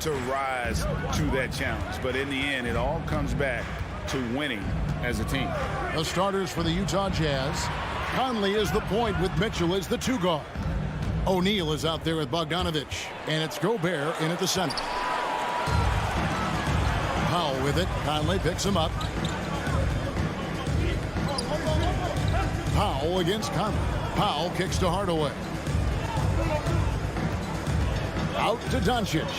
to rise to that challenge. But in the end, it all comes back to winning as a team. The starters for the Utah Jazz. Conley is the point with Mitchell as the two guard. O'Neal is out there with Bogdanovic, and it's Gobert in at the center. Powell with it. Conley picks him up. Powell against Conley. Powell kicks to Hardaway. Out to Doncic.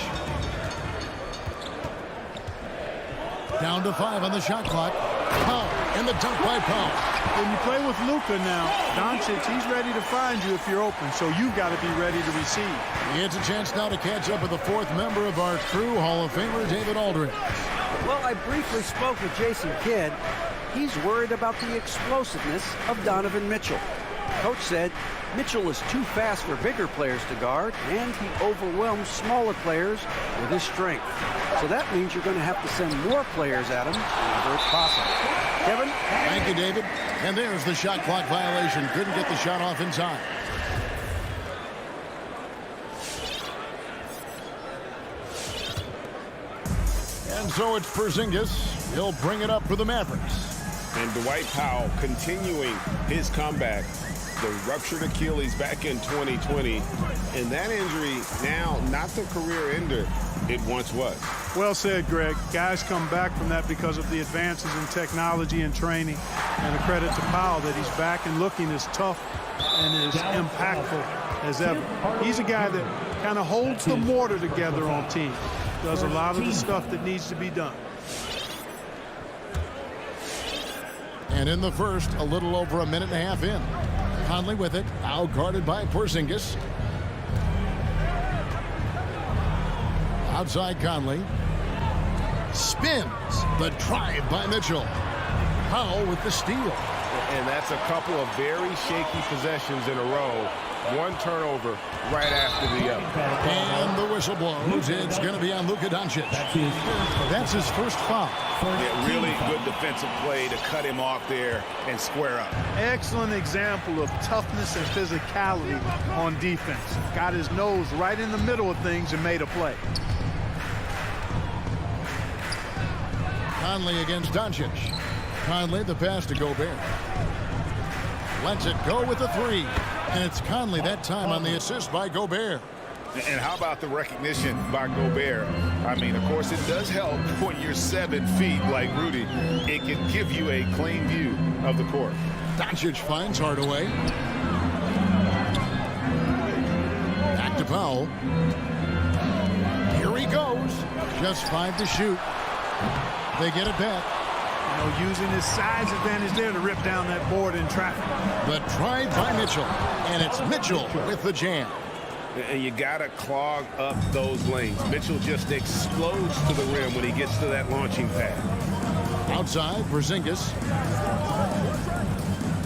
Down to 5 on the shot clock. Powell and the dunk by Powell. When you play with Luka now, Doncic, he's ready to find you if you're open, so you've got to be ready to receive. It's a chance now to catch up with the fourth member of our crew, Hall of Famer David Aldridge. Well, I briefly spoke with Jason Kidd. He's worried about the explosiveness of Donovan Mitchell. Coach said Mitchell is too fast for bigger players to guard, and he overwhelms smaller players with his strength. So that means you're going to have to send more players at him whenever it's possible. Kevin? Thank you, David. And there's the shot clock violation. Couldn't get the shot off in time. And so it's Porzingis. He'll bring it up for the Mavericks. And Dwight Powell continuing his comeback. The ruptured Achilles back in 2020. And that injury now not the career ender it once was. Well said, Greg. Guys come back from that because of the advances in technology and training. And a credit to Powell that he's back and looking as tough and as impactful as ever. He's a guy that kind of holds the mortar together on teams. Does a lot of the stuff that needs to be done. And in the first, a little over a minute and a half in. Conley with it, out guarded by Porzingis. Outside Conley. Spins. The drive by Mitchell. Powell with the steal. And that's a couple of very shaky possessions in a row. One turnover right after the other. And the whistle blows. It's going to be on Luka Doncic. That's his first foul. Yeah, really good defensive play to cut him off there and square up. Excellent example of toughness and physicality on defense. Got his nose right in the middle of things and made a play. Conley against Doncic. Conley the pass to Gobert. Lets it go with the three. And it's Conley that time on the assist by Gobert. And how about the recognition by Gobert? I mean, of course, it does help when you're 7 feet like Rudy. It can give you a clean view of the court. Doncic finds Hardaway. Back to Powell. Here he goes. Just 5 to shoot. They get it back. You know, using his size advantage there to rip down that board in traffic. The drive by Mitchell. And it's Mitchell with the jam. And you got to clog up those lanes. Mitchell just explodes to the rim when he gets to that launching pad. Outside, Porzingis.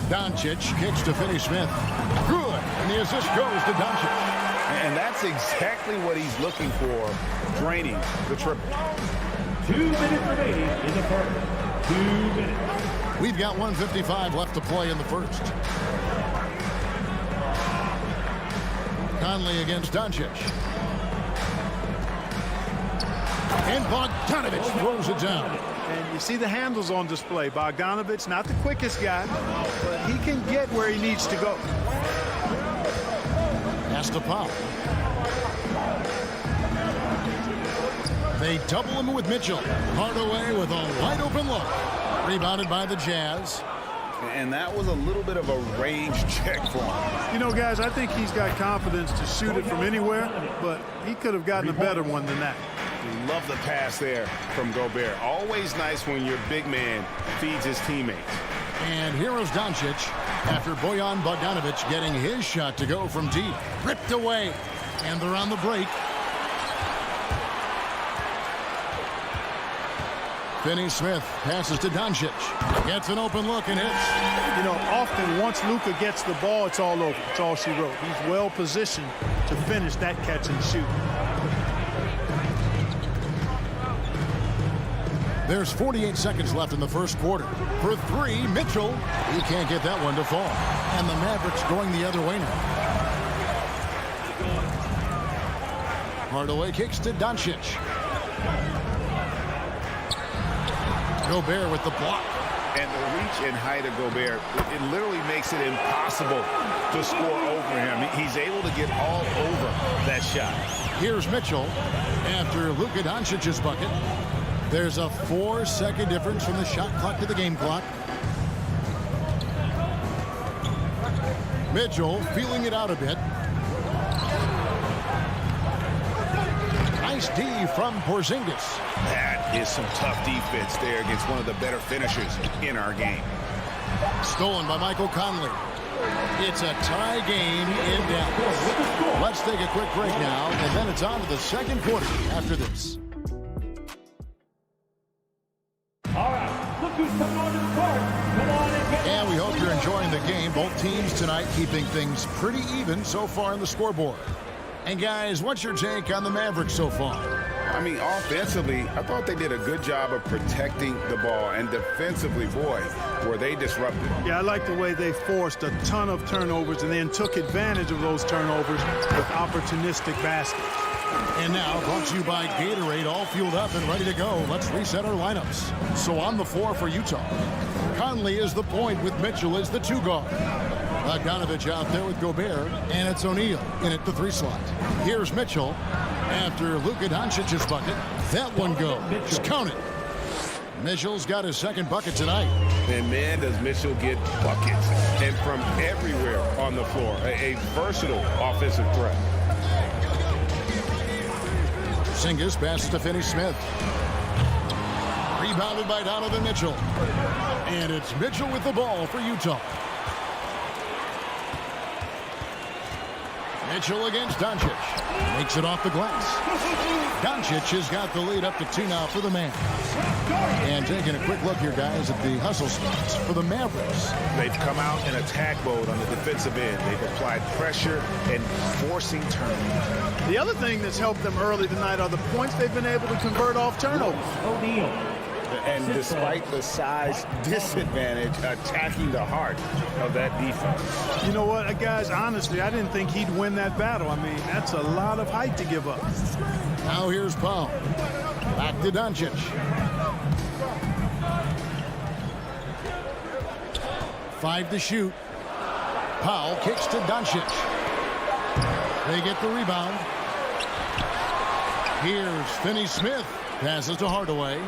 Doncic kicks to Finney-Smith. Good. And the assist goes to Doncic. And that's exactly what he's looking for, draining the triple. 2 minutes remaining in the first. 2 minutes. We've got 1:55 left to play in the first. Conley against Doncic. And Bogdanovic throws it down. And you see the handles on display. Bogdanovic, not the quickest guy, but he can get where he needs to go. Pass to Powell. They double him with Mitchell. Hardaway with a wide open look. Rebounded by the Jazz. And that was a little bit of a range check for him. You know, guys, I think he's got confidence to shoot it from anywhere, but he could have gotten a better one than that. Love the pass there from Gobert. Always nice when your big man feeds his teammates. And here is Doncic after Bojan Bogdanovic getting his shot to go from deep. Ripped away. And they're on the break. Finney-Smith passes to Doncic. Gets an open look and hits. You know, often once Luka gets the ball, it's all over. It's all she wrote. He's well positioned to finish that catch and shoot. There's 48 seconds left in the first quarter. For three, Mitchell. He can't get that one to fall. And the Mavericks going the other way now. Hardaway kicks to Doncic. Gobert with the block. And the reach and height of Gobert, it literally makes it impossible to score over him. He's able to get all over that shot. Here's Mitchell after Luka Doncic's bucket. There's a 4-second difference from the shot clock to the game clock. Mitchell feeling it out a bit. Nice D from Porzingis. That is some tough defense there against one of the better finishers in our game. Stolen by Michael Conley. It's a tie game in Dallas. Let's take a quick break now, and then it's on to the second quarter after this. All right, look who's coming onto the court. Come on and get And we hope you're enjoying the game. Both teams tonight keeping things pretty even so far on the scoreboard. And guys, what's your take on the Mavericks so far? I mean, offensively, I thought they did a good job of protecting the ball. And defensively, boy, were they disruptive. Yeah, I like the way they forced a ton of turnovers and then took advantage of those turnovers with opportunistic baskets. And now, brought to you by Gatorade, all fueled up and ready to go. Let's reset our lineups. So on the floor for Utah, Conley is the point with Mitchell as the 2 guard. Bogdanovich out there with Gobert, and it's O'Neal in at the 3 slot. Here's Mitchell after Luka Doncic's bucket. That one goes. Just count it. Mitchell's got his second bucket tonight. And man, does Mitchell get buckets. And from everywhere on the floor. A versatile offensive threat. Porzingis passes to Finney-Smith. Rebounded by Donovan Mitchell. And it's Mitchell with the ball for Utah. Mitchell against Doncic. Makes it off the glass. Doncic has got the lead up to 2 now for the man. And taking a quick look here, guys, at the hustle stats for the Mavericks. They've come out in attack mode on the defensive end. They've applied pressure and forcing turnovers. The other thing that's helped them early tonight are the points they've been able to convert off turnovers. O'Neal. And despite the size disadvantage, attacking the heart of that defense. You know what, guys, honestly, I didn't think he'd win that battle. I mean, that's a lot of height to give up. Now here's Powell. Back to Doncic. Five to shoot. Powell kicks to Doncic. They get the rebound. Here's Finney-Smith. Passes to Hardaway.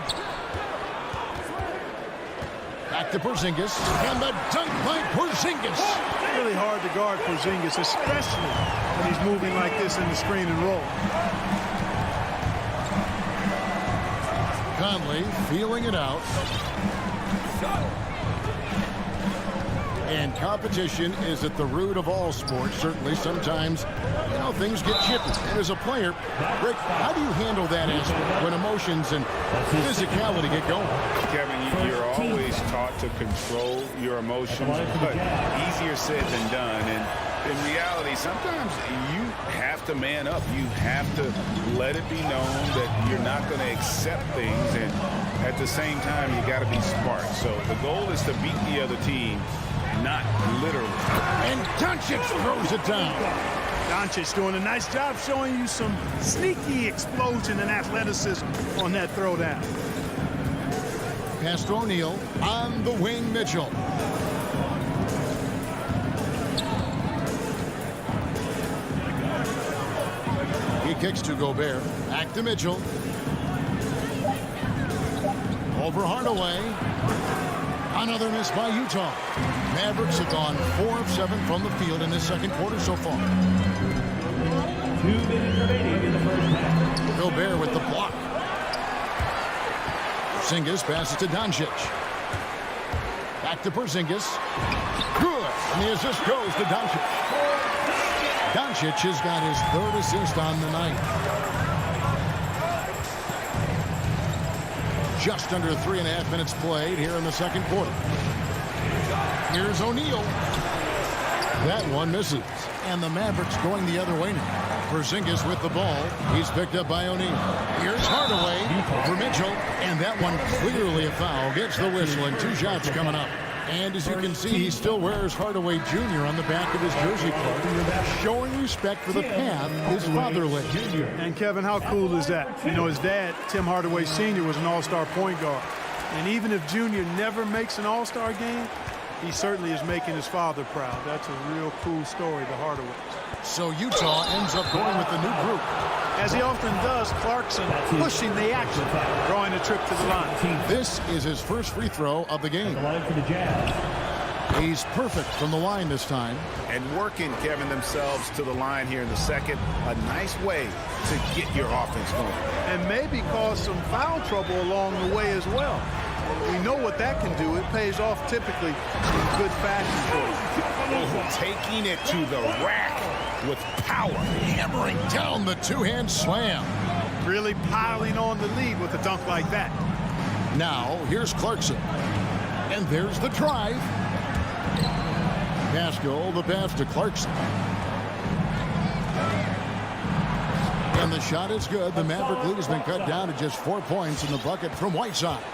Back to Porzingis. And the dunk by Porzingis. Really hard to guard Porzingis, especially when he's moving like this in the screen and roll. Conley feeling it out. And competition is at the root of all sports. Certainly, sometimes, things get chippy. And as a player, Rick, how do you handle that aspect when emotions and physicality get going? Kevin, you're always taught to control your emotions, but easier said than done. And in reality, sometimes you have to man up. You have to let it be known that you're not going to accept things. And at the same time, you got to be smart. So the goal is to beat the other team, not literally. And Doncic throws it down. Doncic doing a nice job showing you some sneaky explosion and athleticism on that throwdown. Pass to O'Neal. On the wing, Mitchell. He kicks to Gobert. Back to Mitchell. Over Hardaway. Another miss by Utah. Mavericks have gone 4 of 7 from the field in this second quarter so far. 2 minutes remaining in the first half. Gobert with the block. Porzingis passes to Doncic. Back to Porzingis. Good. And the assist goes to Doncic. Doncic has got his 3rd assist on the night. Just under 3.5 minutes played here in the second quarter. Here's O'Neal. That one misses. And the Mavericks going the other way now. Porzingis with the ball. He's picked up by O'Neal. Here's Hardaway for Mitchell. And that one clearly a foul. Gets the whistle and 2 shots coming up. And as you can see, he still wears Hardaway Jr. on the back of his jersey card, showing respect for the path his father laid. And Kevin, how cool is that? You know, his dad, Tim Hardaway Sr., was an all-star point guard. And even if Junior never makes an all-star game, he certainly is making his father proud. That's a real cool story, the Hardaways. So Utah ends up going with the new group. As he often does, Clarkson pushing the action, drawing a trip to the line. This is his first free throw of the game. The line for the Jazz. He's perfect from the line this time. And working, Kevin, themselves to the line here in the second. A nice way to get your offense going. And maybe cause some foul trouble along the way as well. We know what that can do. It pays off typically in good fashion choice. Taking it to the rack with power. Hammering down the two-hand slam. Really piling on the lead with a dunk like that. Now, here's Clarkson. And there's the drive. Pascal, the pass to Clarkson. And the shot is good. The Maverick lead has been cut down to just 4 points in the bucket from Whiteside.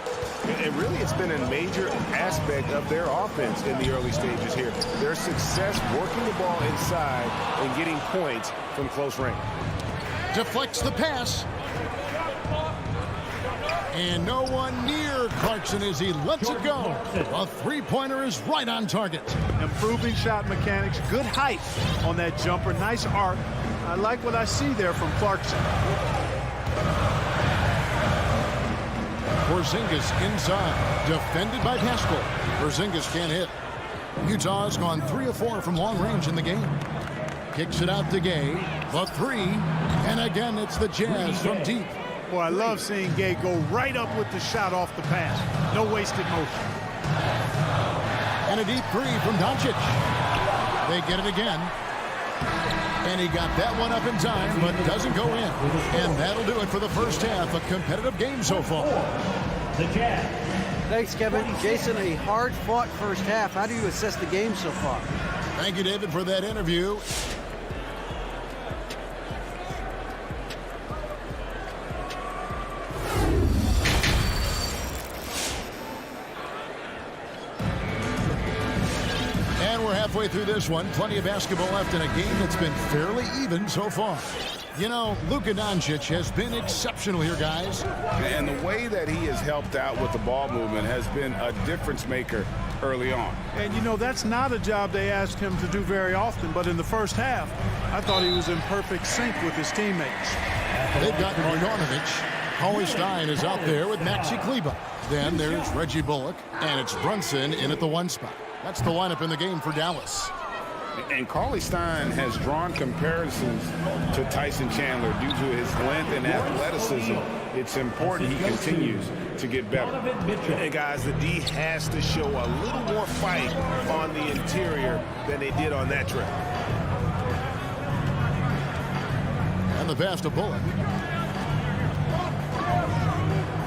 And really, it's been a major aspect of their offense in the early stages here. Their success working the ball inside and getting points from close range. Deflects the pass. And no one near Clarkson as he lets it go. A three-pointer is right on target. Improving shot mechanics, good height on that jumper, nice arc. I like what I see there from Clarkson. Porzingis inside, defended by Pascal. Porzingis can't hit. Utah's gone 3 of 4 from long range in the game. Kicks it out to Gay. The three, and again it's the Jazz from deep. Boy, I love seeing Gay go right up with the shot off the pass. No wasted motion. And a deep three from Doncic. They get it again. And he got that one up in time, but doesn't go in. And that'll do it for the first half. A competitive game so far. The Jazz. Thanks, Kevin. Jason, a hard-fought first half. How do you assess the game so far? Thank you, David, for that interview. Halfway through this one, plenty of basketball left in a game that's been fairly even so far. You know, Luka Doncic has been exceptional here, guys. And the way that he has helped out with the ball movement has been a difference maker early on. And, you know, that's not a job they asked him to do very often, but in the first half, I thought he was in perfect sync with his teammates. They've got Marjanovic. Cauley Stein is out there with Maxi Kleber. Then there's Reggie Bullock, and it's Brunson in at the 1 spot. That's the lineup in the game for Dallas. And Cauley Stein has drawn comparisons to Tyson Chandler due to his length and athleticism. It's important he continues to get better. And guys, the D has to show a little more fight on the interior than they did on that trip. And the pass to Bullock.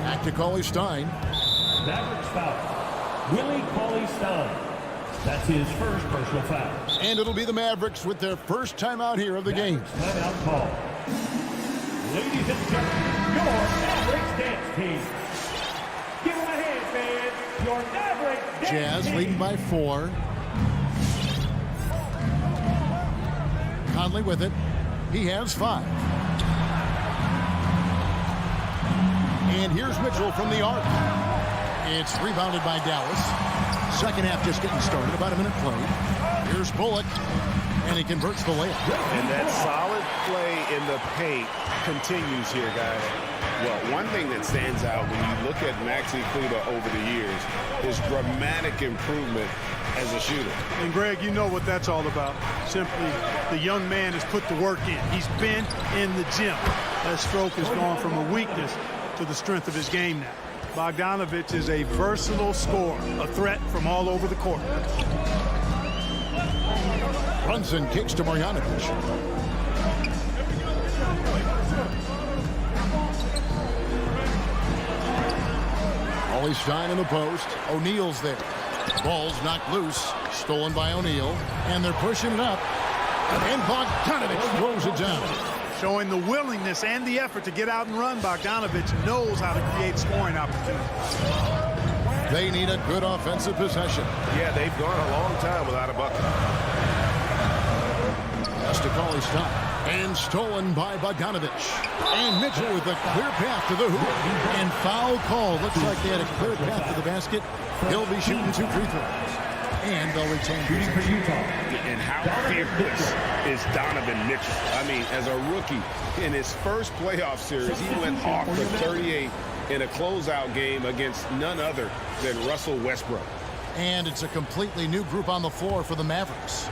Back to Cauley Stein. Mavericks foul. Willie Cauley-Stein. That's his first personal foul. And it'll be the Mavericks with their first timeout here of the game. Timeout call. Ladies and gentlemen, your Mavericks dance team. Give them a hand, fans. Your Mavericks dance Jazz team. leading by 4. Conley with it. He has 5. And here's Mitchell from the arc. It's rebounded by Dallas. Second half just getting started. About a minute played. Here's Bullock. And he converts the layup. And that solid play in the paint continues here, guys. Well, one thing that stands out when you look at Maxi Kleber over the years is dramatic improvement as a shooter. And, Greg, you know what that's all about. Simply, the young man has put the work in. He's been in the gym. That stroke has gone from a weakness to the strength of his game now. Bogdanovic is a versatile scorer, a threat from all over the court. Brunson kicks to Marjanovic. Cauley Stein in the post. O'Neal's there. Ball's knocked loose. Stolen by O'Neal. And they're pushing it up. And Bogdanovic throws it down. Showing the willingness and the effort to get out and run, Bogdanovic knows how to create scoring opportunities. They need a good offensive possession. Yeah, they've gone a long time without a bucket. That's to call his stop. And stolen by Bogdanovich. And Mitchell with a clear path to the hoop. And foul call. Looks like they had a clear path to the basket. He'll be shooting 2 free throws. And they'll retain Shooting for Utah. And how fearless is Donovan Mitchell? I mean, as a rookie, in his first playoff series, he went off for 38 in a closeout game against none other than Russell Westbrook. And it's a completely new group on the floor for the Mavericks.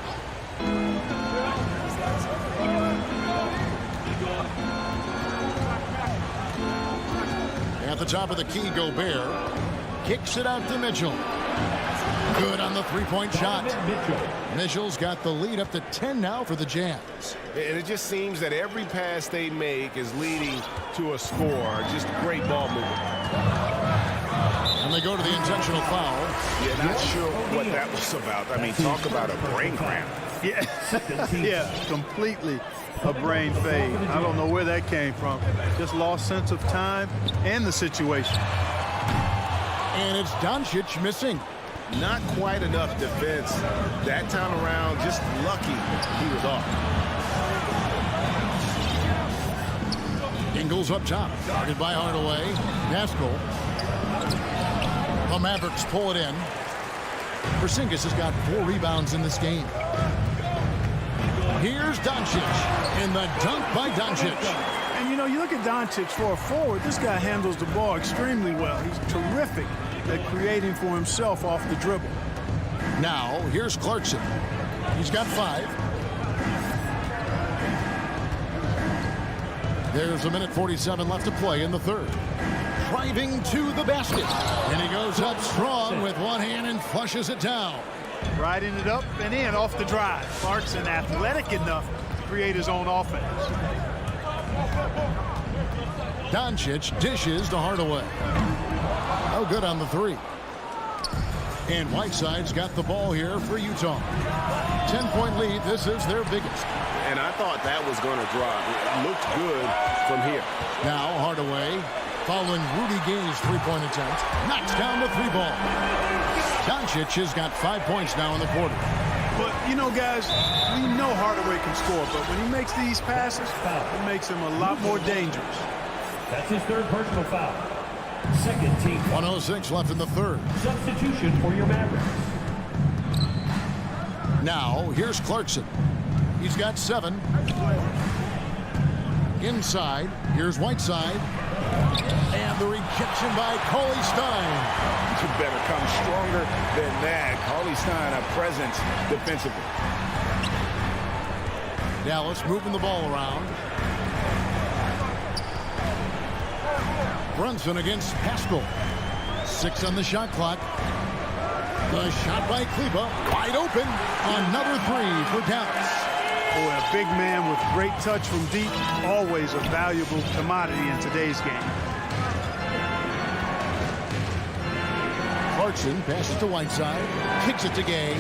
At the top of the key, Gobert kicks it out to Mitchell. Good on the three-point shot. Mitchell's got the lead up to 10 now for the Jazz. And it just seems that every pass they make is leading to a score. Just great ball movement. And they go to the intentional foul. Yeah, not sure what that was about. I mean, talk about a brain cramp. Yeah, completely a brain fade. I don't know where that came from. Just lost sense of time and the situation. And it's Doncic missing. Not quite enough defense that time around. Just lucky he was off. Ingles up top. Guarded by Hardaway. Pascal. The Mavericks pull it in. Porzingis has got 4 rebounds in this game. Here's Doncic. And the dunk by Doncic. And, you know, you look at Doncic for a forward, this guy handles the ball extremely well. He's terrific at creating for himself off the dribble. Now, here's Clarkson. He's got 5. There's 1:47 left to play in the third. Driving to the basket. And he goes up strong with one hand and flushes it down. Riding it up and in off the drive. Clarkson athletic enough to create his own offense. Doncic dishes to Hardaway. Oh, good on the 3. And Whiteside's got the ball here for Utah. 10-point lead. This is their biggest. And I thought that was going to drop. It looked good from here. Now Hardaway, following Rudy Gay's 3-point attempt, knocks down the 3-ball. Doncic has got 5 points now in the quarter. But, you know, guys, we know Hardaway can score, but when he makes these passes, it makes him a lot more dangerous. That's his 3rd personal foul. Second team. 1:06 left in the third. Substitution for your Mavericks. Now, here's Clarkson. He's got 7. Inside, here's Whiteside. And the rejection by Cauley Stein. You better come stronger than that. Cauley Stein, a presence defensively. Dallas moving the ball around. Brunson against Pascal. 6 on the shot clock. The shot by Kleber. Wide open. Another 3 for Dallas. Boy, a big man with great touch from deep. Always a valuable commodity in today's game. Clarkson passes to Whiteside. Kicks it to Gay.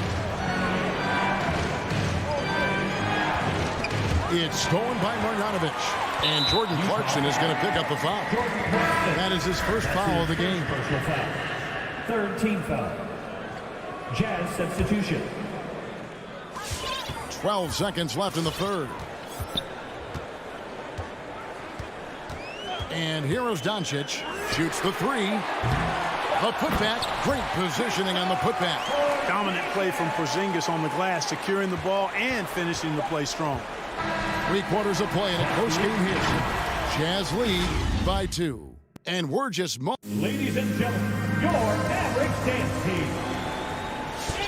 It's stolen by Marjanovic. And Jordan Clarkson is going to pick up the foul. That is his first foul of the game. Personal foul. 3rd team foul. Jazz substitution. 12 seconds left in the third. And here's Doncic. Shoots the 3. The putback. Great positioning on the putback. Dominant play from Porzingis on the glass, securing the ball and finishing the play strong. 3/4 of play in a close game here. Jazz lead by 2. And we're just... Ladies and gentlemen, your Mavericks dance team.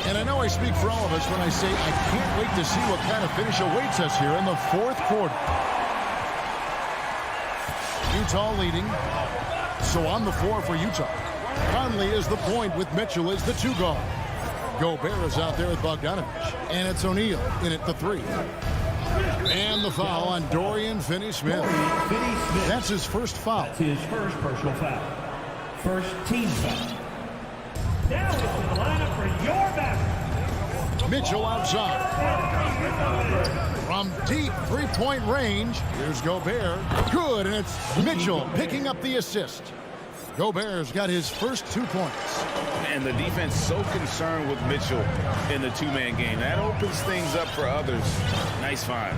And I know I speak for all of us when I say I can't wait to see what kind of finish awaits us here in the 4th quarter. Utah leading. So on the floor for Utah. Conley is the point with Mitchell as the 2 guard. Gobert is out there with Bogdanovich. And it's O'Neal in at the 3. And the foul on Dorian Finney-Smith. That's his first foul. That's his first personal foul. First team foul. Now it's in the lineup for your Mavericks. Mitchell outside. From deep 3-point range, here's Gobert. Good, and it's Mitchell picking up the assist. Gobert's got his first 2 points. And the defense so concerned with Mitchell in the two-man game. That opens things up for others. Nice find.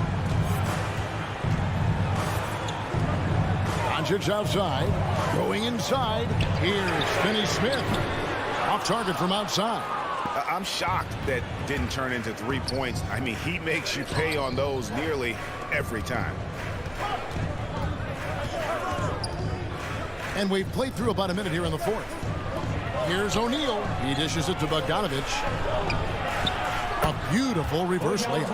Doncic outside. Going inside. Here's Finney Smith. Off target from outside. I'm shocked that didn't turn into 3 points. I mean, he makes you pay on those nearly every time. And we've played through about a minute here in the fourth. Here's O'Neal. He dishes it to Bogdanovic. A beautiful reverse layup.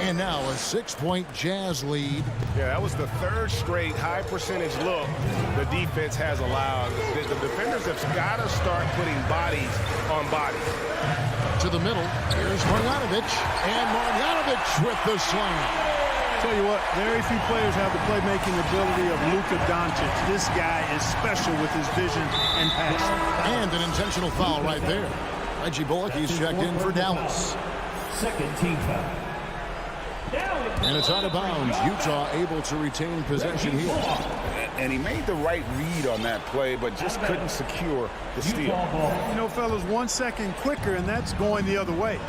And now a 6-point Jazz lead. Yeah, that was the third straight high percentage look the defense has allowed. The defenders have got to start putting bodies on bodies. To the middle. Here's Marjanovic. And Marjanovic with the slam. Tell you what, very few players have the playmaking ability of Luka Doncic. This guy is special with his vision and passing. And an intentional foul right there. Reggie Bullock, he's checked in for Dallas. Second team foul. And it's out of bounds. Utah able to retain possession here. And he made the right read on that play, but just couldn't secure the steal. You know, fellas, 1 second quicker, and that's going the other way.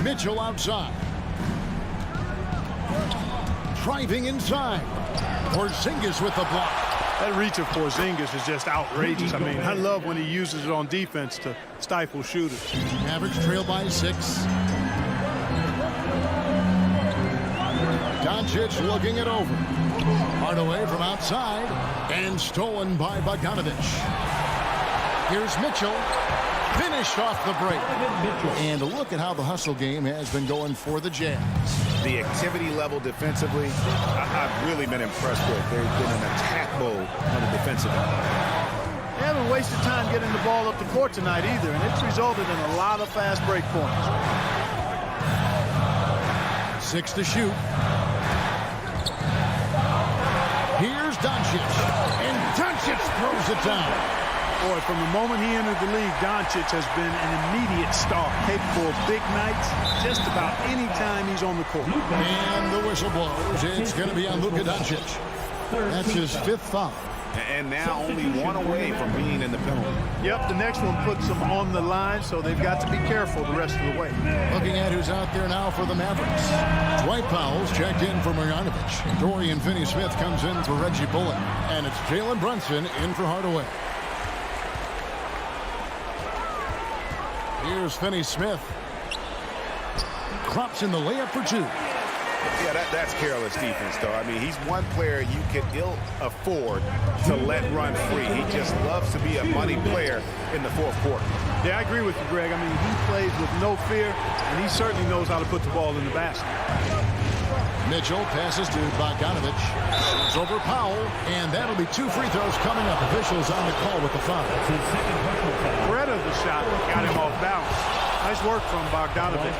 Mitchell outside. Driving inside. Porzingis with the block. That reach of Porzingis is just outrageous. I mean, I love when he uses it on defense to stifle shooters. Mavericks trail by 6. Doncic looking it over. Hardaway from outside. And stolen by Bogdanovic. Here's Mitchell. Finished off the break. And look at how the hustle game has been going for the Jazz. The activity level defensively, I've really been impressed with. There's been an attack mode on the defensive end. They haven't wasted time getting the ball up the court tonight either, and it's resulted in a lot of fast break points. 6 to shoot. Here's Doncic. And Doncic throws it down. Boy, from the moment he entered the league, Doncic has been an immediate star, capable of big nights just about any time he's on the court. And the whistle blows. It's going to be on Luka Doncic. That's his 5th foul. And now only 1 away from being in the penalty. Yep, the next one puts them on the line, so they've got to be careful the rest of the way. Looking at who's out there now for the Mavericks. Dwight Powell's checked in for Marjanovic. Dorian Finney-Smith comes in for Reggie Bullock. And it's Jalen Brunson in for Hardaway. Here's Finney-Smith. Klops in the layup for 2. Yeah, that's careless defense, though. I mean, he's one player you can ill afford to let run free. He just loves to be a money player in the fourth quarter. Yeah, I agree with you, Greg. I mean, he plays with no fear, and he certainly knows how to put the ball in the basket. Mitchell passes to Bogdanovic. It's over Powell, and that'll be 2 free throws coming up. Officials on the call with the foul. Threat of the shot got him off balance. Nice work from Bogdanovic.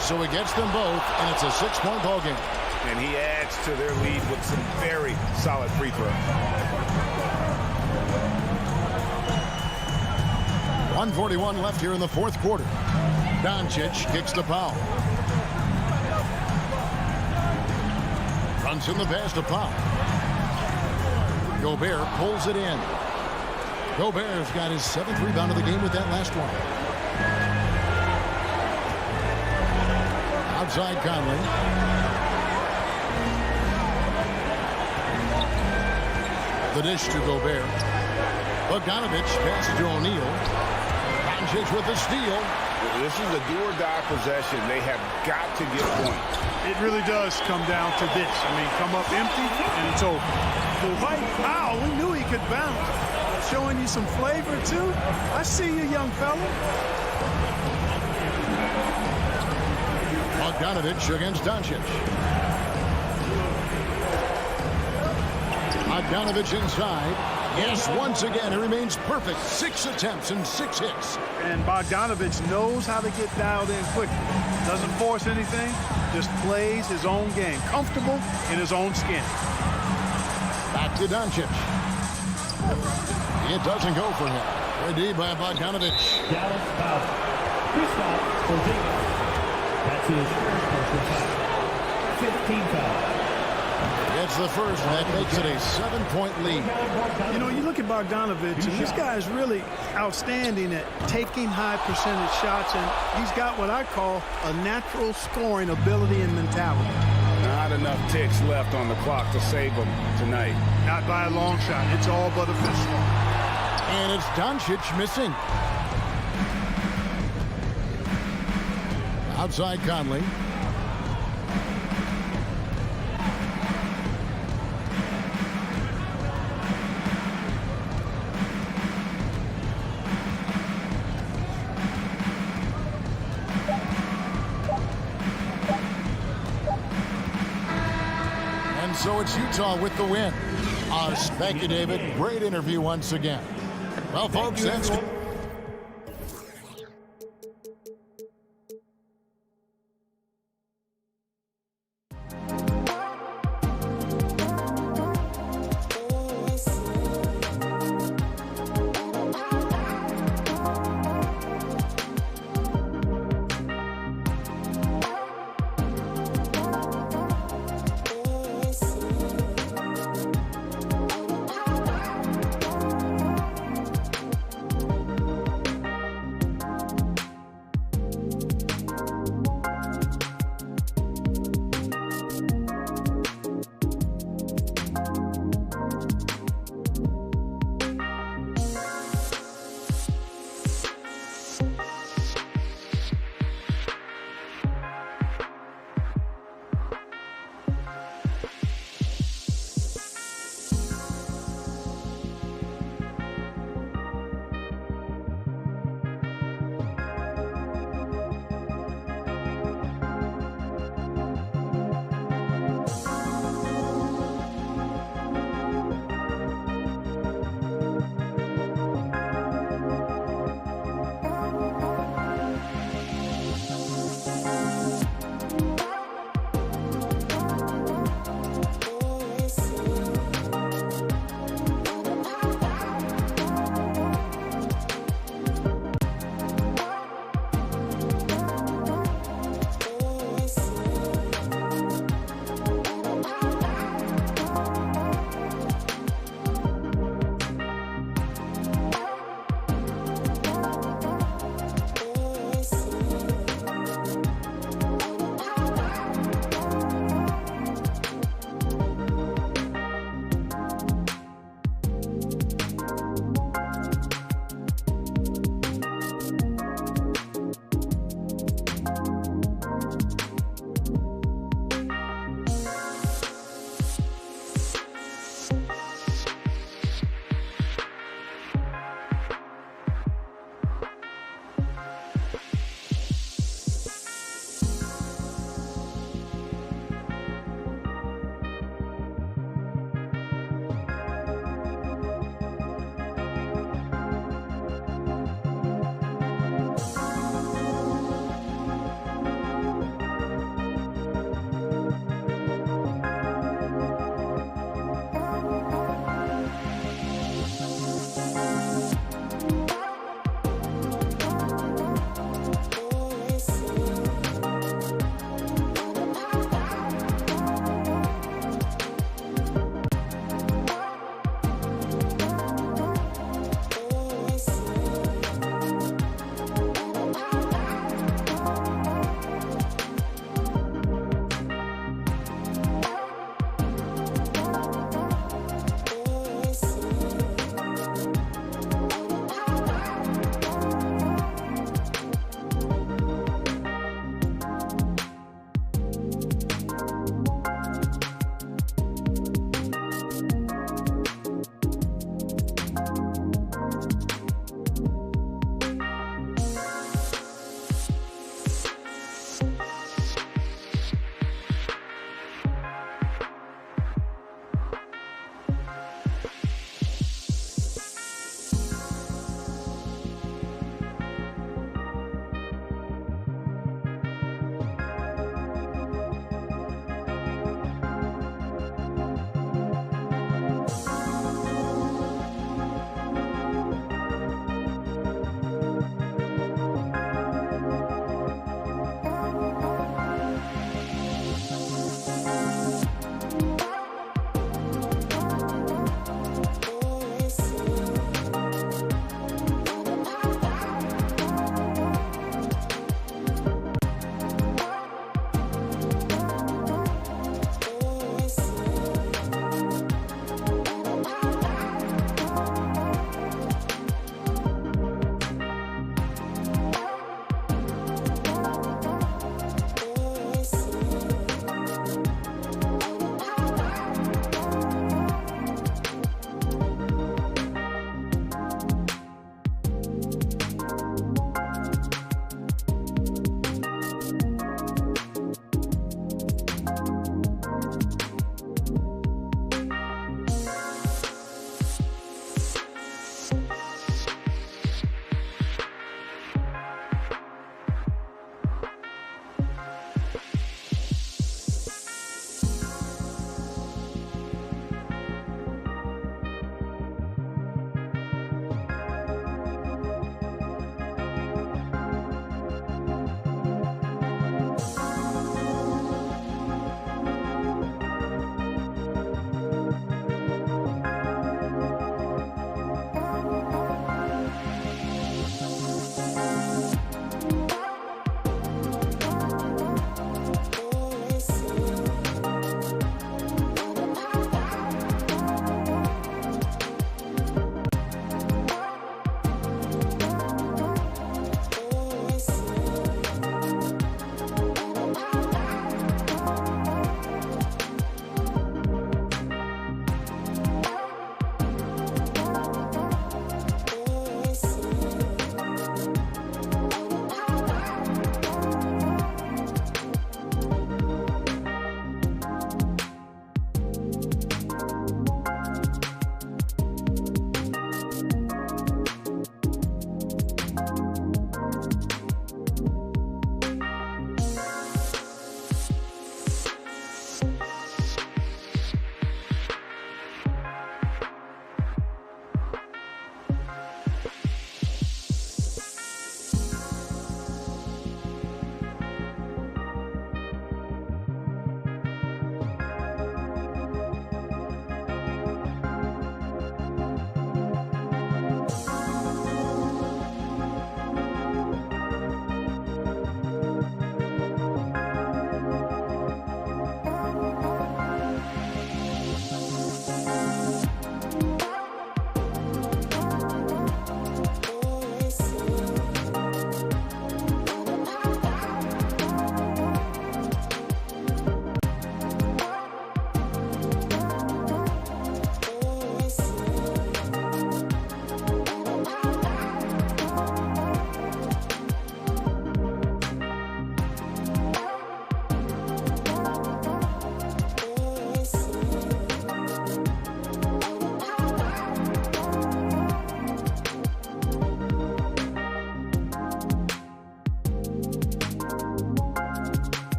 So he gets them both, and it's a 6-point ball game. And he adds to their lead with some very solid free throws. 1:41 left here in the fourth quarter. Doncic kicks the foul. Runs in the pass to Powell. Gobert pulls it in. Gobert's got his 7th rebound of the game with that last one. Outside Conley. The dish to Gobert. Bogdanovic passes to O'Neal. Doncic with the steal. This is a do-or-die possession. They have got to get points. It really does come down to this. I mean, come up empty, and it's over. Dwight Powell, we knew he could bounce. Showing you some flavor, too. I see you, young fella. Bogdanovic against Doncic. Bogdanovic inside. Yes, once again, he remains perfect. 6 attempts and 6 hits. And Bogdanovic knows how to get dialed in quickly. Doesn't force anything, just plays his own game. Comfortable in his own skin. Back to Doncic. It doesn't go for him. Ready by Bogdanovic. Dallas foul. Kristaps Porzingis. That's his first personal foul. 15 foul. It's the first, and that makes it a 7-point lead. You know, you look at Bogdanovich, and this guy is really outstanding at taking high percentage shots, and he's got what I call a natural scoring ability and mentality. Not enough ticks left on the clock to save him tonight. Not by a long shot. It's all but official. And it's Doncic missing. Outside Conley. And so it's Utah with the win. Thank you, David. Great interview once again. Well, folks, that's...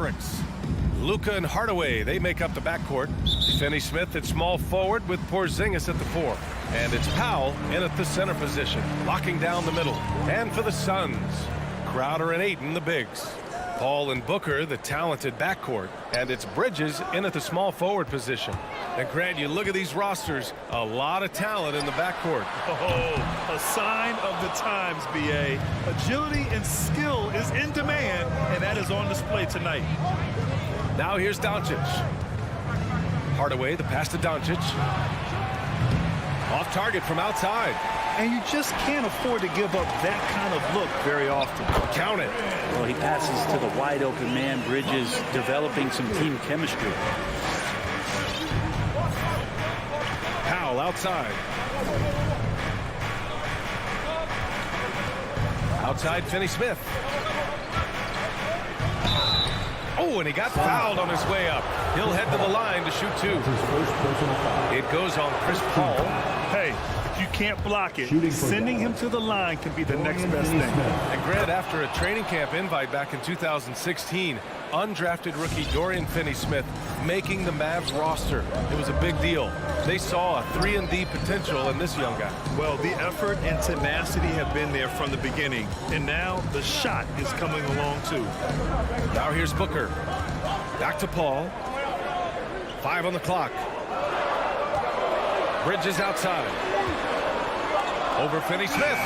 Mavericks. Luka and Hardaway, they make up the backcourt. Finney-Smith at small forward with Porzingis at the 4. And it's Powell in at the center position, locking down the middle. And for the Suns, Crowder and Ayton, the bigs. Paul and Booker, the talented backcourt. And it's Bridges in at the small forward position. And Grant, you look at these rosters, a lot of talent in the backcourt. Oh, a sign of the times, B.A. Agility and skill is in demand, and that is on display tonight. Now here's Doncic. Hardaway, the pass to Doncic. Off target from outside. And you just can't afford to give up that kind of look very often. Count it. Well, he passes to the wide open man. Bridges developing some team chemistry. Powell outside. Outside Finney-Smith. Oh, and he got fouled on his way up. He'll head to the line to shoot 2. It goes on Chris Paul. Hey, if you can't block it, sending him to the line can be the next best thing. And Grant, after a training camp invite back in 2016, undrafted rookie Dorian Finney-Smith making the Mavs roster. It was a big deal. They saw a 3-and-D potential in this young guy. Well, the effort and tenacity have been there from the beginning. And now the shot is coming along, too. Now here's Booker. Back to Paul. 5 on the clock. Bridges outside. Over Finney-Smith.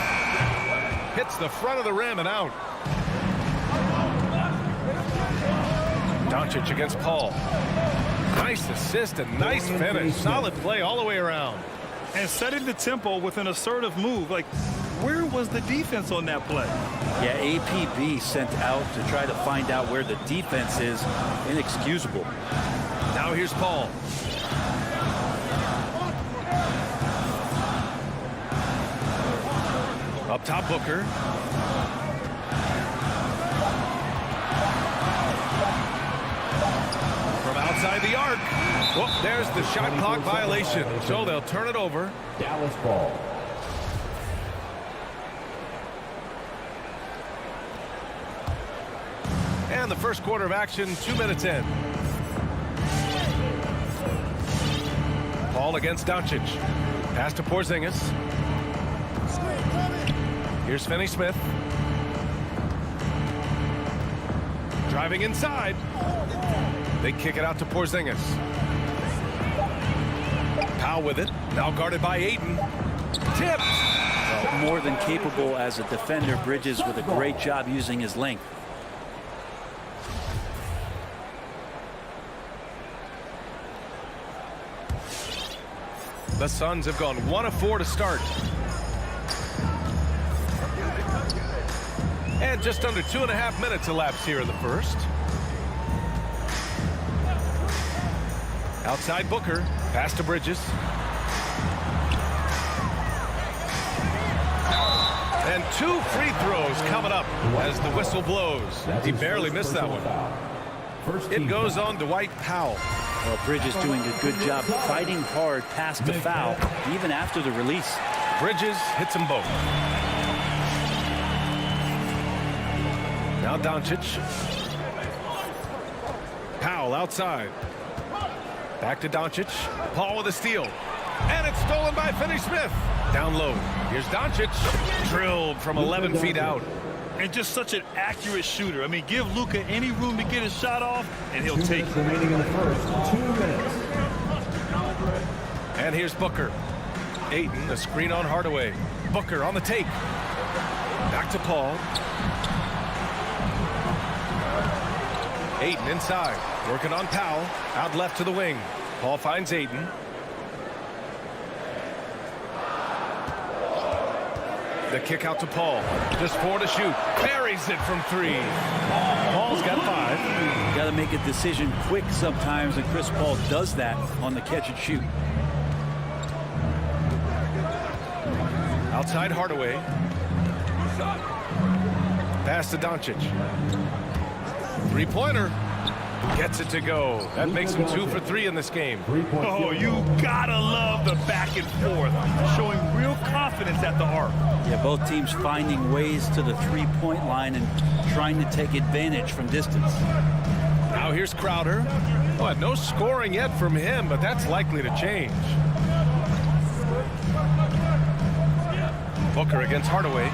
Hits the front of the rim and out. Doncic against Paul. Nice assist and nice finish. Solid play all the way around. And setting the tempo with an assertive move. Like, where was the defense on that play? Yeah, APB sent out to try to find out where the defense is. Inexcusable. Now here's Paul. Up top, Booker. From outside the arc. Whoop, there's the shot clock violation. So they'll turn it over. Dallas ball. And the first quarter of action, 2 minutes in. Paul against Doncic. Pass to Porzingis. Here's Finney-Smith. Driving inside. They kick it out to Porzingis. Powell with it. Now guarded by Ayton. Tipped. More than capable as a defender. Bridges with a great job using his length. The Suns have gone 1 of 4 to start. And just under 2.5 minutes elapsed here in the first. Outside Booker. Pass to Bridges. And 2 free throws coming up as the whistle blows. He barely missed that one. It goes on Dwight Powell. Well, Bridges doing a good job fighting hard past the foul, even after the release. Bridges hits them both. Now Doncic. Powell outside. Back to Doncic. Paul with a steal. And it's stolen by Finney-Smith. Down low. Here's Doncic. Drilled from 11 feet out. And just such an accurate shooter. I mean, give Luka any room to get his shot off, and he'll take it. Remaining in the first. 2 minutes. And here's Booker. Ayton, a screen on Hardaway. Booker on the take. Back to Paul. Ayton inside. Working on Powell. Out left to the wing. Paul finds Ayton. The kick out to Paul. Just 4 to shoot. Buries it from 3. Paul's got 5. Got to make a decision quick sometimes, and Chris Paul does that on the catch and shoot. Outside Hardaway. Pass to Doncic. 3-pointer. Gets it to go. That makes him 2 for 3 in this game. Oh, you gotta love the back and forth. Showing real confidence at the arc. Yeah, both teams finding ways to the 3-point line and trying to take advantage from distance. Now here's Crowder. But no scoring yet from him, but that's likely to change. Booker against Hardaway.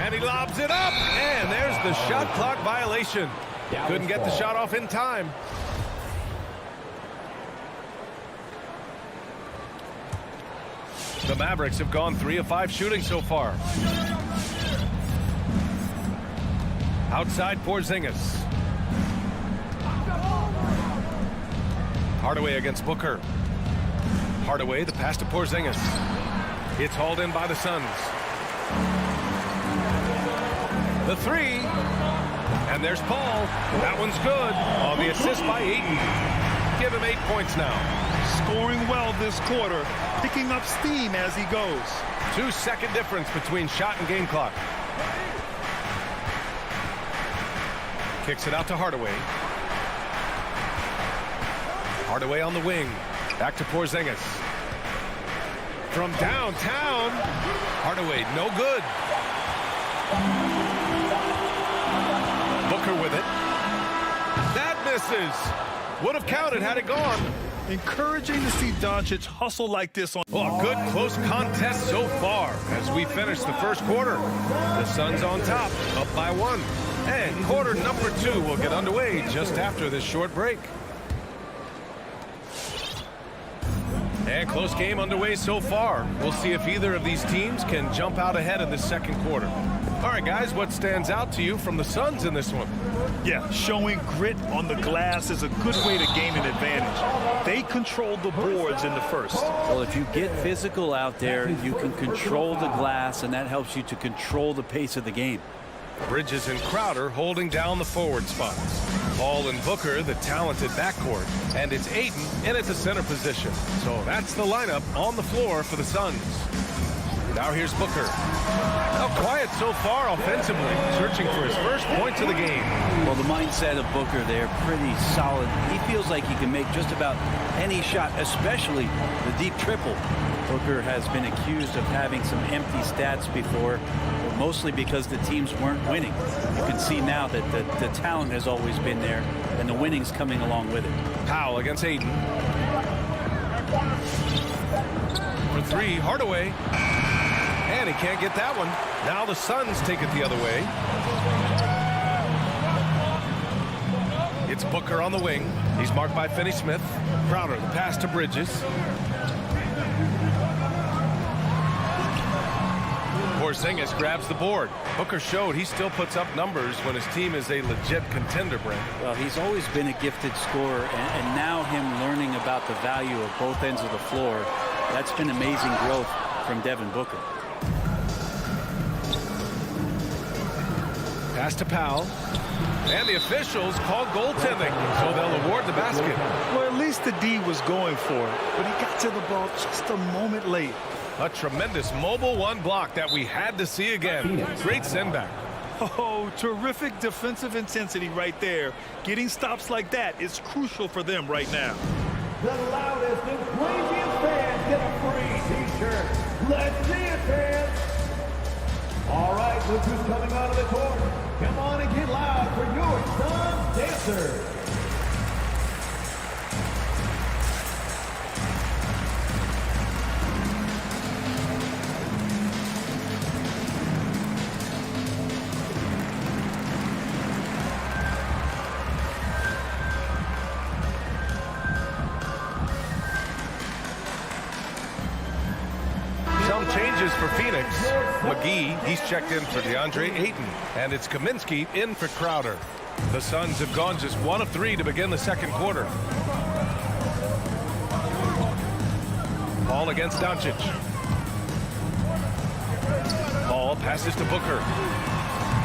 And he lobs it up. And there's the shot clock violation. Couldn't get the shot off in time. The Mavericks have gone 3 of 5 shooting so far. Outside Porzingis. Hardaway against Booker. Hardaway, the pass to Porzingis. It's hauled in by the Suns. The three. And there's Paul. That one's good. On the assist by Ayton. Give him 8 points now. Scoring well this quarter. Picking up steam as he goes. 2-second difference between shot and game clock. Kicks it out to Hardaway. Hardaway on the wing. Back to Porzingis. From downtown. Hardaway, no good. Booker with it. That misses. Would have counted had it gone. Encouraging to see Doncic hustle like this on. Oh, a good close contest so far as we finish the first quarter. The Suns on top, up by 1. And quarter number 2 will get underway just after this short break. And close game underway so far. We'll see if either of these teams can jump out ahead in the second quarter. All right, guys, what stands out to you from the Suns in this one? Yeah, showing grit on the glass is a good way to gain an advantage. They controlled the boards in the first. Well, if you get physical out there, you can control the glass, and that helps you to control the pace of the game. Bridges and Crowder holding down the forward spots. Paul and Booker, the talented backcourt. And it's Ayton in at the center position. So that's the lineup on the floor for the Suns. Now here's Booker. Now quiet so far offensively, searching for his first points of the game. Well, the mindset of Booker there, pretty solid. He feels like he can make just about any shot, especially the deep triple. Booker has been accused of having some empty stats before, mostly because the teams weren't winning. You can see now that the talent has always been there, and the winning's coming along with it. Powell against Ayton. For 3, Hardaway. And he can't get that one. Now the Suns take it the other way. It's Booker on the wing. He's marked by Finney-Smith. Crowder, the pass to Bridges. Porzingis grabs the board. Booker showed he still puts up numbers when his team is a legit contender, Brent. Well, he's always been a gifted scorer, and now him learning about the value of both ends of the floor, that's been amazing growth from Devin Booker. Pass to Powell. And the officials call goaltending, so they'll award the basket. Well, at least the D was going for it, but he got to the ball just a moment late. A tremendous mobile 1 block that we had to see again. Great send back. Oh, terrific defensive intensity right there. Getting stops like that is crucial for them right now. The loudest and craziest fans get a free t-shirt. Let's see it, fans. All right, look who's coming out of the court. Come on and get loud for your Suns dancers. Changes for Phoenix. McGee, he's checked in for DeAndre Ayton. And it's Kaminsky in for Crowder. The Suns have gone just 1 of 3 to begin the second quarter. Paul against Doncic. Paul passes to Booker.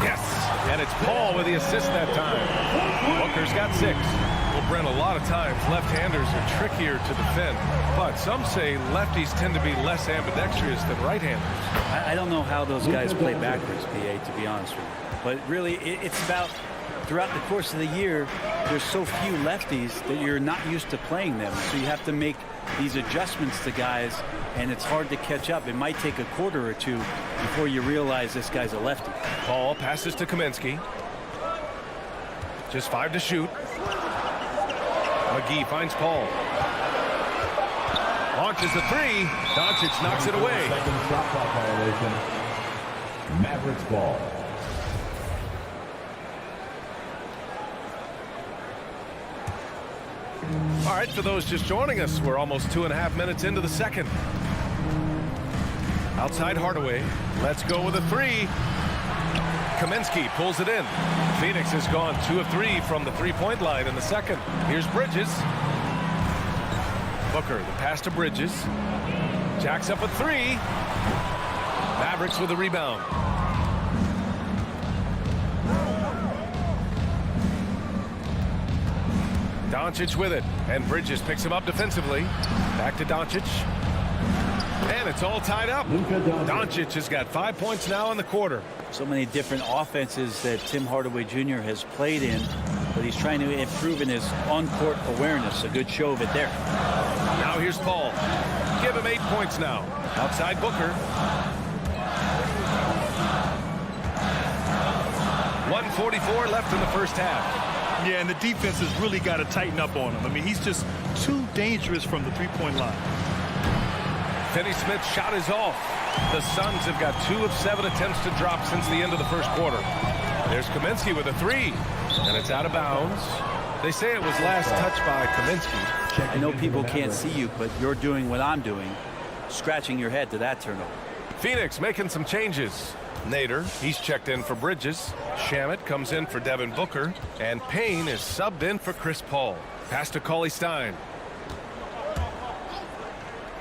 Yes, and it's Paul with the assist that time. Booker's got 6. Well, Brent, a lot of times left-handers are trickier to defend, but some say lefties tend to be less ambidextrous than right-handers. I don't know how those guys play backwards, PA, to be honest with you. But really, it's about throughout the course of the year, there's so few lefties that you're not used to playing them. So you have to make these adjustments to guys, and it's hard to catch up. It might take a quarter or 2 before you realize this guy's a lefty. Paul passes to Kaminsky. Just 5 to shoot. McGee finds Paul. Launches a 3. Doncic knocks it away. Second shot clock violation. Mavericks ball. All right, for those just joining us, we're almost 2.5 minutes into the second. Outside Hardaway. Let's go with a 3. Kaminsky pulls it in. Phoenix has gone 2 of 3 from the three-point line in the second. Here's Bridges. Booker, the pass to Bridges. Jacks up a 3. Mavericks with a rebound. Doncic with it, and Bridges picks him up defensively. Back to Doncic. And it's all tied up. Doncic has got 5 points now in the quarter. So many different offenses that Tim Hardaway Jr. has played in, but he's trying to improve in his on-court awareness. A good show of it there. Now here's Paul. Give him 8 points now. Outside Booker. 1:44 left in the first half. Yeah, and the defense has really got to tighten up on him. I mean, he's just too dangerous from the three-point line. Finney Smith's shot is off. The Suns have got 2 of 7 attempts to drop since the end of the first quarter. There's Kaminsky with a 3, and it's out of bounds. They say it was last touched by Kaminsky. I know people can't see you, but you're doing what I'm doing, scratching your head to that turnover. Phoenix making some changes. Nader, he's checked in for Bridges. Shamet comes in for Devin Booker. And Payne is subbed in for Chris Paul. Pass to Cauley Stein.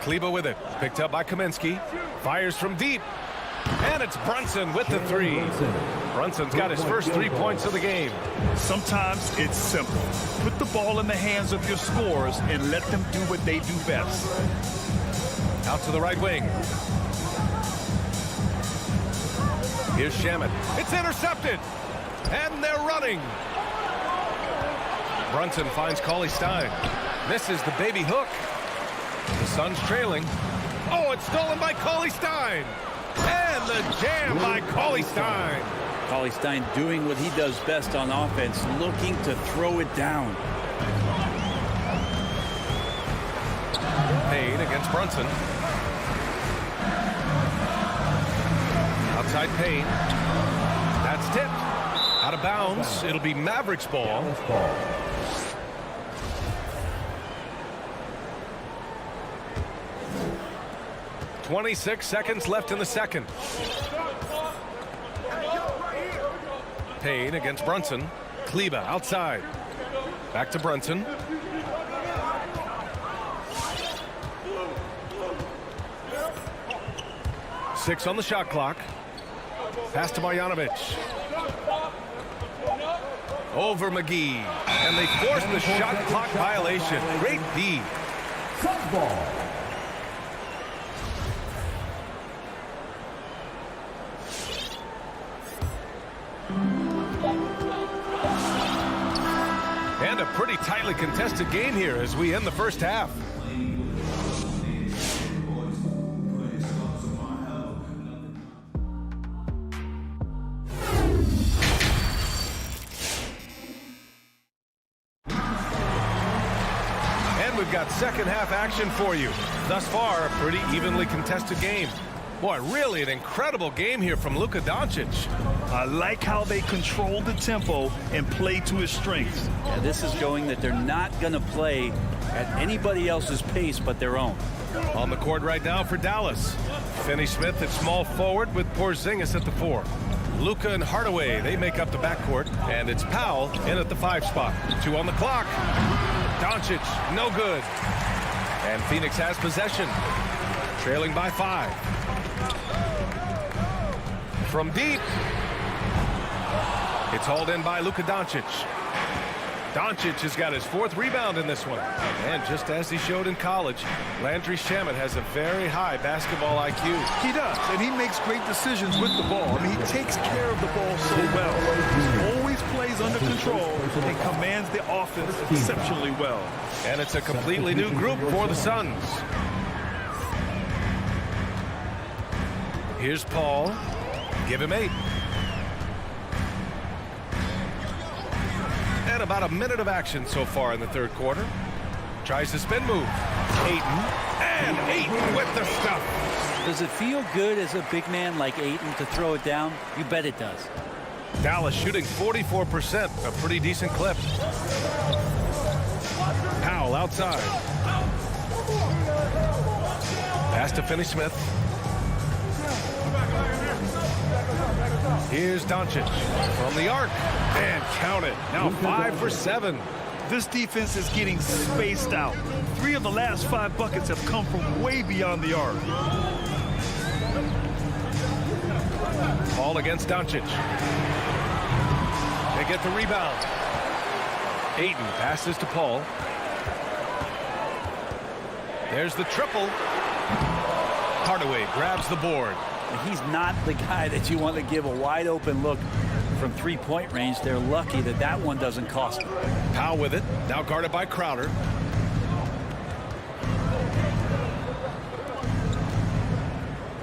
Kleber with it. Picked up by Kaminsky. Fires from deep. And it's Brunson with the 3. Brunson's got his first 3 points of the game. Sometimes it's simple. Put the ball in the hands of your scorers and let them do what they do best. Out to the right wing. Here's Shamet. It's intercepted. And they're running. Brunson finds Cauley Stein. Misses the baby hook. The Suns trailing. Oh, it's stolen by Cauley Stein. And the jam by Cauley Stein. Cauley Stein doing what he does best on offense, looking to throw it down. Payne against Brunson. Outside Payne. That's tipped. Out of bounds. It'll be Mavericks ball. 26 seconds left in the second. Payne against Brunson. Kleber outside. Back to Brunson. Six on the shot clock. Pass to Marjanovic. Over McGee. And they force the shot clock violation. Great D. Suns ball. And a pretty tightly contested game here as we end the first half. And we've got second half action for you. Thus far, a pretty evenly contested game. Boy, really an incredible game here from Luka Doncic. I like how they control the tempo and play to his strengths. Yeah, this is showing that they're not going to play at anybody else's pace but their own. On the court right now for Dallas. Finney Smith at small forward with Porzingis at the 4. Luka and Hardaway, they make up the backcourt. And it's Powell in at the 5 spot. 2 on the clock. Doncic, no good. And Phoenix has possession. Trailing by 5. From deep. It's hauled in by Luka Doncic. Doncic has got his 4th rebound in this one. And just as he showed in college, Landry Shamet has a very high basketball IQ. He does, and he makes great decisions with the ball. I mean, he takes care of the ball so well. He always plays under control and commands the offense exceptionally well. And it's a completely new group for the Suns. Here's Paul. Give him 8. And about a minute of action so far in the third quarter. Tries the spin move. Ayton. And Ayton with the stuff. Does it feel good as a big man like Ayton to throw it down? You bet it does. Dallas shooting 44%, a pretty decent clip. Powell outside. Pass to Finney-Smith. Here's Doncic from the arc. And count it. Now 5 for 7. This defense is getting spaced out. 3 of the last 5 buckets have come from way beyond the arc. Ball against Doncic. They get the rebound. Ayton passes to Paul. There's the triple. Hardaway grabs the board. He's not the guy that you want to give a wide open look from three-point range. They're lucky that that one doesn't cost them. Powell with it. Now guarded by Crowder.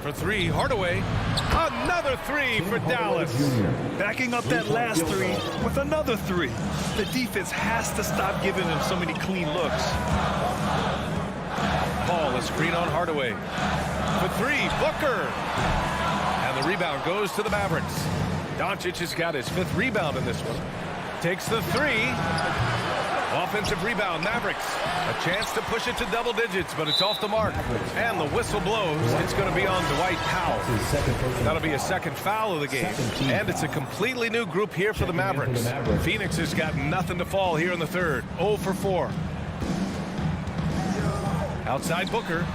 For 3, Hardaway. Another 3 for Dallas. Backing up that last 3 with another 3. The defense has to stop giving them so many clean looks. Paul, a screen on Hardaway. For 3, Booker. And the rebound goes to the Mavericks. Doncic has got his 5th rebound in this one. Takes the 3. Offensive rebound, Mavericks. A chance to push it to double digits, but it's off the mark. And the whistle blows. It's going to be on Dwight Powell. That'll be a second foul of the game. And it's a completely new group here for the Mavericks. Phoenix has got nothing to fall here in the third. 0 for 4. Outside Booker.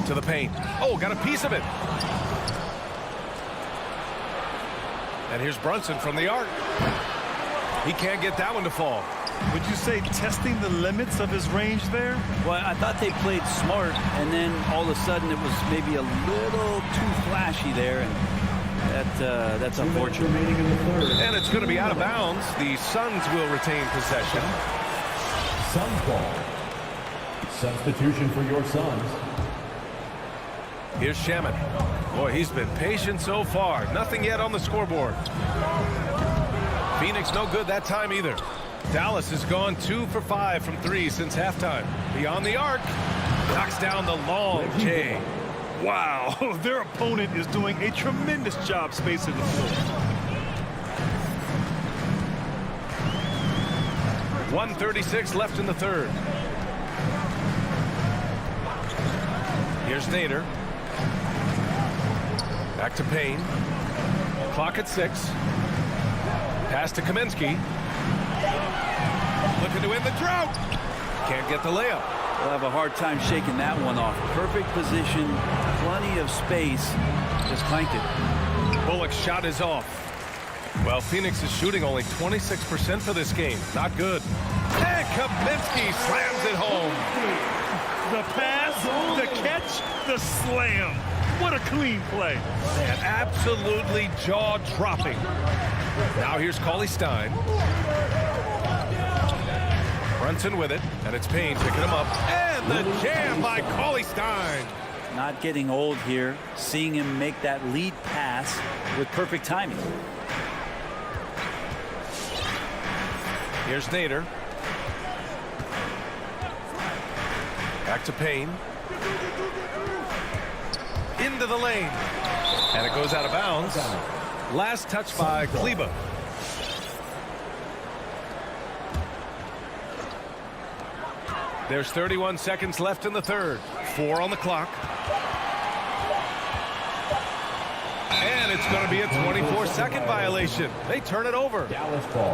To the paint. Oh, got a piece of it. And here's Brunson from the arc. He can't get that one to fall. Would you say testing the limits of his range there? Well, I thought they played smart, and then all of a sudden it was maybe a little too flashy there, and that's unfortunate. And it's going to be out of bounds. The Suns will retain possession. Suns ball. Substitution for your Suns. Here's Shaman. Boy, he's been patient so far. Nothing yet on the scoreboard. Phoenix no good that time either. Dallas has gone 2 for 5 from 3 since halftime. Beyond the arc. Knocks down the long J. Wow, their opponent is doing a tremendous job spacing the floor. 1:36 left in the third. Here's Nader. Back to Payne. Clock at 6. Pass to Kaminsky. Looking to win the drought. Can't get the layup. They'll have a hard time shaking that one off. Perfect position, plenty of space. Just clanked it. Bullock's shot is off. Well, Phoenix is shooting only 26% for this game. Not good. And Kaminsky slams it home. The pass, the catch, the slam. What a clean play. Man, absolutely jaw-dropping. Now here's Cauley Stein. Brunson with it, and it's Payne picking him up. And the jam by Cauley Stein. Not getting old here. Seeing him make that lead pass with perfect timing. Here's Nader. Back to Payne. Into the lane. And it goes out of bounds. Last touch by Kleber. There's 31 seconds left in the third. 4 on the clock. And it's going to be a 24-second violation. They turn it over.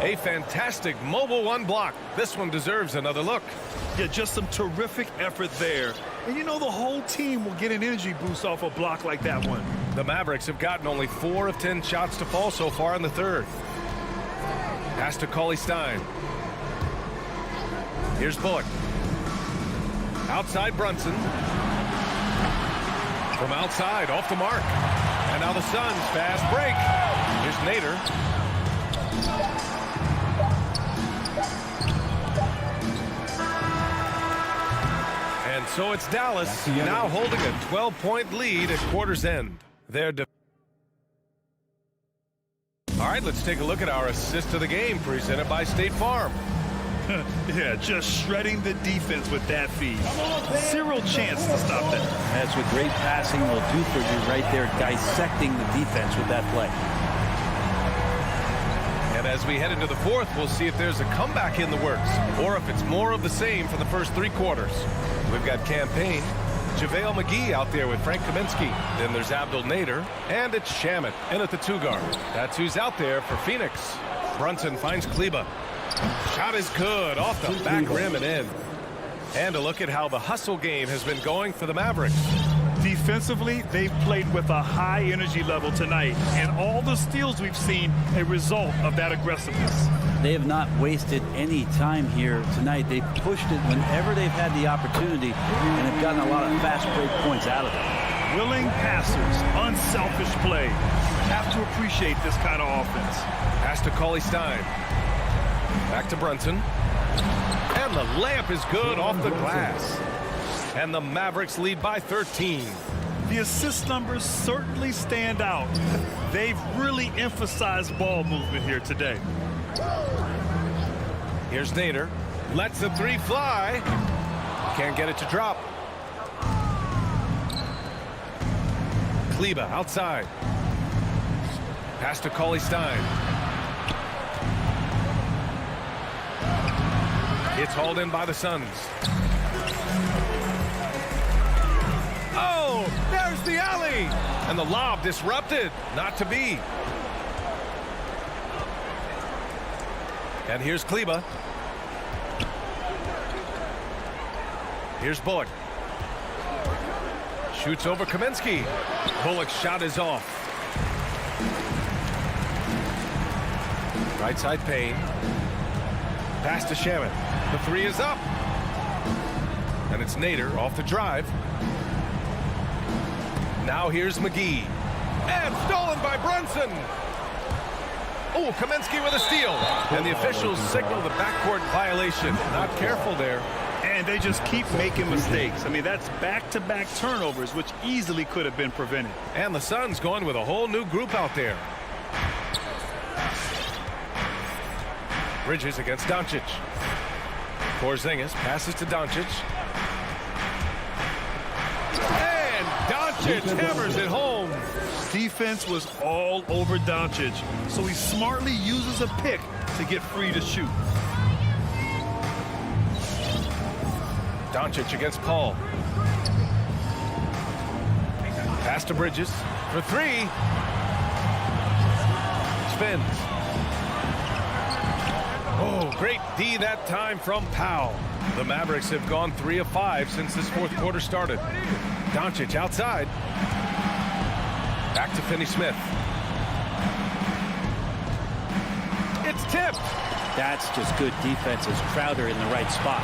A fantastic mobile 1 block. This one deserves another look. Yeah, just some terrific effort there. And you know the whole team will get an energy boost off a block like that one. The Mavericks have gotten only 4 of 10 shots to fall so far in the third. Pass to Cauley Stein. Here's Bullock. Outside Brunson. From outside, off the mark. And now the Suns, fast break. Here's Nader. And so it's Dallas now holding a 12-point lead at quarter's end. Their All right, let's take a look at our assist of the game presented by State Farm. Yeah, just shredding the defense with that feed. Zero chance to stop that. That's what great passing will do for you right there, dissecting the defense with that play. And as we head into the fourth, we'll see if there's a comeback in the works or if it's more of the same for the first 3 quarters. We've got Campaign, JaVale McGee out there with Frank Kaminsky. Then there's Abdel Nader, and it's Shamet in at the 2 guard. That's who's out there for Phoenix. Brunson finds Kleber. Shot is good off the back rim and in. And a look at how the hustle game has been going for the Mavericks. Defensively, they've played with a high energy level tonight, and all the steals we've seen a result of that aggressiveness. They have not wasted any time here tonight. They've pushed it whenever they've had the opportunity and have gotten a lot of fast break points out of it. Willing passers, unselfish play. Have to appreciate this kind of offense. Pass to Cauley-Stein. Back to Brunson. And the layup is good off the glass. And the Mavericks lead by 13. The assist numbers certainly stand out. They've really emphasized ball movement here today. Here's Nader. Lets the 3 fly. Can't get it to drop. Kleber outside. Pass to Cauley-Stein. It's hauled in by the Suns. Oh, there's the alley. And the lob disrupted. Not to be. And here's Kleber. Here's Bullock. Shoots over Kaminsky. Bullock's shot is off. Right side Payne. Pass to Shamet. The 3 is up. And it's Nader off the drive. Now here's McGee. And stolen by Brunson. Oh, Kaminsky with a steal. And the officials signal the backcourt violation. Not careful there. And they just keep making mistakes. I mean, that's back-to-back turnovers, which easily could have been prevented. And the Suns going with a whole new group out there. Bridges against Doncic. Porzingis passes to Doncic. And Doncic hammers it home. Defense was all over Doncic, so he smartly uses a pick to get free to shoot. Doncic against Paul. Pass to Bridges for 3. Spins. Oh, great D that time from Powell. The Mavericks have gone 3 of 5 since this fourth quarter started. Doncic outside. Back to Finney-Smith. It's tipped. That's just good defense as Crowder in the right spot.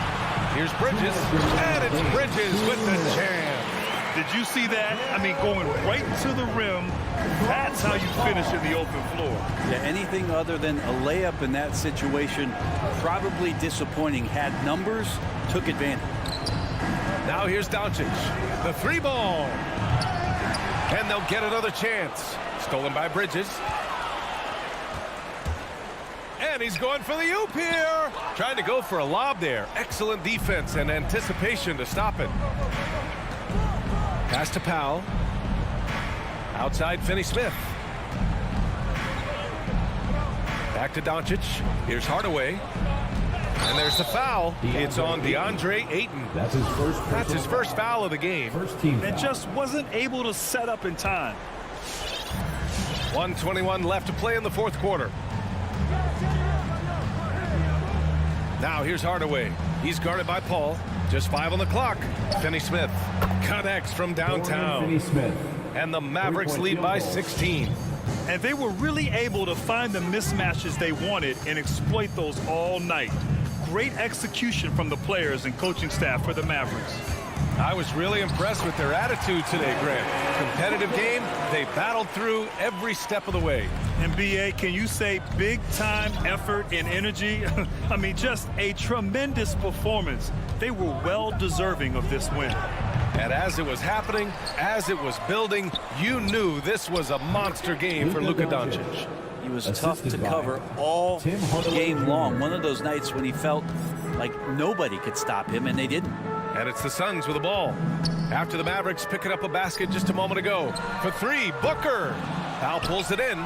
Here's Bridges. And it's Bridges with the jam. Did you see that? I mean, going right to the rim. That's how you finish in the open floor. Yeah, anything other than a layup in that situation, probably disappointing. Had numbers, took advantage. Now here's Doncic. The 3 ball. And they'll get another chance. Stolen by Bridges. And he's going for the oop here. Trying to go for a lob there. Excellent defense and anticipation to stop it. Pass to Powell. Outside Finney-Smith. Back to Doncic. Here's Hardaway. And there's the foul. It's on DeAndre Ayton. That's his first foul of the game. First team foul. And just wasn't able to set up in time. 1:21 left to play in the fourth quarter. Now here's Hardaway. He's guarded by Paul. Just 5 on the clock. Finney-Smith connects from downtown. Finney-Smith. And the Mavericks lead by 16. And they were really able to find the mismatches they wanted and exploit those all night. Great execution from the players and coaching staff for the Mavericks. I was really impressed with their attitude today, Grant. Competitive game, they battled through every step of the way. And B.A., can you say big-time effort and energy? I mean, just a tremendous performance. They were well deserving of this win. And as it was happening, as it was building, you knew this was a monster game for Luka Doncic. He was tough to cover all game long. One of those nights when he felt like nobody could stop him, and they didn't. And it's the Suns with the ball. After the Mavericks picking up a basket just a moment ago. For three, Booker. Powell pulls it in.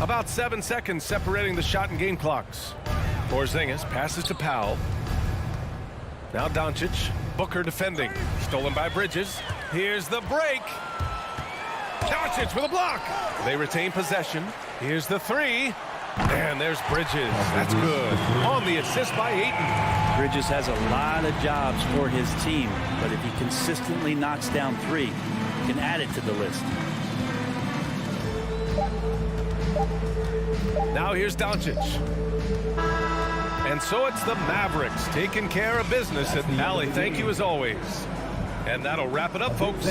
About 7 seconds separating the shot and game clocks. Porzingis passes to Powell. Now Doncic. Booker defending. Stolen by Bridges. Here's the break. Doncic with a block. They retain possession. Here's the three. And there's Bridges. That's good. On the assist by Ayton. Bridges has a lot of jobs for his team, but if he consistently knocks down three, he can add it to the list. Now here's Doncic. And so it's the Mavericks taking care of business at Allie. Thank you as always. And that'll wrap it up, folks.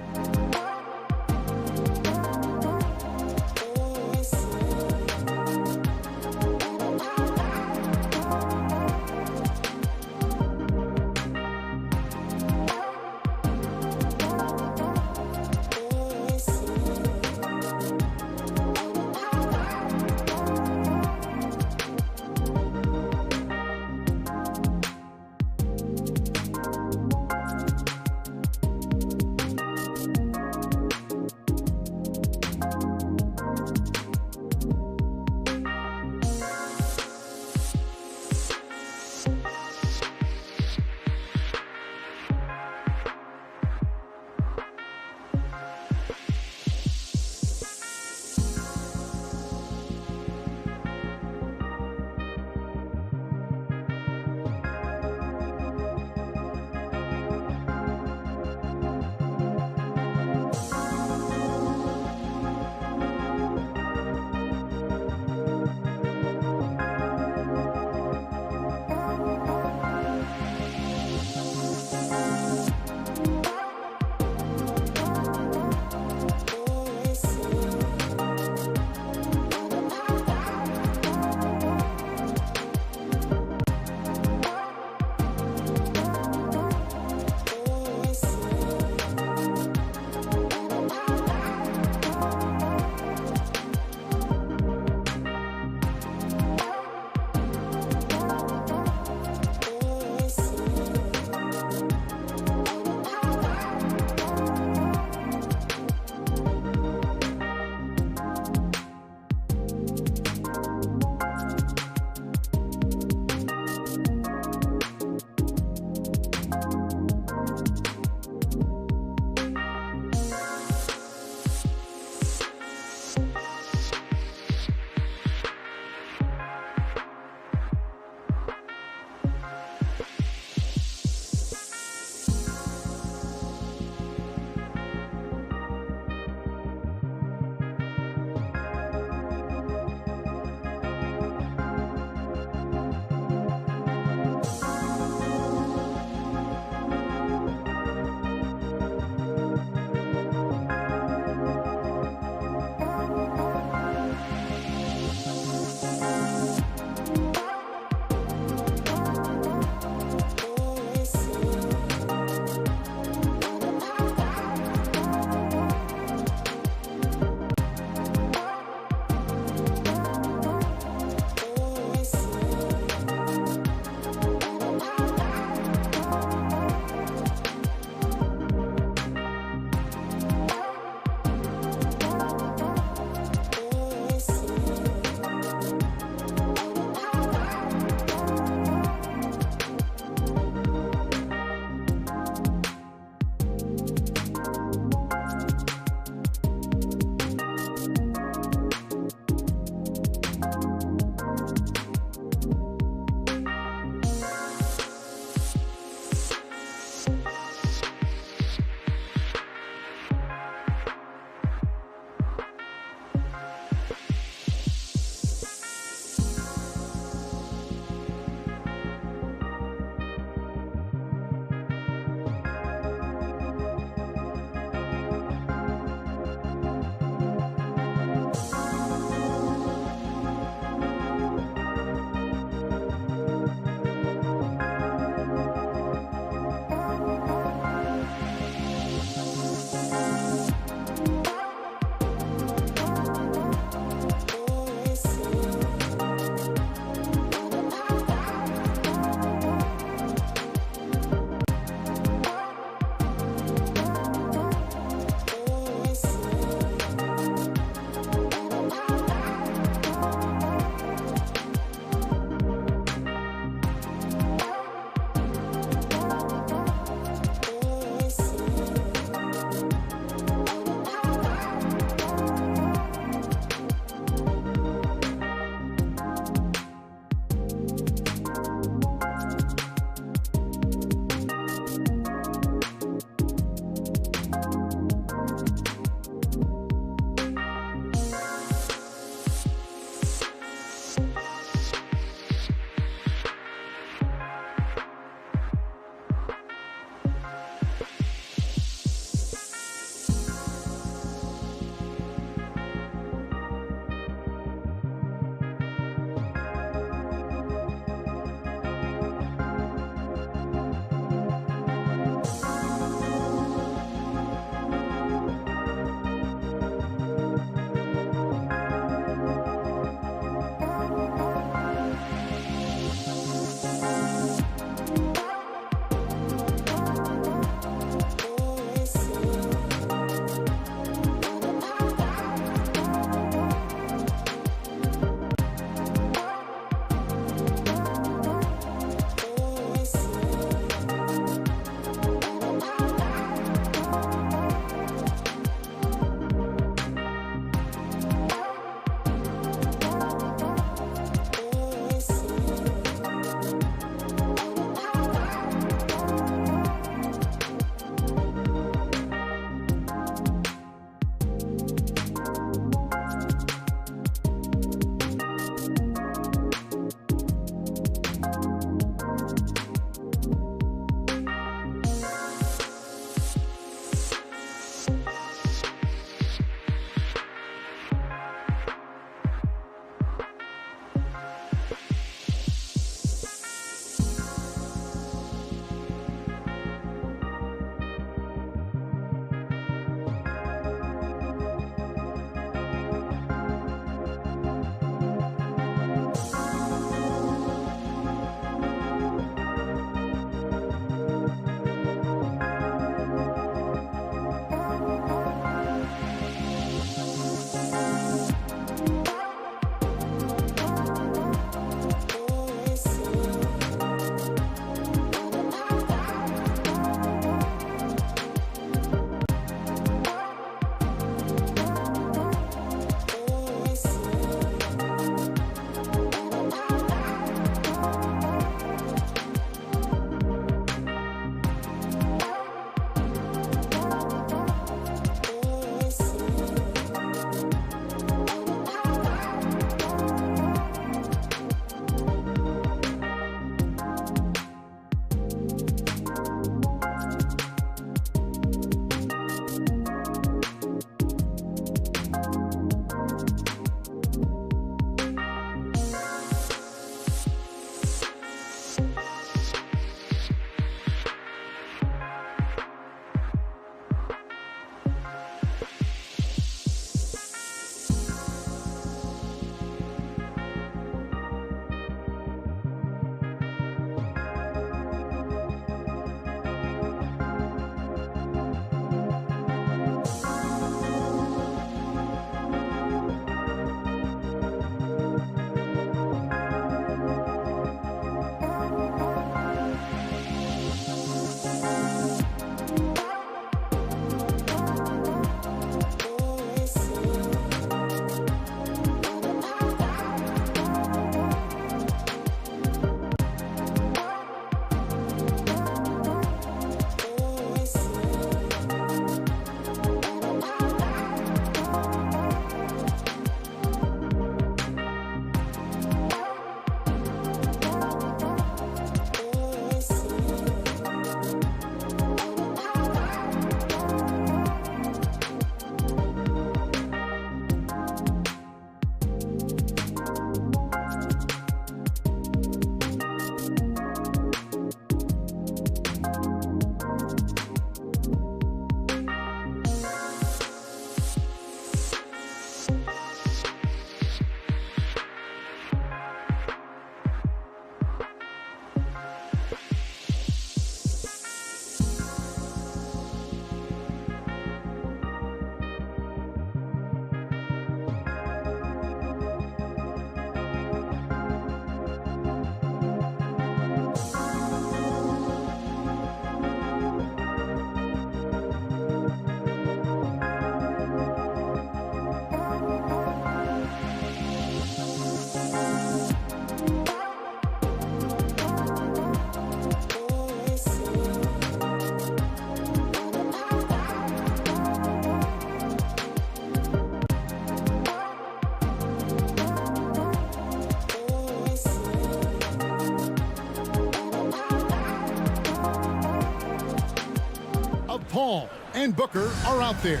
Paul and Booker are out there.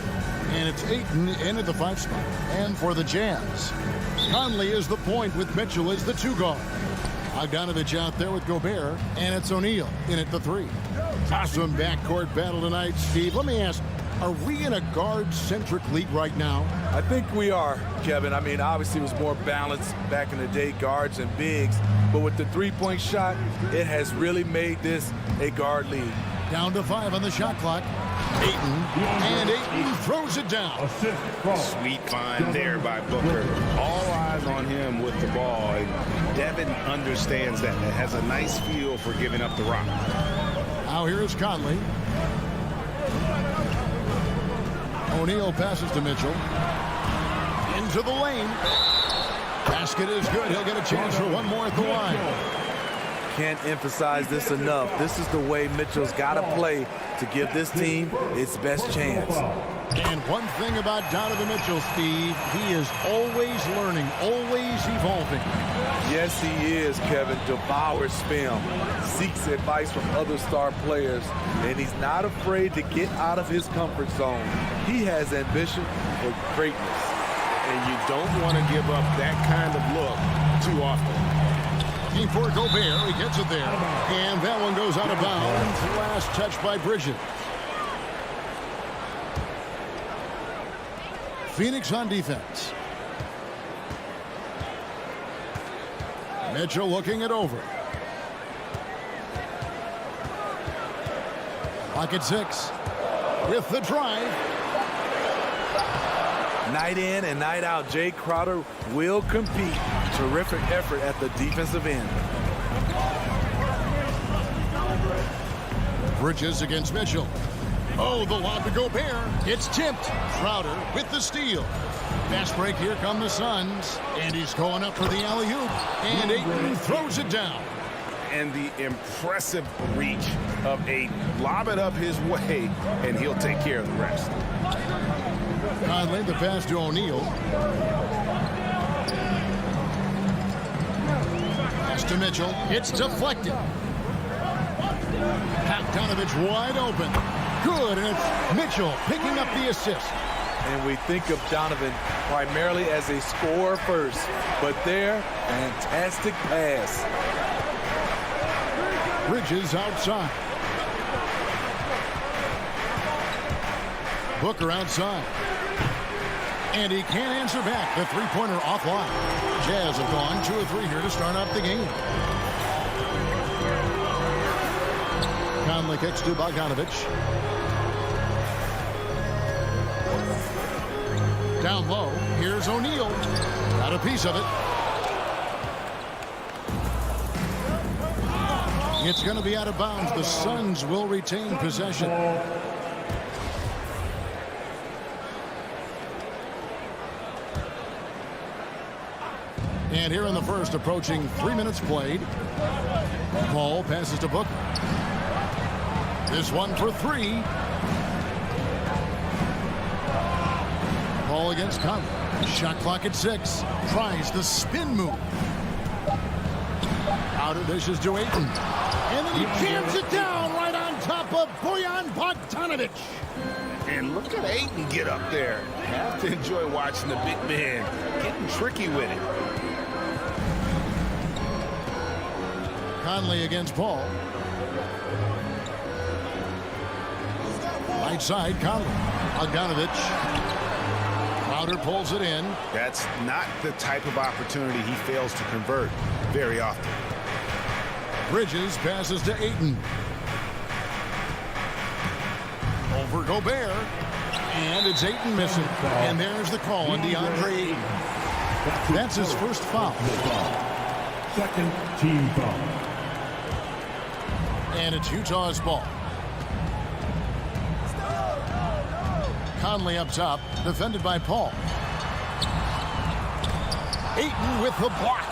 And it's Ayton in at the 5 spot. And for the Jazz, Conley is the point with Mitchell as the 2 guard. Bogdanovich out there with Gobert, and it's O'Neal in at the 3. Awesome backcourt battle tonight, Steve. Let me ask, are we in a guard-centric league right now? I think we are, Kevin. I mean, obviously it was more balanced back in the day, guards and bigs. But with the three-point shot, it has really made this a guard league. Down to 5 on the shot clock. Ayton, and Ayton throws it down. Sweet find there by Booker. All eyes on him with the ball. And Devin understands that. It has a nice feel for giving up the rock. Now here is Conley. O'Neal passes to Mitchell. Into the lane. Basket is good. He'll get a chance for one more at the line. Can't emphasize this enough. This is the way Mitchell's got to play to give this team its best chance. And one thing about Donovan Mitchell, Steve, he is always learning, always evolving. Yes, he is, Kevin. Devours film, seeks advice from other star players, and he's not afraid to get out of his comfort zone. He has ambition for greatness. And you don't want to give up that kind of look too often. Team for Gobert, he gets it there. And that one goes out of bounds. Last touch by Bridges. Phoenix on defense. Mitchell looking it over. Clock at 6. With the drive. Night in and night out, Jay Crowder will compete. Terrific effort at the defensive end. Bridges against Mitchell. Oh, the lob to Gobert. It's tipped. Crowder with the steal. Fast break. Here come the Suns. And he's going up for the alley-oop. And Ayton throws it down. And the impressive reach of Ayton. Lob it up his way, and he'll take care of the rest. Conley, the pass to O'Neal. Pass to Mitchell. It's deflected. Bogdanovich wide open. Good, and it's Mitchell picking up the assist. And we think of Donovan primarily as a scorer first, but there, fantastic pass. Bridges outside. Booker outside. And he can't answer back. The three-pointer offline. Jazz have gone 2 of 3 here to start off the game. Conley kicks to Bogdanovich. Down low. Here's O'Neal. Got a piece of it. It's going to be out of bounds. The Suns will retain possession. And here in the first, approaching 3 minutes played. Paul passes to Booker. This one for 3. Paul against Conley. Shot clock at 6. Tries the spin move. Outer dishes to Ayton. And then he jams it down right on top of Bojan Bogdanovich. And look at Ayton get up there. Have to enjoy watching the big man getting tricky with it. Conley against Paul. Right side, Conley. Bogdanovich. Crowder pulls it in. That's not the type of opportunity he fails to convert very often. Bridges passes to Ayton. Over Gobert. And it's Ayton missing. And there's the call on DeAndre Ayton. That's his first foul. Second team foul. And it's Utah's ball. Conley up top, defended by Paul. Ayton with the block.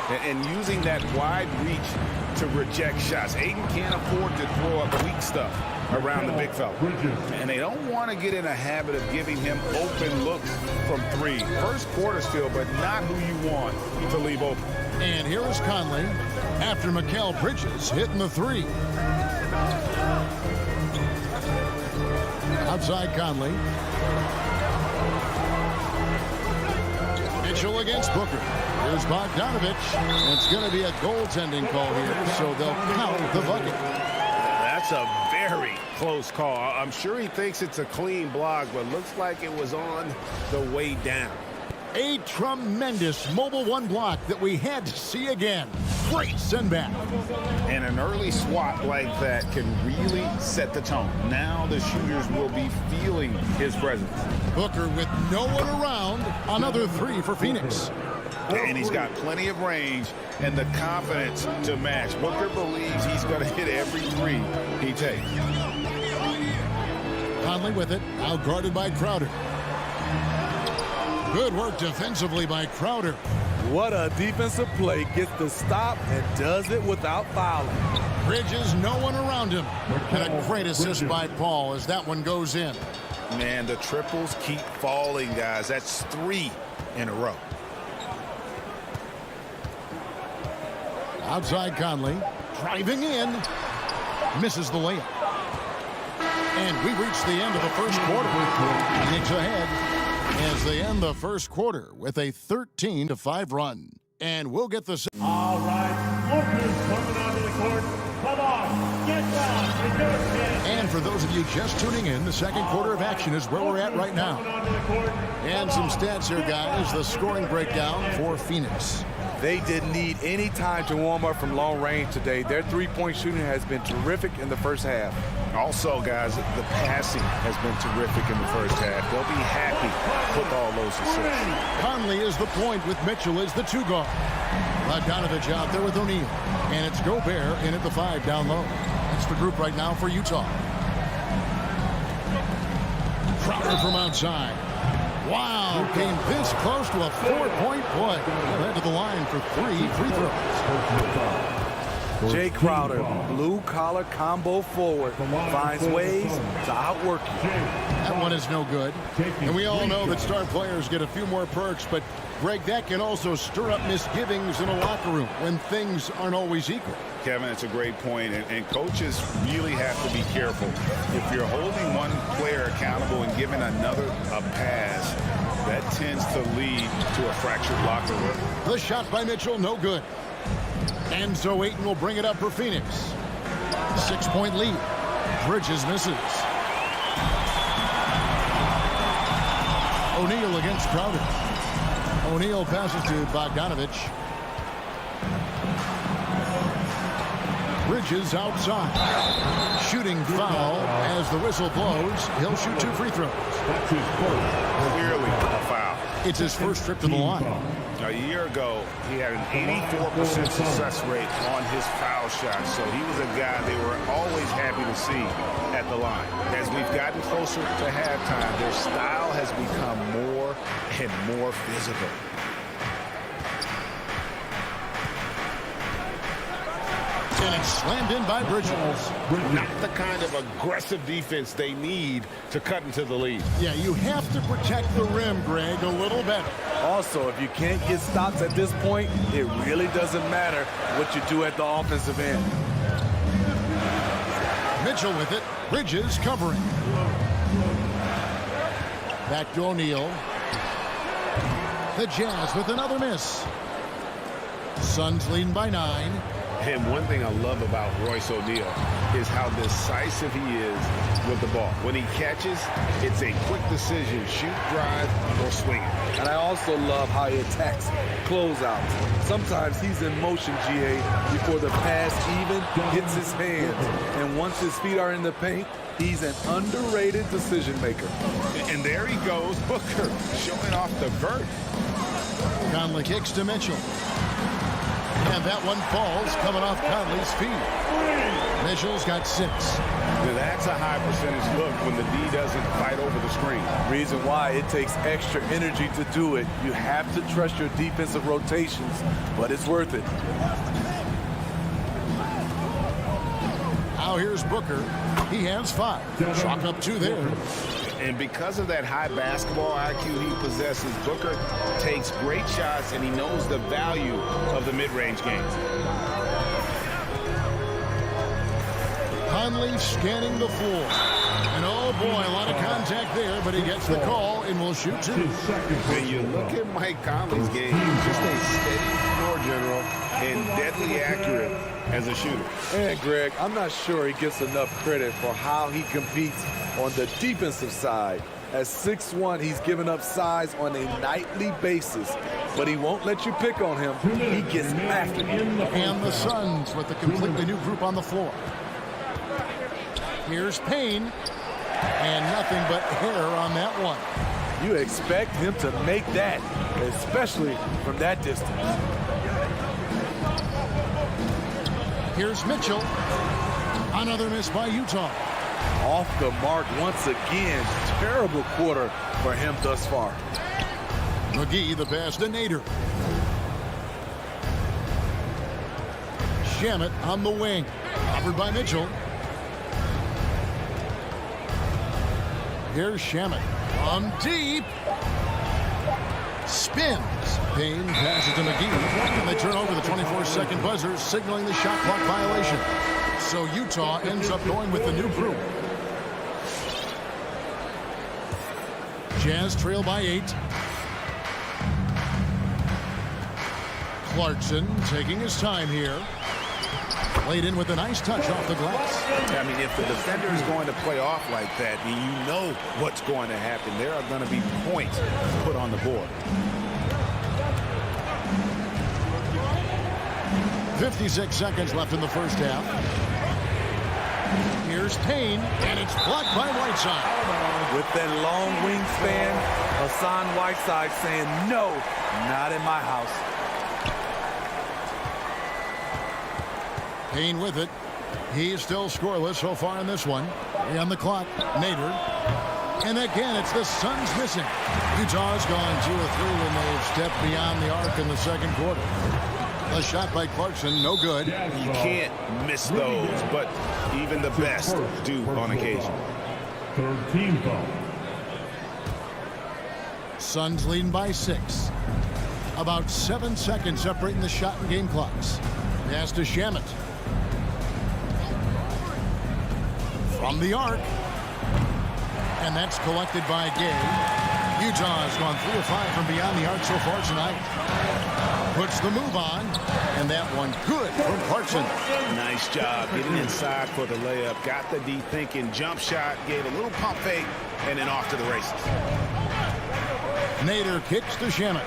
And using that wide reach to reject shots. Ayton can't afford to throw up weak stuff around the big fella. And they don't want to get in a habit of giving him open looks from 3. First quarter still, but not who you want to leave open. And here is Conley after Mikal Bridges hitting the 3. Outside Conley. Mitchell against Booker. Here's Bogdanovich. It's going to be a goaltending call here, so they'll count the bucket. That's a very close call. I'm sure he thinks it's a clean block, but looks like it was on the way down. A tremendous Mobile One block that we had to see again. Great send back. And an early swat like that can really set the tone. Now the shooters will be feeling his presence. Booker with no one around. Another three for Phoenix. And he's got plenty of range and the confidence to match. Booker believes he's going to hit every three he takes. Conley with it. Now guarded by Crowder. Good work defensively by Crowder. What a defensive play. Gets the stop and does it without fouling. Bridges, no one around him. And a great assist by Paul as that one goes in. Man, the triples keep falling, guys. That's 3 in a row. Outside Conley. Driving in. Misses the layup. And we reach the end of the first quarter. Phoenix ahead as they end the first quarter with a 13-5 run. And we'll get the... All right, Booker's coming onto the court. Come on, get down, you just can't. And for those of you just tuning in, the second quarter of action is where we're at right now. And some stats here, guys. The scoring breakdown for Phoenix. They didn't need any time to warm up from long range today. Their three-point shooting has been terrific in the first half. Also, guys, the passing has been terrific in the first half. They'll be happy with all those assists. Conley is the point with Mitchell as the 2 guard. Bogdanovich out there with O'Neal. And it's Gobert in at the 5 down low. That's the group right now for Utah. Crowder from outside. Wow, came this close to a 4-point play. Led to the line for 3 free throws. Jay Crowder, blue-collar combo forward, finds ways to outwork you. That one is no good. And we all know that star players get a few more perks, but Greg, that can also stir up misgivings in a locker room when things aren't always equal. Kevin, it's a great point, and coaches really have to be careful. If you're holding one player accountable and giving another a pass, that tends to lead to a fractured locker room. The shot by Mitchell, no good. And so Ayton will bring it up for Phoenix. 6-point lead. Bridges misses. O'Neal against Crowder. O'Neal passes to Bogdanovich. Bridges outside. Shooting foul as the whistle blows. He'll shoot 2 free throws. Clearly a foul. It's his first trip to the line. A year ago, he had an 84% success rate on his foul shots, so he was a guy they were always happy to see at the line. As we've gotten closer to halftime, their style has become more and more physical. And it's slammed in by Bridges. Not the kind of aggressive defense they need to cut into the lead. Yeah, you have to protect the rim, Greg, a little better. Also, if you can't get stops at this point, it really doesn't matter what you do at the offensive end. Mitchell with it. Bridges covering. Back to O'Neal. The Jazz with another miss. Suns leading by 9. And one thing I love about Royce O'Neal is how decisive he is with the ball. When he catches, it's a quick decision, shoot, drive, or swing it. And I also love how he attacks closeouts. Sometimes he's in motion, GA, before the pass even hits his hands. And once his feet are in the paint, he's an underrated decision maker. And there he goes, Booker, showing off the vert. Conley kicks to Mitchell. And that one falls coming off Conley's feet. Mitchell's got 6. That's a high percentage look when the D doesn't fight over the screen. Reason why it takes extra energy to do it. You have to trust your defensive rotations, but it's worth it. Now here's Booker. He has 5. Chalk up 2 there. And because of that high basketball IQ he possesses, Booker takes great shots, and he knows the value of the mid-range game. Conley scanning the floor. And oh boy, a lot of contact there, but he gets the call and will shoot two. When you look at Mike Conley's game, he's just a steady floor general and deadly accurate as a shooter. And Greg, I'm not sure he gets enough credit for how he competes on the defensive side. At 6'1", he's given up size on a nightly basis, but he won't let you pick on him. He gets after you. And the Suns with a completely new group on the floor. Here's Payne, and nothing but hair on that one. You expect him to make that, especially from that distance. Here's Mitchell. Another miss by Utah. Off the mark once again. Terrible quarter for him thus far. McGee the pass to Nader. Shamet on the wing. Offered by Mitchell. Here's Shamet from deep. Spins. Payne passes to McGee. And they turn over the 24-second buzzer, signaling the shot clock violation. So Utah ends up going with the new group. Jazz trail by 8. Clarkson taking his time here. Laid in with a nice touch off the glass. I mean, if the defender is going to play off like that, then you know what's going to happen. There are going to be points put on the board. 56 seconds left in the first half. Here's Payne, and it's blocked by Whiteside. With that long wingspan, Hassan Whiteside saying, no, not in my house. Payne with it. He's still scoreless so far in this one. On the clock, Nader. And again, it's the Suns missing. Utah's gone 2 of 3 when they've stepped beyond the arc in the second quarter. A shot by Clarkson, no good. You can't miss those, but even the best do on occasion. Third team foul. Suns leading by 6. About 7 seconds separating the shot and game clocks. Pass to Shamet. From the arc. And that's collected by Gay. Utah has gone 3 of 5 from beyond the arc so far tonight. Puts the move on. And that one good from Clarkson. Nice job getting inside for the layup. Got the deep thinking jump shot. Gave a little pump fake. And then off to the races. Nader kicks to Shamet.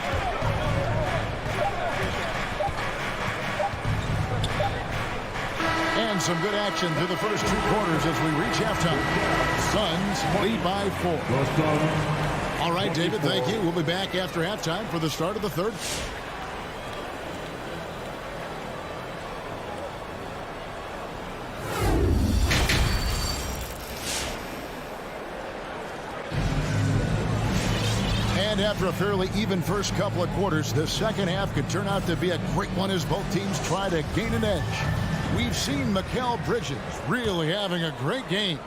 And some good action through the first 2 quarters as we reach halftime. Suns lead by 4. All right, David, thank you. We'll be back after halftime for the start of the third. And after a fairly even first couple of quarters, the second half could turn out to be a great one as both teams try to gain an edge. We've seen Mikal Bridges really having a great game.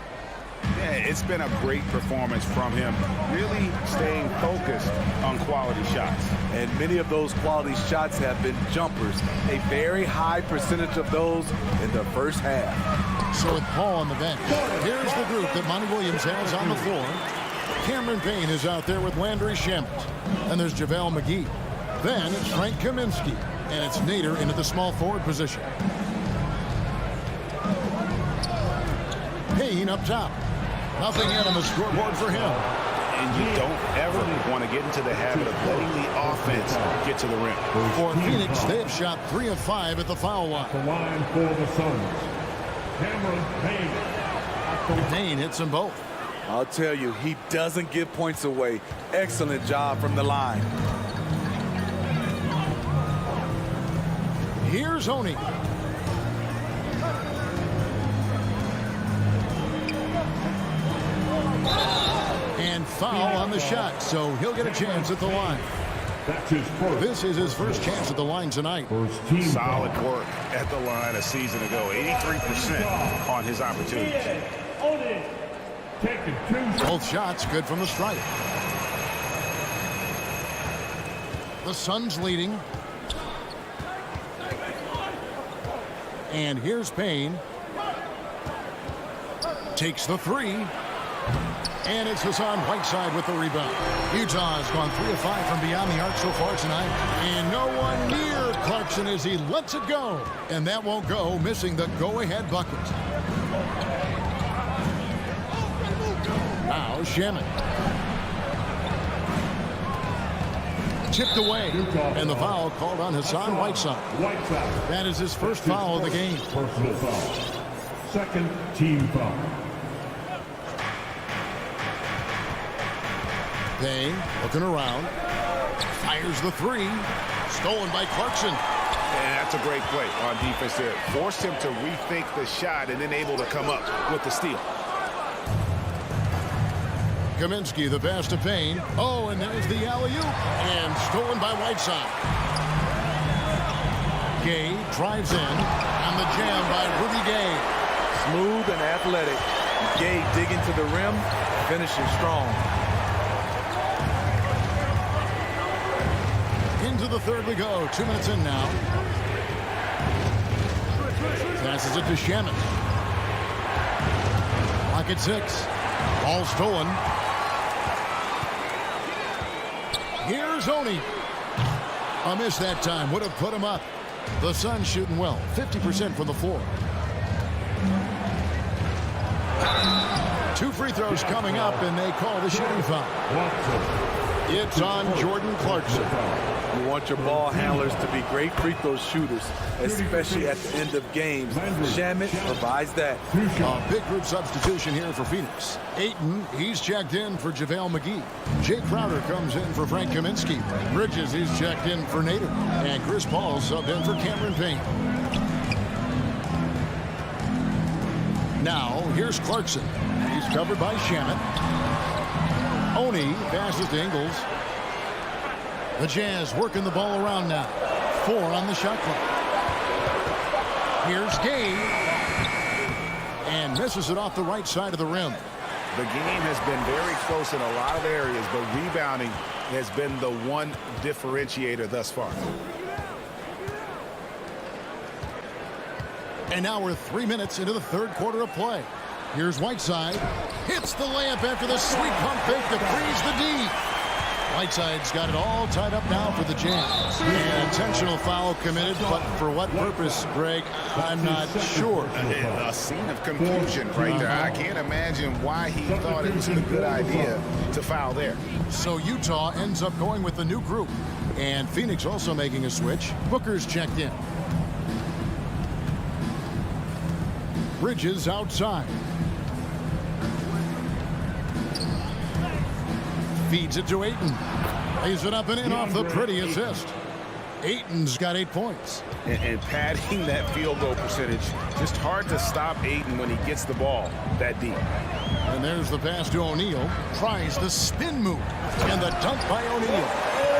Yeah, it's been a great performance from him, really staying focused on quality shots. And many of those quality shots have been jumpers. A very high percentage of those in the first half. So with Paul on the bench, here's the group that Monty Williams has on the floor. Cameron Payne is out there with Landry Shamet. And there's JaVale McGee. Then it's Frank Kaminsky. And it's Nader into the small forward position. Payne up top. Nothing in on the scoreboard for him. And you don't ever want to get into the habit of letting the offense get to the rim. For Phoenix, they've shot 3 of 5 at the foul line. The line for the Suns. Cameron Payne. Payne hits them both. I'll tell you, he doesn't give points away. Excellent job from the line. Here's Oni. And foul on the shot, so he'll get a chance at the line. That's his first. This is his first chance at the line tonight. First team Solid work at the line a season ago. 83% on his opportunities. Both shots good from the stripe. The Suns leading. And here's Payne. Takes the 3. And it's Hassan Whiteside with the rebound. Utah has gone 3 of 5 from beyond the arc so far tonight. And no one near Clarkson as he lets it go. And that won't go, missing the go-ahead bucket. Now Shaman. Chipped away. And the foul called on Hassan Whiteside. That is his first foul of the game. Personal foul. Second team foul. Payne looking around. Fires the three. Stolen by Clarkson. And that's a great play on defense there. Forced him to rethink the shot and then able to come up with the steal. Kaminsky, the pass to Payne. Oh, and there's the alley-oop. And stolen by Whiteside. Gay drives in. And the jam by Rudy Gay. Smooth and athletic. Gay digging to the rim, finishing strong. Into the third we go. 2 minutes in now. Passes it to Shaman. Clock at 6. Ball stolen. Here's Oni. A miss that time. Would have put him up. The Suns shooting well. 50% from the floor. 2 free throws coming up, and they call the shooting foul. It's on Jordan Clarkson. You want your ball handlers to be great free throw shooters, especially at the end of games. Shaman provides that. A big group substitution here for Phoenix. Ayton, he's checked in for JaVale McGee. Jay Crowder comes in for Frank Kaminsky. Bridges, he's checked in for Nader. And Chris Paul subbed in for Cameron Payne. Now, here's Clarkson. He's covered by Shaman. Oni passes to Ingles. The Jazz working the ball around now. 4 on the shot clock. Here's Gay. And misses it off the right side of the rim. The game has been very close in a lot of areas, but rebounding has been the one differentiator thus far. And now we're 3 minutes into the third quarter of play. Here's Whiteside. Hits the layup after the sweet pump fake to freeze the D. Whiteside's got it all tied up now for the Jazz. An intentional foul committed, but for what purpose, Greg, I'm not sure. A scene of confusion right there. I can't imagine why he thought it was a good idea to foul there. So Utah ends up going with the new group. And Phoenix also making a switch. Booker's checked in. Bridges outside. Feeds it to Ayton. Lays it up and in off the pretty assist. Ayton's got 8 points. And padding that field goal percentage. Just hard to stop Ayton when he gets the ball that deep. And there's the pass to O'Neal. Tries the spin move. And the dunk by O'Neal.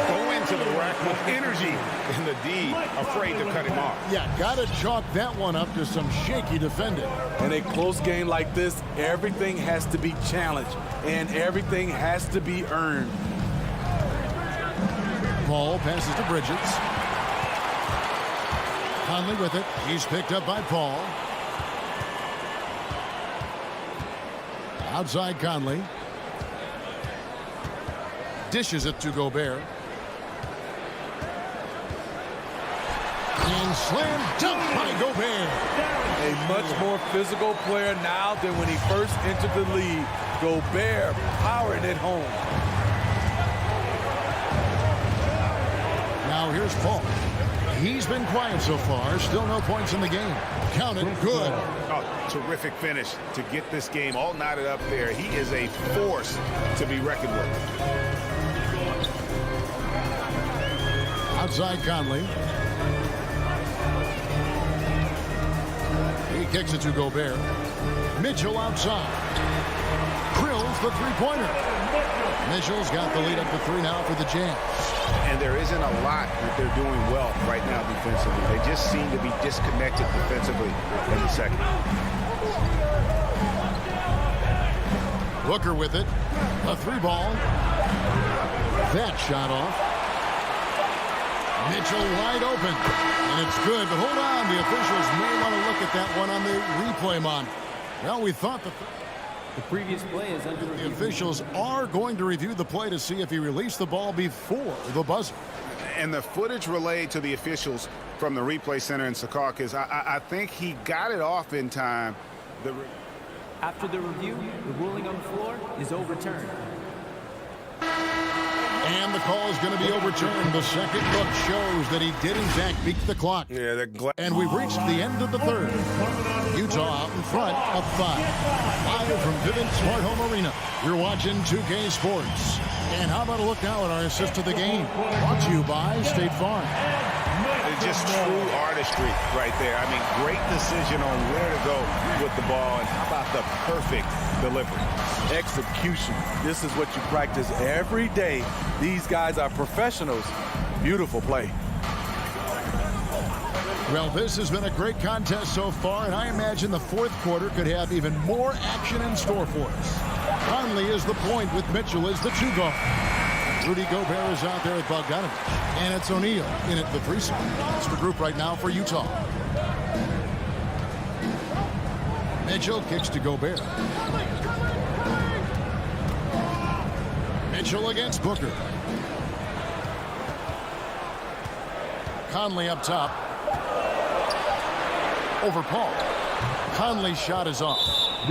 Go into the rack with energy. And the D afraid to cut him off. Yeah, gotta chalk that one up to some shaky defending. In a close game like this, everything has to be challenged. And everything has to be earned. Paul passes to Bridges. Conley with it. He's picked up by Paul. Outside Conley. Dishes it to Gobert. And slam dunk by Gobert. A much more physical player now than when he first entered the league. Gobert powering it home. Now here's Paul. He's been quiet so far. Still no points in the game. Count it. Good. Oh, terrific finish to get this game all knotted up there. He is a force to be reckoned with. Outside Conley. He kicks it to Gobert. Mitchell outside. Drills the three-pointer. Mitchell's got the lead up to 3 now for the Jazz. And there isn't a lot that they're doing well right now defensively. They just seem to be disconnected defensively in the second. Booker with it. A 3-ball. That shot off. Mitchell wide open. And it's good, but hold on. The officials may want to look at that one on the replay monitor. Well, we thought The previous play is under review. The officials are going to review the play to see if he released the ball before the buzzer. And the footage relayed to the officials from the replay center in Secaucus, I think he got it off in time. After the review, the ruling on the floor is overturned. And the call is going to be overturned. The second look shows that he did, in fact, beat the clock. Yeah, and we've reached the end of the third. Utah out in front of 5. Live from Vivint Smart Home Arena, you're watching 2K Sports. And how about a look now at our assist of the game? Brought to you by State Farm. It's just true artistry right there. I mean, great decision on where to go with the ball, and how about the perfect delivery? Execution. This is what you practice every day. These guys are professionals. Beautiful play. Well, this has been a great contest so far, and I imagine the fourth quarter could have even more action in store for us. Conley is the point with Mitchell as the 2 guard. Rudy Gobert is out there with Bogdanovich. And it's O'Neal in at the 3 spot. It's the group right now for Utah. Mitchell kicks to Gobert. Mitchell against Booker. Conley up top. Over Paul. Conley's shot is off.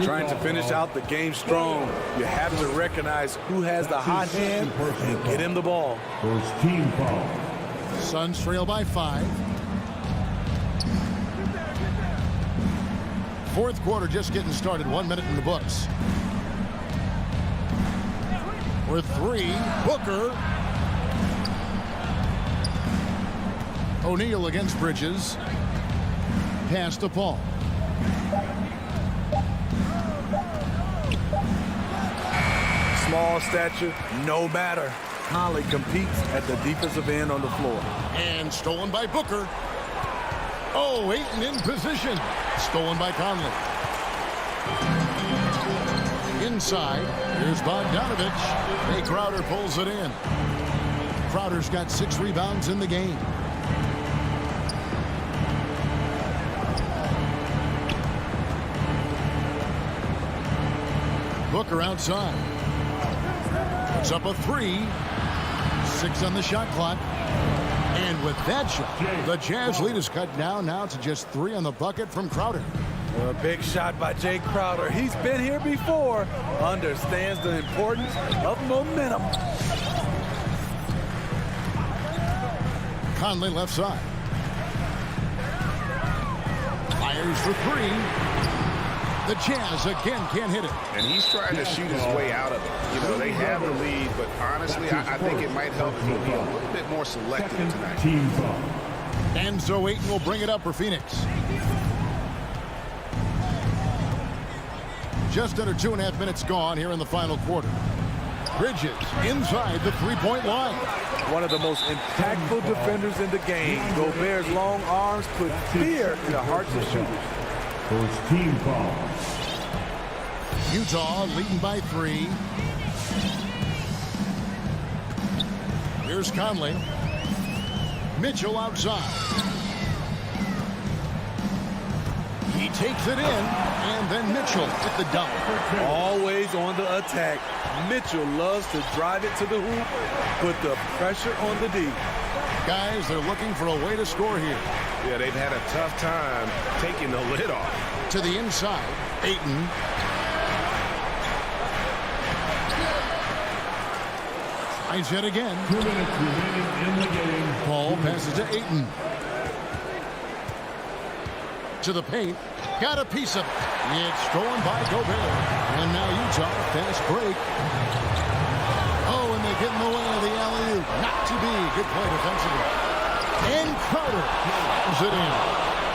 Trying to finish out the game strong. You have to recognize who has the hot hand and get him the ball. First team foul. Suns trail by 5. Fourth quarter just getting started. 1 minute in the books. For 3, Booker. O'Neal against Bridges. Pass to Paul. Small stature, no matter. Conley competes at the defensive end on the floor. And stolen by Booker. Oh, Ayton in position. Stolen by Conley. Inside, here's Bogdanovich. Jay Crowder pulls it in. Crowder's got 6 rebounds in the game. Booker outside. It's up a 3. 6 on the shot clock. And with that shot, the Jazz lead is cut down now to just 3 on the bucket from Crowder. A big shot by Jay Crowder. He's been here before. Understands the importance of momentum. Conley left side. Fires for 3. The Jazz again can't hit it. And he's trying to shoot his way out of it. You know, they have the lead, but honestly, I think it might help if he be a little bit more selective tonight. Team foul. And so Ayton will bring it up for Phoenix. Just under 2.5 minutes gone here in the final quarter. Bridges inside the 3-point line. One of the most impactful defenders in the game. Gobert's long arms put fear in the hearts of shooters. First team foul. Utah leading by 3. Here's Conley. Mitchell outside. He takes it in, and then Mitchell with the dunk. Always on the attack. Mitchell loves to drive it to the hoop, put the pressure on the D. Guys, they're looking for a way to score here. Yeah, they've had a tough time taking the lid off. To the inside, Ayton. Tries it again. 2 minutes remaining in the game. Paul passes to Ayton. To the paint. Got a piece of it. It's stolen by Gobert. And now Utah, fast break. Oh, and they get in the way of the alley-oop. Not to be. Good play defensively. And Crowder pulls it in.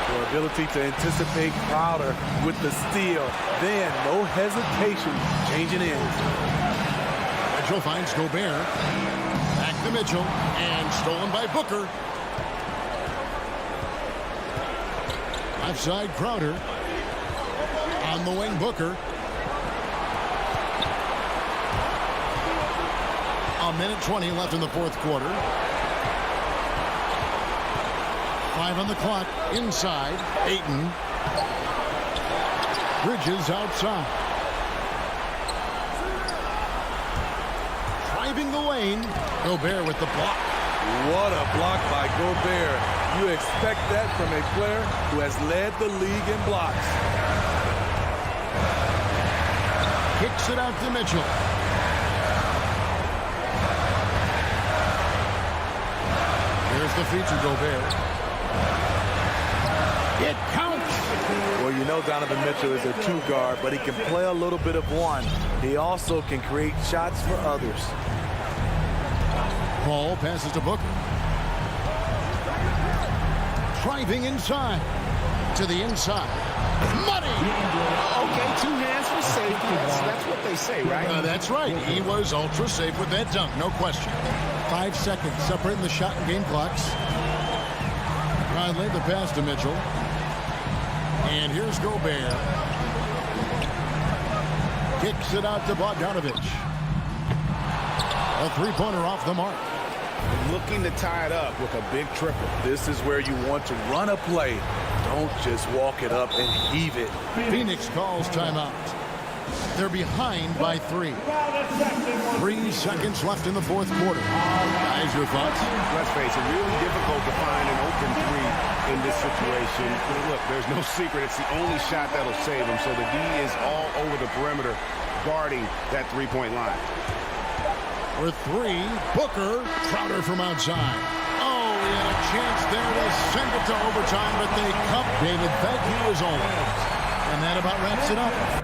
Their ability to anticipate Crowder with the steal. Then, no hesitation, changing ends. Mitchell finds Gobert. Back to Mitchell. And stolen by Booker. Left side, Crowder. On the wing, Booker. A minute 20 left in the fourth quarter. 5 on the clock. Inside, Ayton. Bridges outside. driving the lane. Gobert with the block. What a block by Gobert. You expect that from a player who has led the league in blocks. Kicks it out to Mitchell. Here's the feature, Gobert. It counts. Well, you know Donovan Mitchell is a two guard, but he can play a little bit of one. He also can create shots for others. Paul passes to Booker. Driving inside. To the inside. Money! Okay, 2 hands for safety. That's what they say, right? That's right. He was ultra safe with that dunk, no question. 5 seconds separating the shot and game clocks. Conley, the pass to Mitchell. And here's Gobert. Kicks it out to Bogdanovich. A three-pointer off the mark. Looking to tie it up with a big triple. This is where you want to run a play. Don't just walk it up and heave it. Phoenix calls timeout. They're behind by 3. 3 seconds left in the fourth quarter. Guys, your thoughts? Let's face it, really difficult to find an open 3 in this situation. Look, there's no secret. It's the only shot that'll save him. So the D is all over the perimeter guarding that three-point line. For 3, Booker. Crowder from outside. Oh, he had a chance there to send it to overtime, but they cup David. Thank you as always. And that about wraps it up.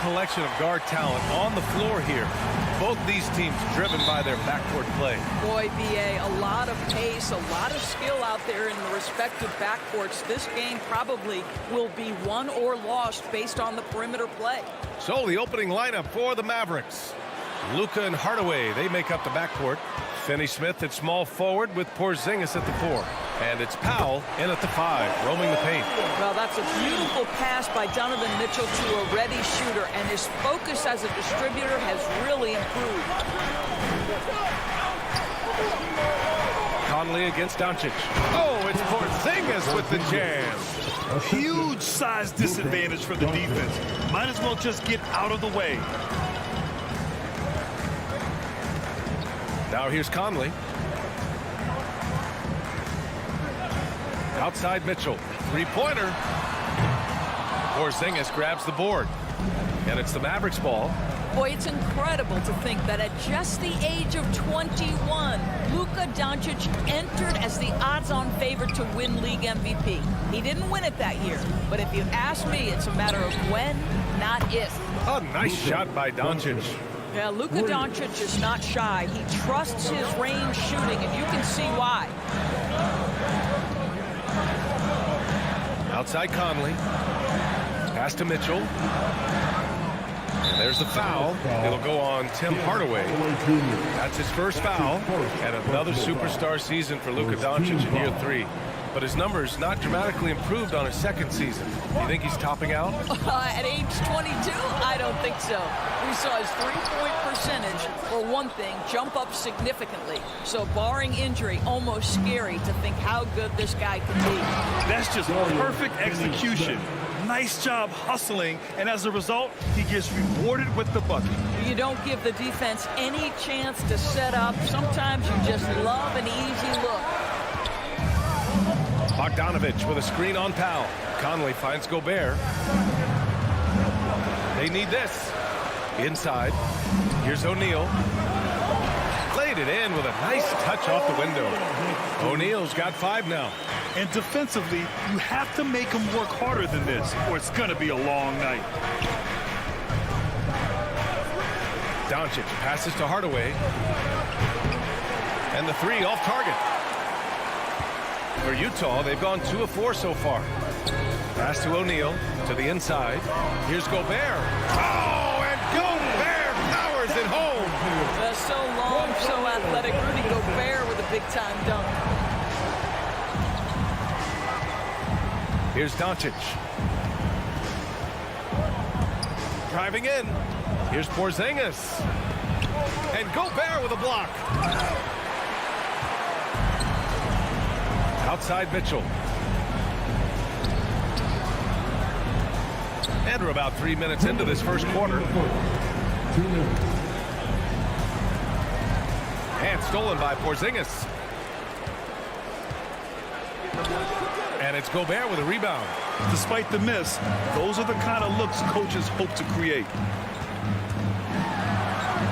collection of guard talent on the floor here. Both these teams driven by their backcourt play. Boy, B.A., a lot of pace, a lot of skill out there in the respective backcourts. This game probably will be won or lost based on the perimeter play. So the opening lineup for the Mavericks. Luka and Hardaway, they make up the backcourt. Finney-Smith at small forward with Porzingis at the 4. And it's Powell in at the 5, roaming the paint. Well, that's a beautiful pass by Donovan Mitchell to a ready shooter, and his focus as a distributor has really improved. Conley against Doncic. Oh, it's Porzingis with the jam. A huge size disadvantage for the defense. Might as well just get out of the way. Now here's Conley. Outside Mitchell. Three-pointer. Porzingis grabs the board. And it's the Mavericks ball. Boy, it's incredible to think that at just the age of 21, Luka Doncic entered as the odds-on favorite to win league MVP. He didn't win it that year, but if you ask me, it's a matter of when, not if. A nice shot by Doncic. Yeah, Luka Doncic is not shy. He trusts his range shooting, and you can see why. Outside Conley. Pass to Mitchell. And there's the foul. It'll go on Tim Hardaway. That's his first foul. And another superstar season for Luka Doncic in year 3. But his numbers not dramatically improved on his second season. You think he's topping out? At age 22? I don't think so. We saw his three-point percentage, for one thing, jump up significantly. So barring injury, almost scary to think how good this guy can be. That's just perfect execution. Nice job hustling, and as a result, he gets rewarded with the bucket. You don't give the defense any chance to set up. Sometimes you just love an easy look. Bogdanovich with a screen on Powell. Conley finds Gobert. They need this. Inside. Here's O'Neal. Played it in with a nice touch off the window. O'Neal's got 5 now. And defensively, you have to make him work harder than this, or it's going to be a long night. Doncic passes to Hardaway. And the 3 off target. For Utah, they've gone 2 of 4 so far. Pass to O'Neal, to the inside. Here's Gobert. Oh, and Gobert powers it home. That's so long, so athletic. Rudy Gobert with a big-time dunk. Here's Doncic. Driving in. Here's Porzingis. And Gobert with a block. Outside Mitchell. And we're about 3 minutes into this first quarter. And stolen by Porzingis. And it's Gobert with a rebound. Despite the miss, those are the kind of looks coaches hope to create.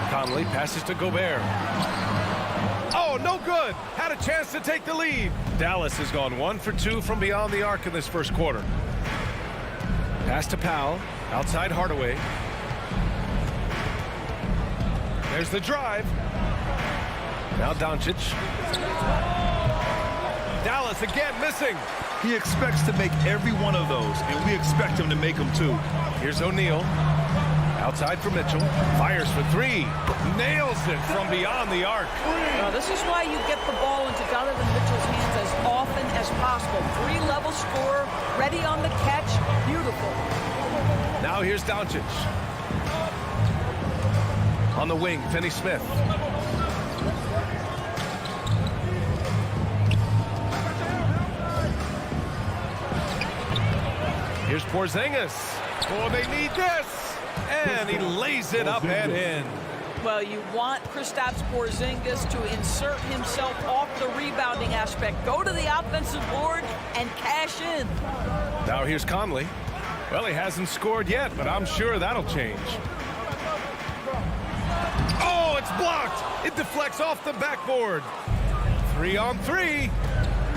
Conley passes to Gobert. Oh, no good. Had a chance to take the lead. Dallas has gone 1 for 2 from beyond the arc in this first quarter. Pass to Powell. Outside Hardaway. There's the drive. Now Doncic. Dallas again missing. He expects to make every one of those, and we expect him to make them too. Here's O'Neal. Outside for Mitchell. Fires for 3. Nails it from beyond the arc. Now, this is why you get the ball into Donovan Mitchell's hands as often as possible. 3-level scorer, ready on the catch. Beautiful. Now here's Doncic. On the wing, Finney-Smith. Here's Porzingis. Oh, they need this. And he lays it up and in. Well, you want Kristaps Porzingis to insert himself off the rebounding aspect. Go to the offensive board and cash in. Now here's Conley. Well, he hasn't scored yet, but I'm sure that'll change. Oh, it's blocked. It deflects off the backboard. 3 on 3.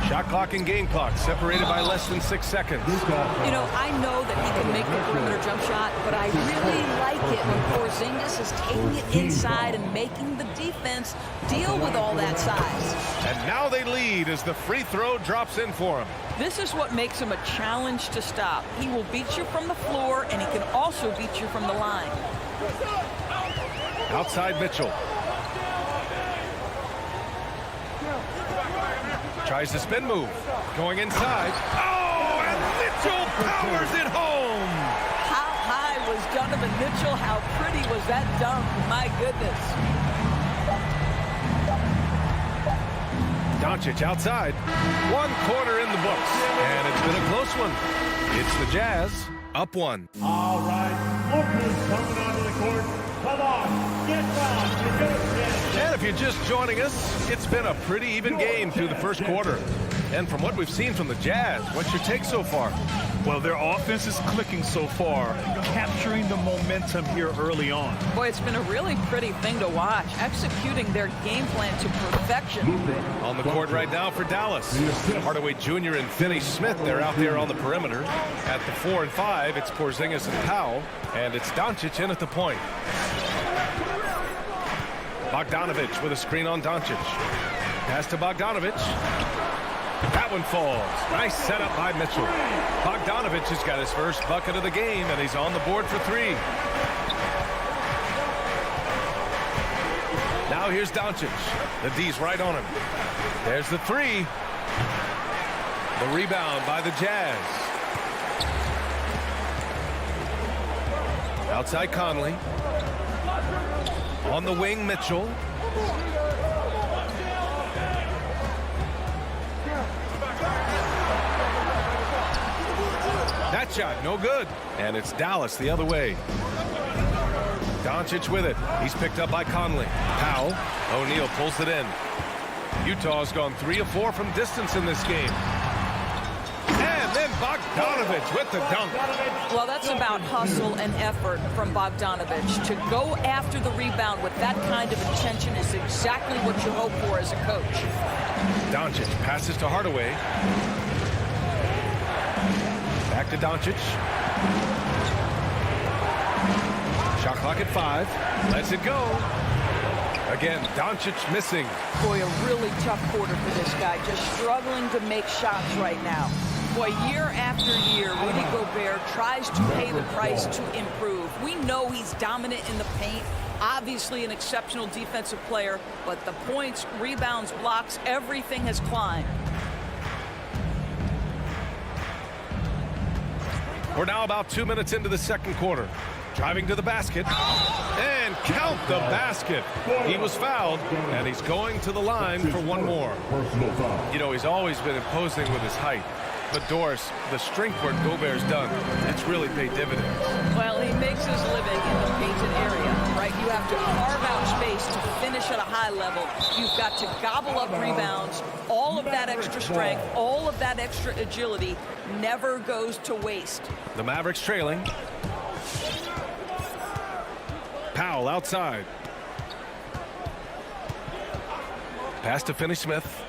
Shot clock and game clock separated by less than 6 seconds. You know, I know that he can make the perimeter jump shot, but I really like it when Porzingis is taking it inside and making the defense deal with all that size. And now they lead as the free throw drops in for him. This is what makes him a challenge to stop. He will beat you from the floor, and he can also beat you from the line. Outside Mitchell. Tries the spin move. Going inside. Oh, and Mitchell powers it home. How high was Donovan Mitchell? How pretty was that dunk? My goodness. Doncic outside. 1 quarter in the books. And it's been a close one. It's the Jazz up 1. All right, Luka's coming onto the court. Come on, get down. You're gonna And if you're just joining us, it's been a pretty even game through the first quarter. And from what we've seen from the Jazz, what's your take so far? Well, their offense is clicking so far, capturing the momentum here early on. Boy, it's been a really pretty thing to watch, executing their game plan to perfection. On the court right now for Dallas. Hardaway Jr. and Finney-Smith, they're out there on the perimeter. At the 4 and 5, it's Porzingis and Powell, and it's Doncic in at the point. Bogdanovic with a screen on Doncic. Pass to Bogdanovic. That one falls. Nice setup by Mitchell. Bogdanovic has got his first bucket of the game, and he's on the board for 3. Now here's Doncic. The D's right on him. There's the 3. The rebound by the Jazz. Outside Conley. On the wing, Mitchell. That shot, no good. And it's Dallas the other way. Doncic with it. He's picked up by Conley. Powell. O'Neal pulls it in. Utah's gone 3 of 4 from distance in this game. And then Bogdanovic with the dunk. Well, that's about hustle and effort from Bogdanovic. To go after the rebound with that kind of intention is exactly what you hope for as a coach. Doncic passes to Hardaway. Back to Doncic. Shot clock at 5. Lets it go. Again, Doncic missing. Boy, a really tough quarter for this guy. Just struggling to make shots right now. Boy, year after year, Rudy Gobert tries to pay the price to improve. We know he's dominant in the paint, obviously an exceptional defensive player, but the points, rebounds, blocks, everything has climbed. We're now about 2 minutes into the second quarter. Driving to the basket. And count the basket. He was fouled, and he's going to the line for 1 more. You know, he's always been imposing with his height. But Doris, the strength work Gobert's done, it's really paid dividends. Well, he makes his living in the painted area, right? You have to carve out space to finish at a high level. You've got to gobble up rebounds. All of that extra strength, all of that extra agility never goes to waste. The Mavericks trailing. Powell outside. Pass to Finney-Smith.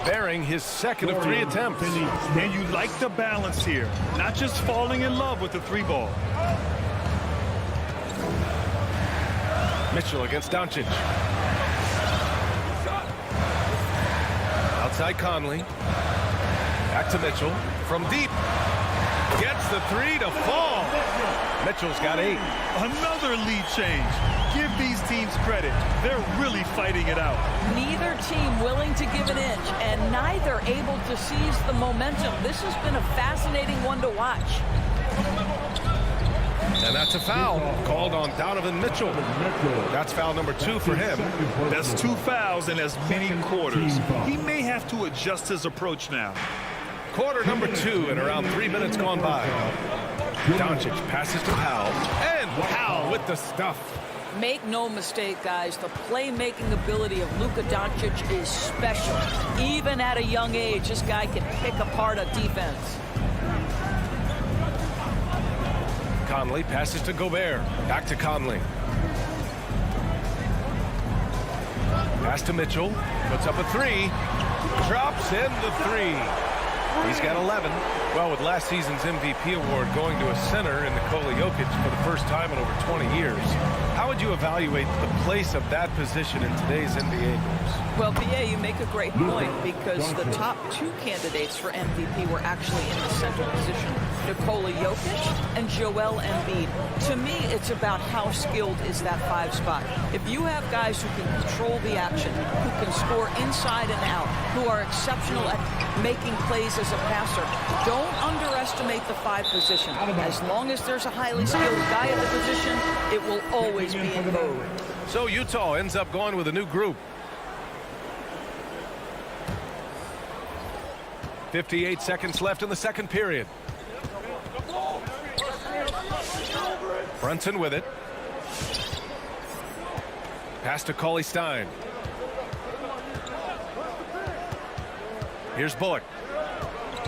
Bearing his second of 3 attempts. And you like the balance here. Not just falling in love with the 3 ball. Mitchell against Doncic. Outside Conley. Back to Mitchell. From deep. Gets the 3 to fall. Mitchell's got 8. Another lead change. Give these teams credit. They're really fighting it out. Neither team willing to give an inch, and neither able to seize the momentum. This has been a fascinating one to watch. And that's a foul called on Donovan Mitchell. That's foul number 2 for him. That's 2 fouls in as many quarters. He may have to adjust his approach now. Quarter number 2 and around 3 minutes gone by. Doncic passes to Powell. And Powell with the stuff. Make no mistake, guys, the playmaking ability of Luka Doncic is special. Even at a young age, this guy can pick apart a defense. Conley passes to Gobert. Back to Conley. Pass to Mitchell. Puts up a three. Drops in the three. He's got 11. Well, with last season's MVP award going to a center in Nikola Jokic for the first time in over 20 years, how would you evaluate the place of that position in today's NBA games? Well, BA, you make a great point because the top two candidates for MVP were actually in the center position, Nikola Jokic and Joel Embiid. To me, it's about how skilled is that 5 spot. If you have guys who can control the action, who can score inside and out, who are exceptional at making plays as a passer, don't underestimate the 5 position. As long as there's a highly skilled guy at the position, it will always be in vogue. So Utah ends up going with a new group. 58 seconds left in the second period. Brunson with it. Pass to Cauley-Stein. Here's Bullock.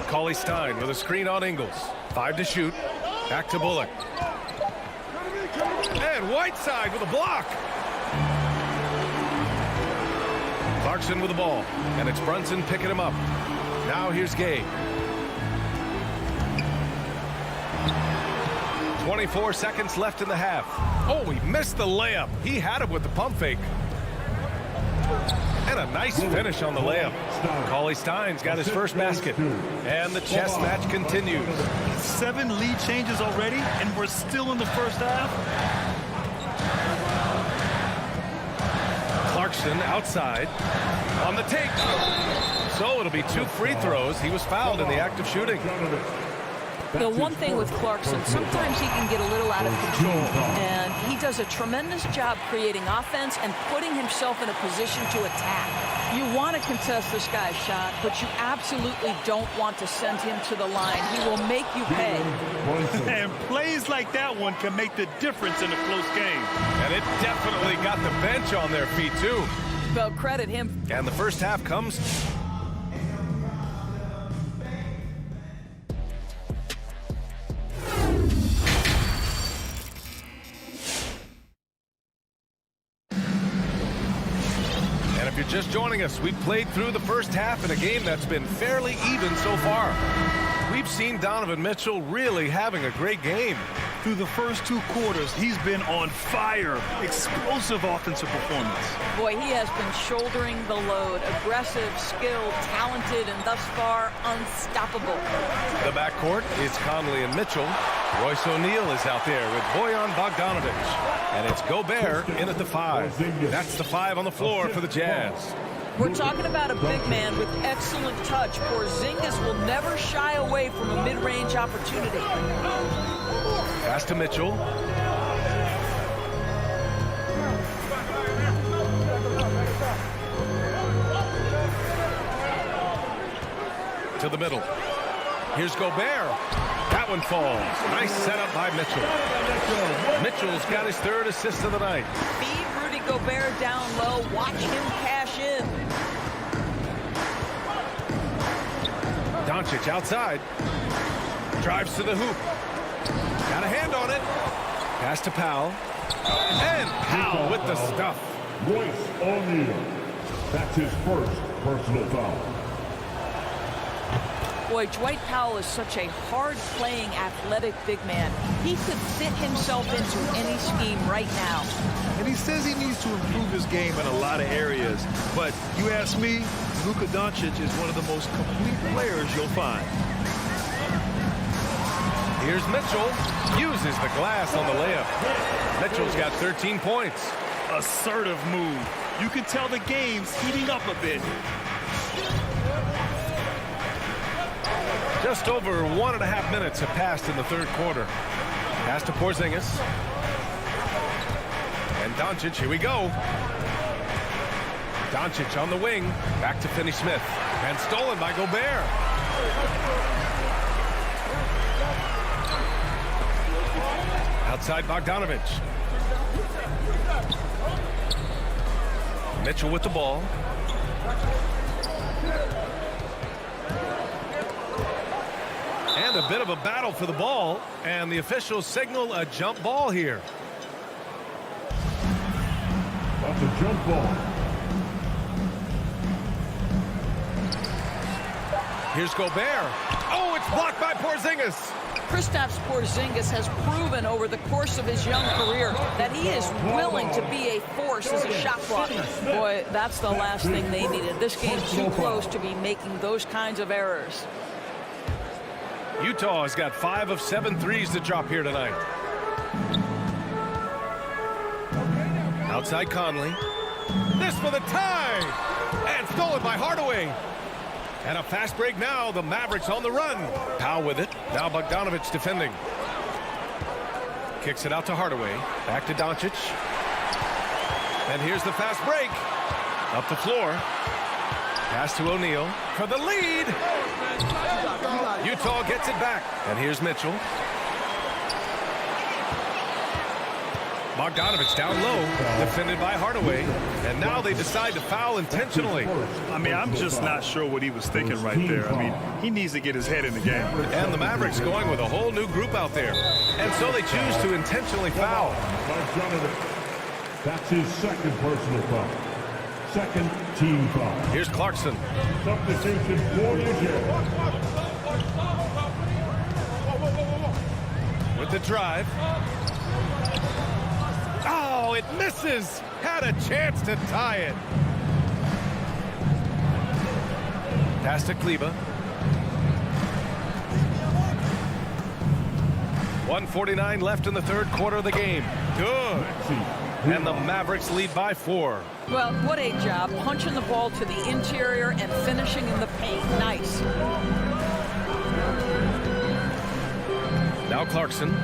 Cauley-Stein with a screen on Ingles. 5 to shoot. Back to Bullock. And Whiteside with a block. Clarkson with the ball. And it's Brunson picking him up. Now here's Gay. 24 seconds left in the half. Oh, he missed the layup. He had him with the pump fake. And a nice finish on the layup. Cauley-Stein's got his first basket. And the chess match continues. 7 lead changes already, and we're still in the first half. Clarkson outside on the take. So it'll be 2 free throws. He was fouled in the act of shooting. The one thing with Clarkson, sometimes he can get a little out of control, and he does a tremendous job creating offense and putting himself in a position to attack. You want to contest this guy's shot, but you absolutely don't want to send him to the line. He will make you pay. And plays like that one can make the difference in a close game. And it definitely got the bench on their feet, too. Well, credit him. And the first half comes. If you're just joining us, we've played through the first half in a game that's been fairly even so far. We've seen Donovan Mitchell really having a great game. Through the first 2 quarters, he's been on fire. Explosive offensive performance. Boy, he has been shouldering the load. Aggressive, skilled, talented, and thus far, unstoppable. The backcourt is Conley and Mitchell. Royce O'Neal is out there with Bojan Bogdanovic. And it's Gobert in at the 5. That's the 5 on the floor for the Jazz. We're talking about a big man with excellent touch. Porzingis will never shy away from a mid-range opportunity. Pass to Mitchell. To the middle. Here's Gobert. That one falls. Nice setup by Mitchell. Mitchell's got his 3rd assist of the night. Feed Rudy Gobert down low. Watch him cash in. Doncic outside. Drives to the hoop. Got a hand on it. Pass to Powell. And Powell with the stuff. Royce O'Neal. That's his first personal foul. Boy, Dwight Powell is such a hard-playing, athletic big man. He could fit himself into any scheme right now. And he says he needs to improve his game in a lot of areas. But you ask me, Luka Doncic is one of the most complete players you'll find. Here's Mitchell. Uses the glass on the layup. Mitchell's got 13 points. Assertive move. You can tell the game's heating up a bit. Just over 1.5 minutes have passed in the 3rd quarter. Pass to Porzingis. And Doncic, here we go. Doncic on the wing. Back to Finney-Smith. And stolen by Gobert. Outside Bogdanovic. Mitchell with the ball. And a bit of a battle for the ball. And the officials signal a jump ball here. That's a jump ball. Here's Gobert. Oh, it's blocked by Porzingis. Kristaps Porzingis has proven over the course of his young career that he is willing to be a force as a shot blocker. Boy, that's the last thing they needed. This game's too close to be making those kinds of errors. Utah has got 5 of 7 threes to drop here tonight. Outside Conley. This for the tie. And stolen by Hardaway. And a fast break now. The Mavericks on the run. Powell with it. Now Bogdanovic defending. Kicks it out to Hardaway. Back to Doncic. And here's the fast break. Up the floor. Pass to O'Neal for the lead. Utah gets it back. And here's Mitchell. Bogdanovic down low, defended by Hardaway. And now they decide to foul intentionally. I mean, I'm just not sure what he was thinking right there. I mean, he needs to get his head in the game. And the Mavericks going with a whole new group out there. And so they choose to intentionally foul. That's his second personal foul. Second team foul. Here's Clarkson. Substitution for Utah. With the drive. Oh, it misses. Had a chance to tie it. Pass to Kleber. 1:49 left in the third quarter of the game. Good. And the Mavericks lead by 4. Well, what a job. Punching the ball to the interior and finishing in the paint. Nice. Now Clarkson.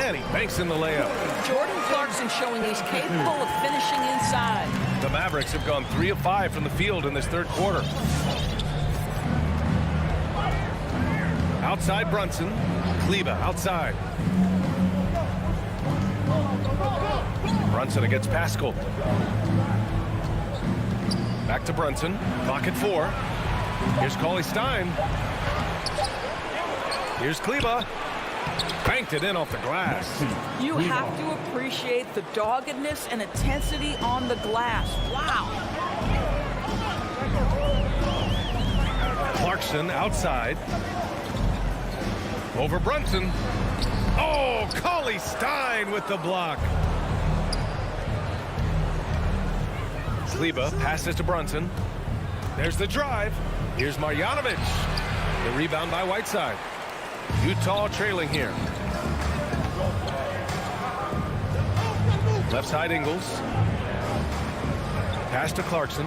And he banks in the layup. Jordan Clarkson showing he's capable of finishing inside. The Mavericks have gone 3 of 5 from the field in this third quarter. Outside Brunson. Kleber outside. Brunson against Pascal. Back to Brunson. Clock at 4. Here's Cauley-Stein. Here's Kleber. Banked it in off the glass. You have to appreciate the doggedness and intensity on the glass. Wow. Clarkson outside. Over Brunson. Oh, Cauley-Stein with the block. Kleber passes to Brunson. There's the drive. Here's Marjanovic. The rebound by Whiteside. Utah trailing here. Left side Ingles. Pass to Clarkson.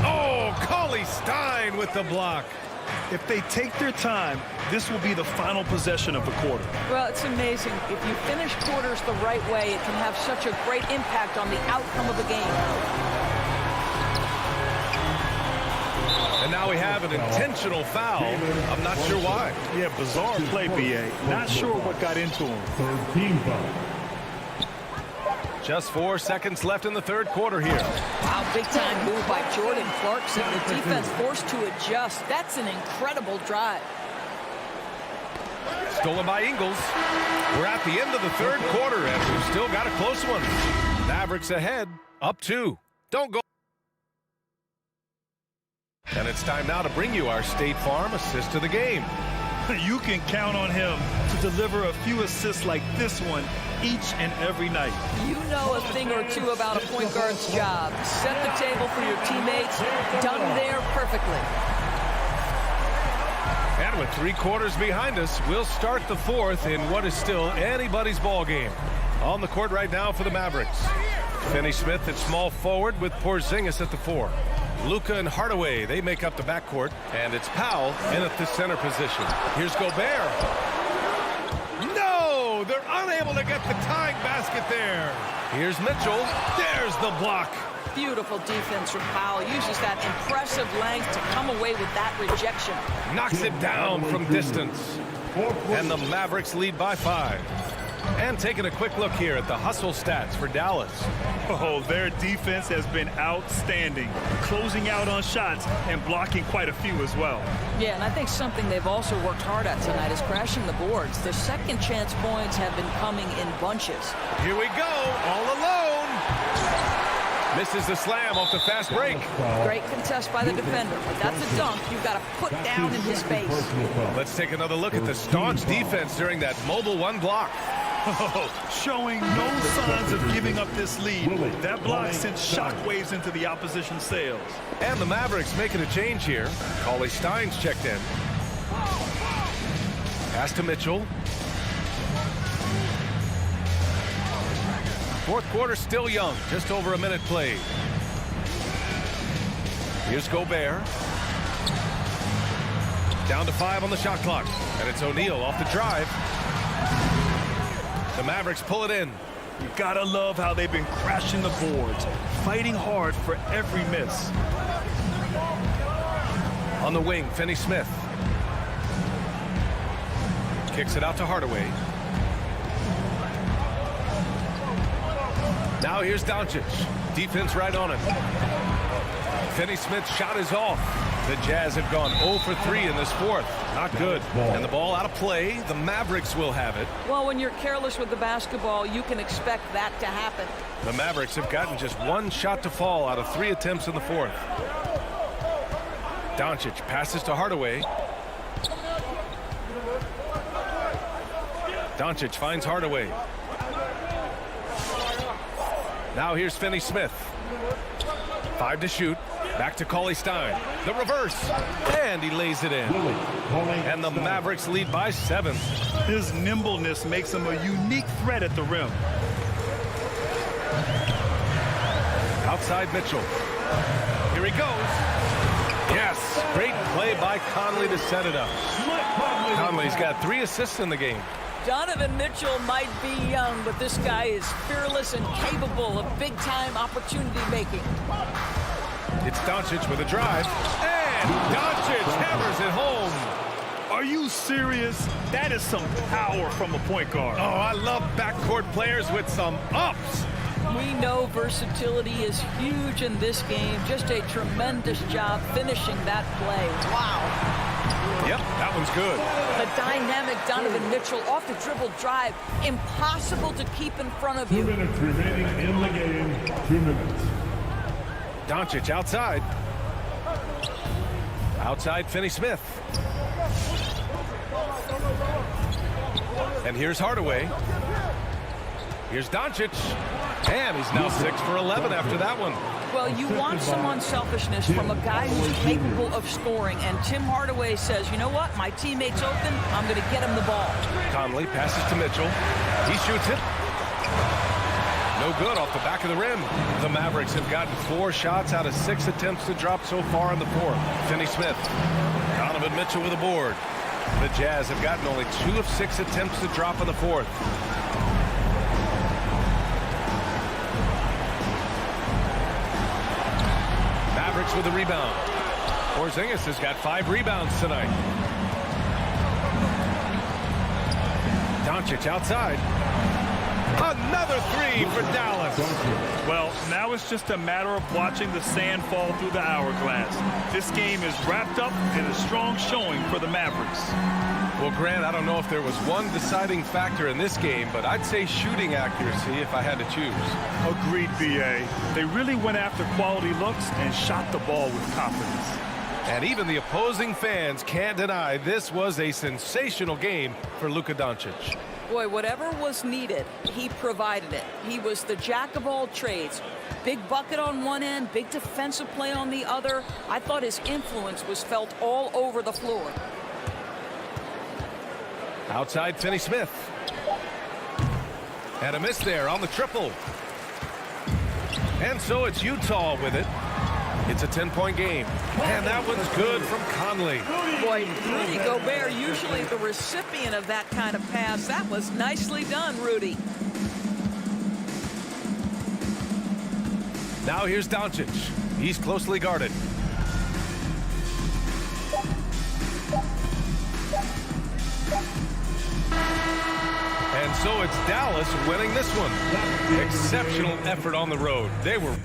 Oh, Cauley-Stein with the block. If they take their time, this will be the final possession of the quarter. Well, it's amazing. If you finish quarters the right way, it can have such a great impact on the outcome of the game. And now we have an intentional foul. I'm not sure why. Yeah, bizarre play, B.A. Not sure what got into him. Third team foul. Just 4 seconds left in the third quarter here. Wow, big-time move by Jordan Clarkson. The defense forced to adjust. That's an incredible drive. Stolen by Ingles. We're at the end of the third quarter, and we've still got a close one. Mavericks ahead, up 2. Don't go. And it's time now to bring you our State Farm assist to the game. You can count on him to deliver a few assists like this one each and every night. You know a thing or two about a point guard's job. Set the table for your teammates. Done there perfectly. And with 3 quarters behind us, we'll start the fourth in what is still anybody's ball game. On the court right now for the Mavericks. Finney Smith at small forward with Porzingis at the 4. Luka and Hardaway, they make up the backcourt, and it's Powell in at the center position. Here's Gobert. No, they're unable to get the tying basket there. Here's Mitchell. There's the block. Beautiful defense from Powell. Uses that impressive length to come away with that rejection. Knocks it down from distance. And the Mavericks lead by 5. And taking a quick look here at the hustle stats for Dallas. Oh, their defense has been outstanding, closing out on shots and blocking quite a few as well. Yeah, and I think something they've also worked hard at tonight is crashing the boards. Their second chance points have been coming in bunches. Here we go, all alone. Misses the slam off the fast break. Great contest by the defender, but that's a dunk you've got to put down in his face. Let's take another look at the staunch defense during that mobile one block. Showing no signs of giving up this lead. That block sent shockwaves into the opposition sails. And the Mavericks making a change here. Cauley Stein's checked in. Pass to Mitchell. Fourth quarter still young, just over a minute played. Here's Gobert. Down to 5 on the shot clock. And it's O'Neal off the drive. The Mavericks pull it in. You gotta love how they've been crashing the boards, fighting hard for every miss. On the wing, Finney-Smith. Kicks it out to Hardaway. Now here's Doncic. Defense right on him. Finney-Smith's shot is off. The Jazz have gone 0 for 3 in this fourth. Not good. And the ball out of play. The Mavericks will have it. Well, when you're careless with the basketball, you can expect that to happen. The Mavericks have gotten just 1 shot to fall out of 3 attempts in the fourth. Doncic passes to Hardaway. Doncic finds Hardaway. Now here's Finney-Smith. 5 to shoot. Back to Cauley Stein. The reverse. And he lays it in. And the Mavericks lead by 7. His nimbleness makes him a unique threat at the rim. Outside Mitchell. Here he goes. Yes. Great play by Conley to set it up. Conley's got 3 assists in the game. Donovan Mitchell might be young, but this guy is fearless and capable of big-time opportunity making. It's Doncic with a drive. And Doncic hammers it home. Are you serious? That is some power from a point guard. Oh, I love backcourt players with some ups. We know versatility is huge in this game. Just a tremendous job finishing that play. Wow. Yep, that one's good. The dynamic Donovan Mitchell off the dribble drive. Impossible to keep in front of you. 2 minutes remaining in the game. 2 minutes. Doncic outside. Outside Finney-Smith. And here's Hardaway. Here's Doncic. And he's now 6 for 11 after that one. Well, you want some unselfishness from a guy who's capable of scoring. And Tim Hardaway says, you know what? My teammate's open. I'm going to get him the ball. Conley passes to Mitchell. He shoots it. No good off the back of the rim. The Mavericks have gotten 4 shots out of 6 attempts to drop so far in the fourth. Finney-Smith. Donovan Mitchell with a board. The Jazz have gotten only 2 of 6 attempts to drop in the fourth. Mavericks with a rebound. Porzingis has got 5 rebounds tonight. Doncic outside. Another 3 for Dallas. Well, now it's just a matter of watching the sand fall through the hourglass. This game is wrapped up in a strong showing for the Mavericks. Well, Grant, I don't know if there was one deciding factor in this game, but I'd say shooting accuracy if I had to choose. Agreed, B.A. They really went after quality looks and shot the ball with confidence. And even the opposing fans can't deny this was a sensational game for Luka Doncic. Boy, whatever was needed, he provided it. He was the jack of all trades. Big bucket on one end, big defensive play on the other. I thought his influence was felt all over the floor. Outside Finney-Smith. And a miss there on the triple. And so it's Utah with it. It's a 10-point game. And that one's good from Conley. Boy, Rudy Gobert, usually the recipient of that kind of pass. That was nicely done, Rudy. Now here's Doncic. He's closely guarded. And so it's Dallas winning this one. Exceptional effort on the road. They were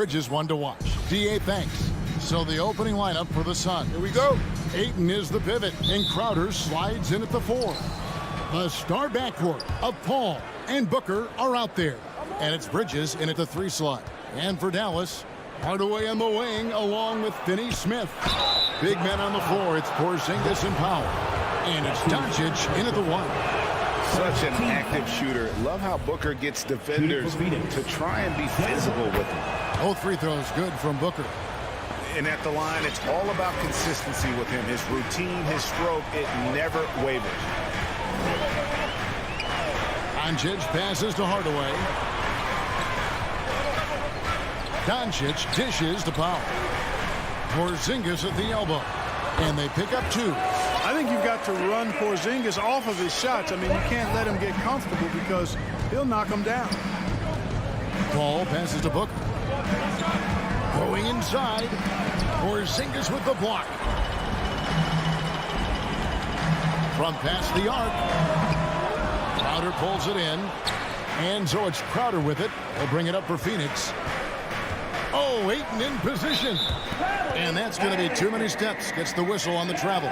Bridges one to watch. D.A. thanks. So the opening lineup for the Suns. Here we go. Ayton is the pivot, and Crowder slides in at the 4. The star backcourt of Paul and Booker are out there. And it's Bridges in at the 3 slot. And for Dallas, Hardaway on the wing along with Finney-Smith. Big men on the floor. It's Porzingis and Powell. And it's Doncic in at the 1. Such an active shooter. Love how Booker gets defenders to try and be physical with him. Both free throws good from Booker. And at the line, it's all about consistency with him. His routine, his stroke, it never wavers. Doncic passes to Hardaway. Doncic dishes to Powell. Porzingis at the elbow. And they pick up 2. I think you've got to run Porzingis off of his shots. I mean, you can't let him get comfortable because he'll knock him down. Paul passes to Booker. Going inside. Porzingis with the block. From past the arc. Crowder pulls it in. And so it's Crowder with it. They'll bring it up for Phoenix. Oh, Ayton in position. And that's going to be too many steps. Gets the whistle on the travel.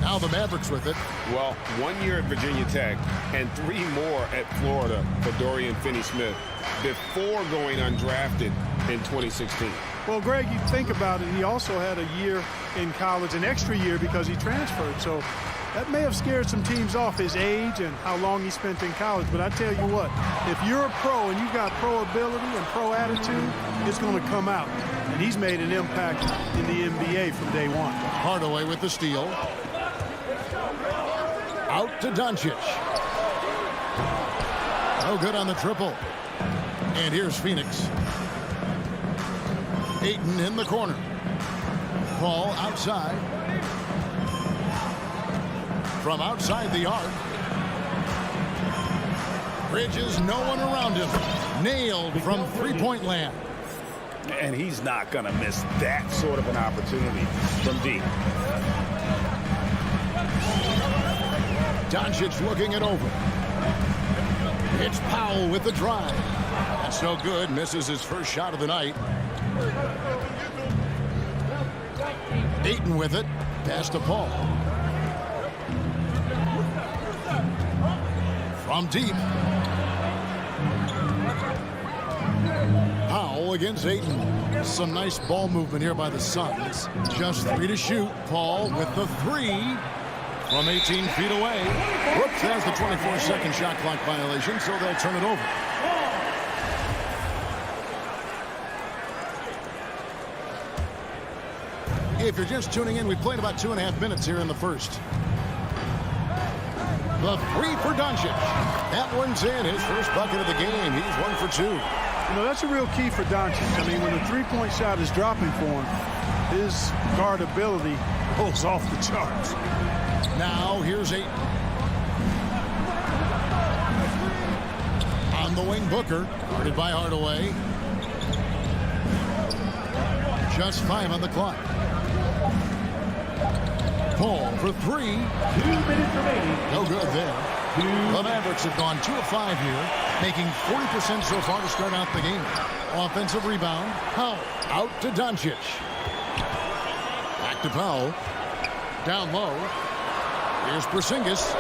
Now the Mavericks with it. Well, 1 year at Virginia Tech and 3 more at Florida for Dorian Finney-Smith before going undrafted in 2016. Well, Greg, you think about it, he also had a year in college, an extra year because he transferred. So that may have scared some teams off, his age and how long he spent in college. But I tell you what, if you're a pro and you've got pro ability and pro attitude, it's going to come out. And he's made an impact in the NBA from day one. Hardaway with the steal. Out to Doncic. No good on the triple. And here's Phoenix. Ayton in the corner. Paul outside. From outside the arc. Bridges, no one around him. Nailed from three-point land. And he's not going to miss that sort of an opportunity from deep. Doncic looking it over. It's Powell with the drive. That's no good. Misses his first shot of the night. Ayton with it. Pass to Paul. From deep. Powell against Ayton. Some nice ball movement here by the Suns. Just 3 to shoot. Paul with the 3. From 18 feet away. Whoops, there's the 24-second shot clock violation, so they'll turn it over. If you're just tuning in, we've played about 2.5 minutes here in the first. The 3 for Doncic. That one's in. His first bucket of the game. He's 1 for 2. You know, that's a real key for Doncic. I mean, when the three-point shot is dropping for him, his guard ability pulls off the charts. Now here's Ayton. On the wing, Booker. Guarded by Hardaway. Just 5 on the clock. Paul for 3. 2 minutes remaining. No good there. The Mavericks have gone 2 of 5 here, making 40% so far to start out the game. Offensive rebound. Powell out to Doncic. Back to Powell. Down low. Here's Porzingis.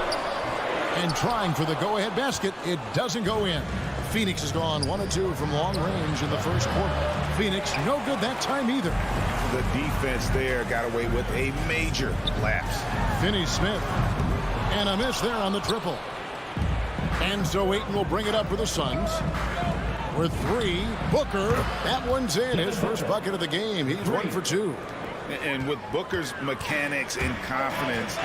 And trying for the go-ahead basket. It doesn't go in. Phoenix has gone 1 of 2 from long range in the first quarter. Phoenix no good that time either. The defense there got away with a major lapse. Finney-Smith. And a miss there on the triple. And so Ayton will bring it up for the Suns. With 3, Booker. That one's in. His first bucket of the game. He's 1 for 2. And with Booker's mechanics and confidence,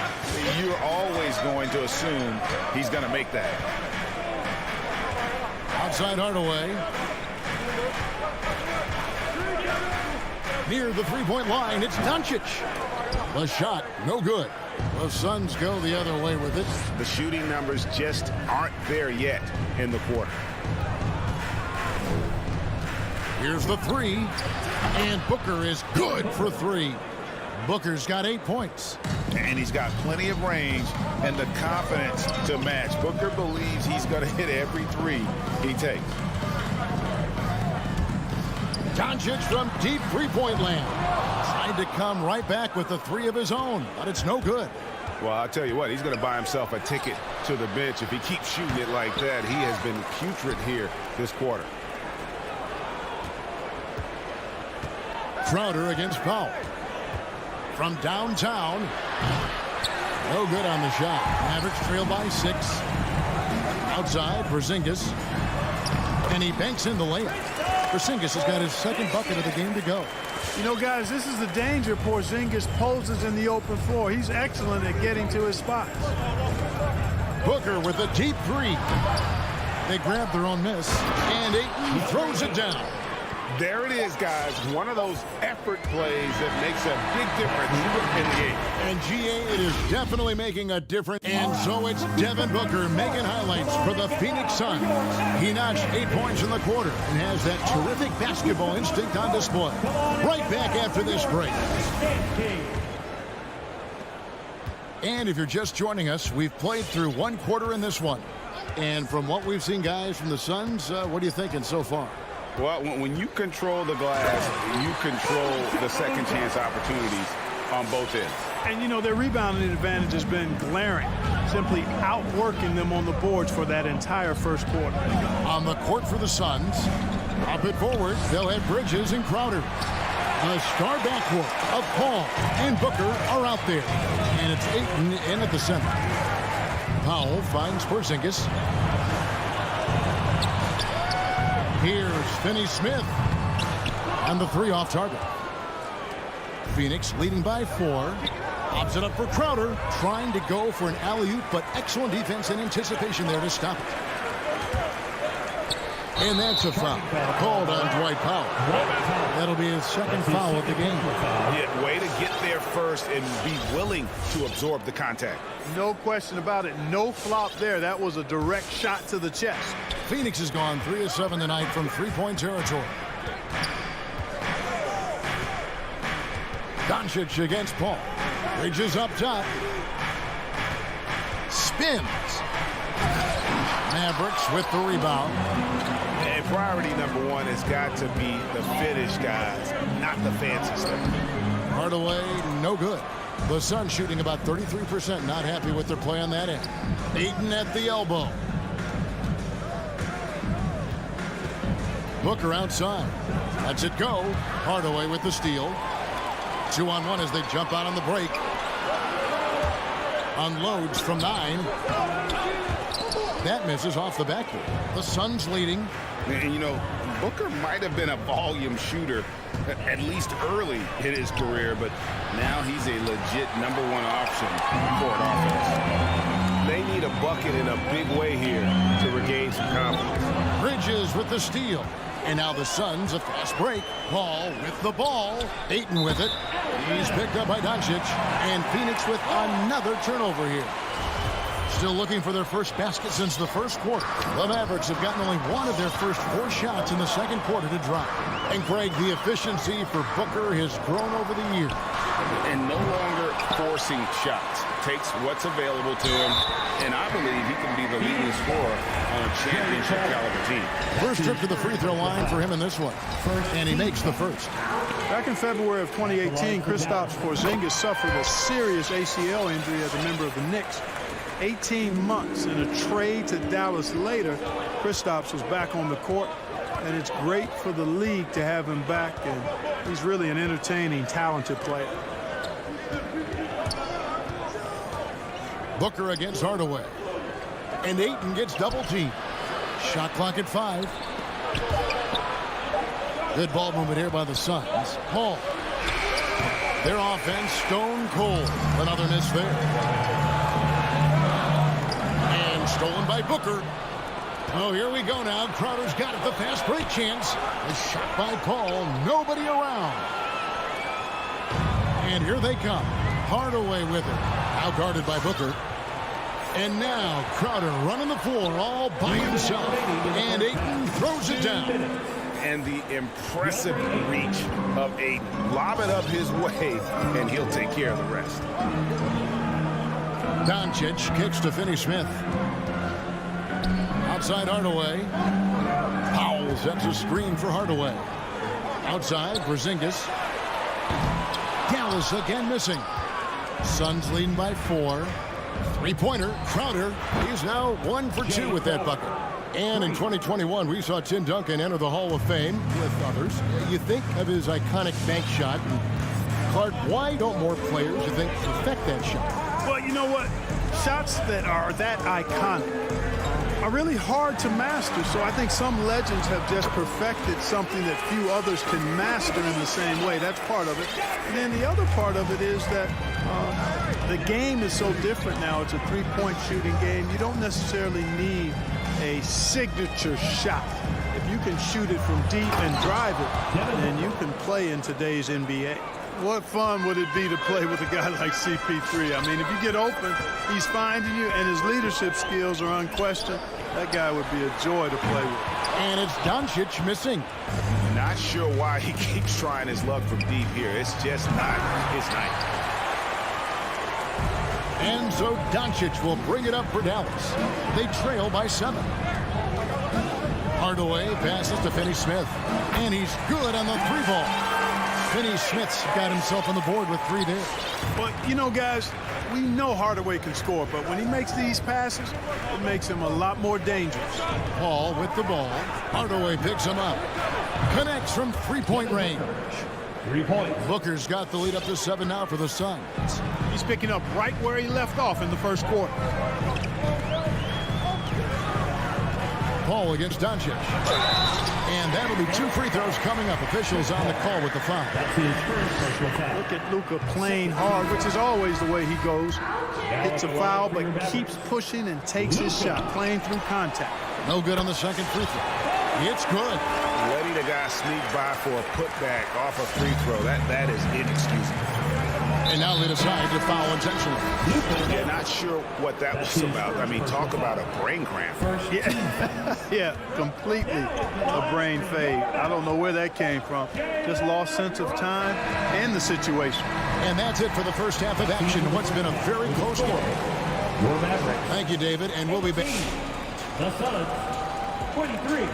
you're always going to assume he's going to make that. Outside Hardaway. Near the three-point line, it's Doncic. The shot, no good. The Suns go the other way with it. The shooting numbers just aren't there yet in the quarter. Here's the 3. And Booker is good for 3. Booker's got 8 points. And he's got plenty of range and the confidence to match. Booker believes he's going to hit every three he takes. Doncic from deep three-point land. Trying to come right back with the three of his own, but it's no good. Well, I'll tell you what, he's going to buy himself a ticket to the bench. If he keeps shooting it like that, he has been putrid here this quarter. Crowder against Powell. From downtown. No good on the shot. Mavericks trail by 6. Outside, Porzingis. And he banks in the layup. Porzingis has got his second bucket of the game to go. You know, guys, this is the danger Porzingis poses in the open floor. He's excellent at getting to his spots. Booker with a deep three. They grab their own miss. And Ayton throws it down. There it is, guys. One of those effort plays that makes a big difference in the game. And GA, it is definitely making a difference. And so it's Devin Booker making highlights for the Phoenix Suns. He notched 8 points in the quarter and has that terrific basketball instinct on display. Right back after this break. And if you're just joining us, we've played through 1 quarter in this one. And from what we've seen, guys, from the Suns, what are you thinking so far? Well, when you control the glass, you control the second chance opportunities on both ends. And, you know, their rebounding advantage has been glaring, simply outworking them on the boards for that entire first quarter. On the court for the Suns, up it forward, they'll have Bridges and Crowder. The star backcourt of Paul and Booker are out there. And it's Ayton in at the center. Powell finds Porzingis. Here's Finney-Smith. And the three off target. Phoenix leading by 4. Lobs it up for Crowder. Trying to go for an alley-oop, but excellent defense and anticipation there to stop it. And that's a foul called on Dwight Powell. That'll be his second foul of the game. Yeah, way to get there first and be willing to absorb the contact. No question about it. No flop there. That was a direct shot to the chest. Phoenix has gone 3 of 7 tonight from three-point territory. Doncic against Paul. Bridges up top. Spins. Mavericks with the rebound. And priority number 1 has got to be the finish, guys, not the fancy stuff. Hardaway, no good. The Suns shooting about 33%, not happy with their play on that end. Ayton at the elbow. Booker outside. Lets it go. Hardaway with the steal. 2-on-1 as they jump out on the break. Unloads from 9. That misses off the backboard. The Suns leading. And, you know, Booker might have been a volume shooter, at least early in his career, but now he's a legit number 1 option for an offense. They need a bucket in a big way here to regain some confidence. Bridges with the steal. And now the Suns, a fast break. Paul with the ball. Ayton with it. He's picked up by Doncic. And Phoenix with another turnover here. Still looking for their first basket since the first quarter. The Mavericks have gotten only 1 of their first 4 shots in the second quarter to drop. And Craig, the efficiency for Booker has grown over the years. And no longer forcing shots. Takes what's available to him, and I believe he can be the leading scorer on a championship caliber team. First trip to the free throw line for him in this one. And he makes the first. Back in February of 2018, Kristaps Porzingis suffered a serious ACL injury as a member of the Knicks. 18 months in a trade to Dallas later, Kristaps was back on the court, and it's great for the league to have him back, and he's really an entertaining, talented player. Booker against Hardaway. And Ayton gets double teamed. Shot clock at 5. Good ball movement here by the Suns. Paul. Their offense stone cold. Another miss there. And stolen by Booker. Oh, here we go now. Crowder's got it. The fast break chance. A shot by Paul. Nobody around. And here they come. Hardaway with it. Now guarded by Booker. And now Crowder running the floor all by himself. And Ayton throws it down. and the impressive reach of Ayton. Lob it up his way, and he'll take care of the rest. Doncic kicks to Finney-Smith. Outside Hardaway. Powell sets a screen for Hardaway. Outside Porzingis. Dallas again missing. Suns leading by 4. Three-pointer, Crowder. He's now 1 for 2 with that bucket. And in 2021, we saw Tim Duncan enter the Hall of Fame with others. You think of his iconic bank shot. Clark, why don't more players, you think, perfect that shot? Well, you know what? Shots that are that iconic are really hard to master. So I think some legends have just perfected something that few others can master in the same way. That's part of it. And then the other part of it is that the game is so different now. It's a three-point shooting game. You don't necessarily need a signature shot. If you can shoot it from deep and drive it, then you can play in today's NBA. What fun would it be to play with a guy like CP3? I mean, if you get open, he's finding you, and his leadership skills are unquestioned. That guy would be a joy to play with. And it's Doncic missing. Not sure why he keeps trying his luck from deep here. It's just not his night. And so Doncic will bring it up for Dallas. They trail by 7. Hardaway passes to Finney-Smith. And he's good on the 3-ball. Finney-Smith's got himself on the board with 3 there. But, you know, guys, we know Hardaway can score, but when he makes these passes, it makes him a lot more dangerous. Paul with the ball. Hardaway picks him up. Connects from 3-point range. 3 points. Booker's got the lead up to 7 now for the Suns. He's picking up right where he left off in the first quarter. Paul against Doncic. And that'll be 2 free throws coming up. Officials on the call with the foul. Look at Luka playing hard, which is always the way he goes. Hits a foul, but keeps pushing and takes his shot, playing through contact. No good on the second free throw. It's good. Letting the guy sneak by for a putback off a free throw, that is inexcusable. And now they decide to foul intentionally. Yeah, not sure what that was about. I mean, talk about a brain cramp. Yeah, completely a brain fade. I don't know where that came from. Just lost sense of time and the situation. And that's it for the first half of action. What's been a very close game. Thank you, David, and we'll be back. The Suns, 23.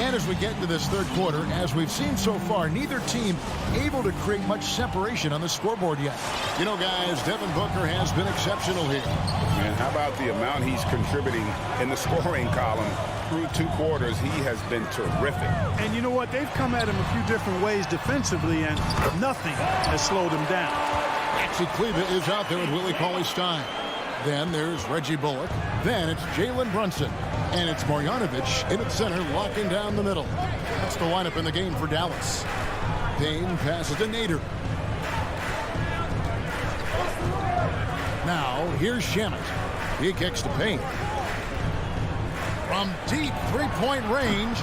And as we get into this third quarter, as we've seen so far, neither team able to create much separation on the scoreboard yet. You know, guys, Devin Booker has been exceptional here. And how about the amount he's contributing in the scoring column through 2 quarters? He has been terrific. And you know what? They've come at him a few different ways defensively, and nothing has slowed him down. Maxi Kleber is out there with Willie Cauley-Stein. Then there's Reggie Bullock. Then it's Jalen Brunson. And it's Marjanovic in at center, locking down the middle. That's the lineup in the game for Dallas. Payne passes to Nader. Now, here's Shamet. He kicks to Payne. From deep 3-point range,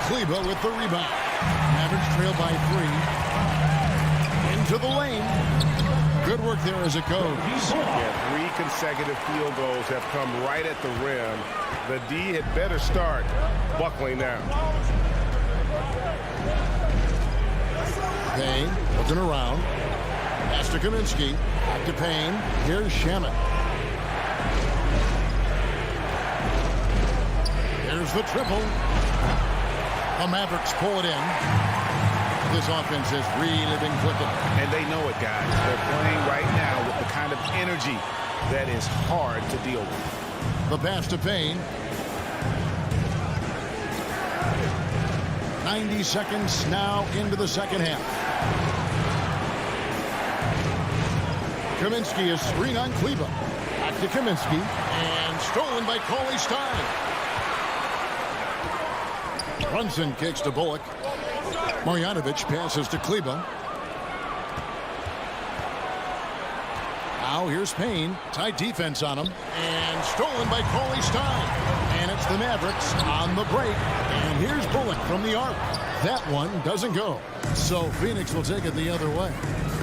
Kleber with the rebound. Mavericks trail by 3. Into the lane. Good work there as it goes. Yeah, 3 consecutive field goals have come right at the rim. The D had better start buckling down. Payne looking around. Pass to Kaminsky. Back to Payne. Here's Shamet. Here's the triple. The Mavericks pull it in. This offense has really been clicking. And they know it, guys. They're playing right now with the kind of energy that is hard to deal with. The pass to Payne. 90 seconds now into the second half. Kaminsky is screen on Kleber. Back to Kaminsky. And stolen by Cauley-Stein. Brunson kicks to Bullock. Marjanovic passes to Kleber. Now here's Payne. Tight defense on him. And stolen by Cauley-Stein. And it's the Mavericks on the break. And here's Bullock from the arc. That one doesn't go. So Phoenix will take it the other way.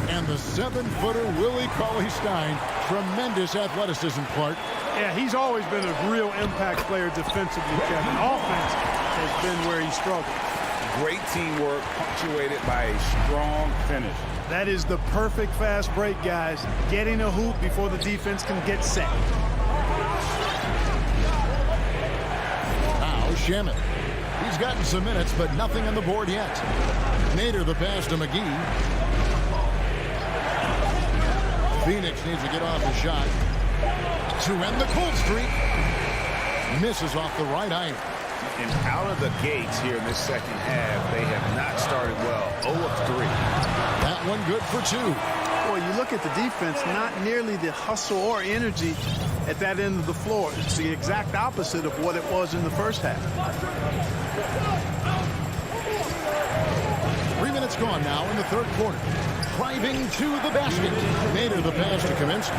And the 7-footer Willie Cauley-Stein. Tremendous athleticism, Clark. Yeah, he's always been a real impact player defensively, Kevin. Offense has been where he struggled. Great teamwork punctuated by a strong finish. That is the perfect fast break, guys. Getting a hoop before the defense can get set. Now Shamet. He's gotten some minutes, but nothing on the board yet. Nader the pass to McGee. Phoenix needs to get off the shot to end the cold streak. Misses off the right iron. And out of the gates here in this second half, they have not started well. 0 of 3. That one good for 2. Boy, you look at the defense, not nearly the hustle or energy at that end of the floor. It's the exact opposite of what it was in the first half. 3 minutes gone now in the third quarter. Driving to the basket. Nader the pass to Kaminsky.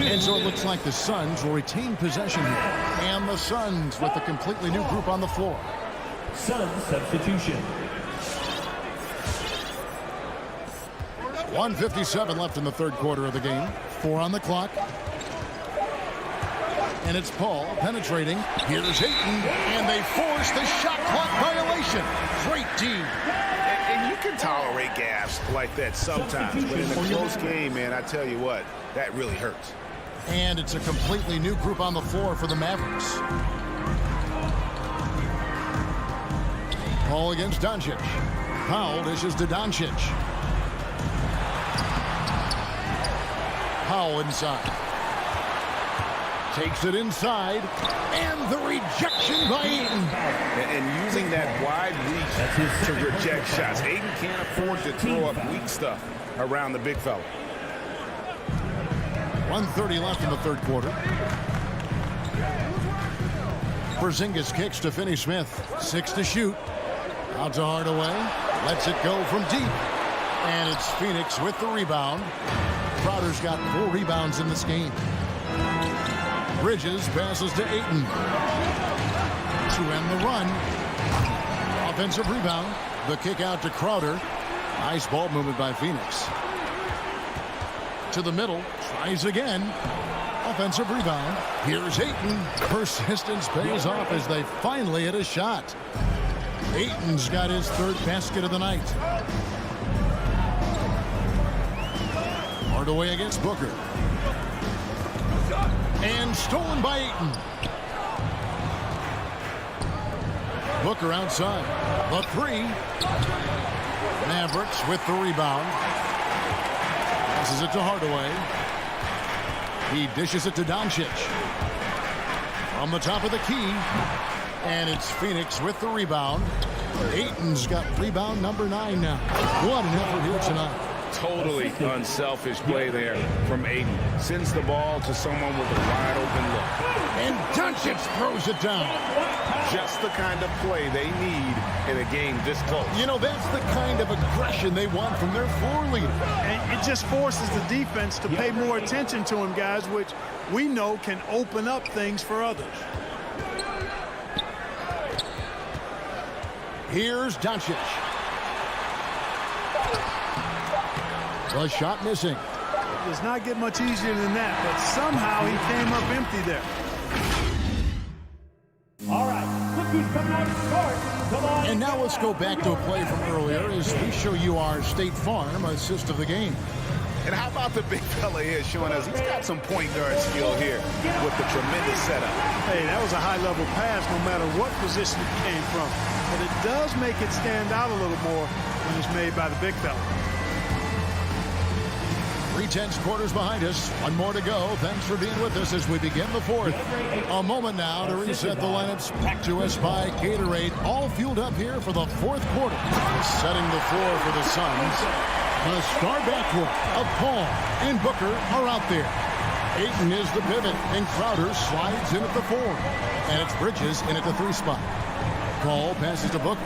And so it looks like the Suns will retain possession here. And the Suns with a completely new group on the floor. Suns substitution. 1:57 left in the third quarter of the game. 4 on the clock. And it's Paul penetrating. Here's Ayton. And they force the shot clock violation. Great D. And you can tolerate gaps like that sometimes. But in a close game, man, I tell you what, that really hurts. And it's a completely new group on the floor for the Mavericks. Paul against Doncic. Powell dishes to Doncic. Powell inside. Takes it inside. And the rejection by Ayton. And using that wide reach to reject shots. Ayton can't afford to throw up weak stuff around the big fella. 1:30 left in the third quarter. Porzingis kicks to Finney-Smith. 6 to shoot. Out to Hardaway. Lets it go from deep. And it's Phoenix with the rebound. Crowder's got 4 rebounds in this game. Bridges passes to Ayton. To end the run. Offensive rebound. The kick out to Crowder. Nice ball movement by Phoenix. To the middle. Tries again. Offensive rebound. Here's Ayton. Persistence pays off as they finally hit a shot. Ayton's got his 3rd basket of the night. Hardaway against Booker. And stolen by Ayton. Booker outside. The 3. Mavericks with the rebound. Passes it to Hardaway. He dishes it to Doncic. From the top of the key. And it's Phoenix with the rebound. Ayton's got rebound number 9 now. What an effort here tonight. Totally unselfish play there from Ayton. Sends the ball to someone with a wide open look. And Doncic throws it down. Just the kind of play they need in a game this close. You know, that's the kind of aggression they want from their floor leader. And it just forces the defense to pay more attention to him, guys, which we know can open up things for others. Here's Doncic. The shot missing. It does not get much easier than that, but somehow he came up empty there. All right, look who's coming out to start. Come on. And now let's go back to a play from earlier as we show you our State Farm assist of the game. And how about the big fella here showing us he's got some point guard skill here with the tremendous setup. Hey, that was a high-level pass no matter what position it came from. But it does make it stand out a little more when it's made by the big fella. 3/10 quarters behind us. One more to go. Thanks for being with us as we begin the fourth. A moment now to reset the lineups. Brought to us by Gatorade. All fueled up here for the fourth quarter. Setting the floor for the Suns. The star backcourt of Paul and Booker are out there. Ayton is the pivot, and Crowder slides in at the 4. And it's Bridges in at the 3 spot. Paul passes to Booker.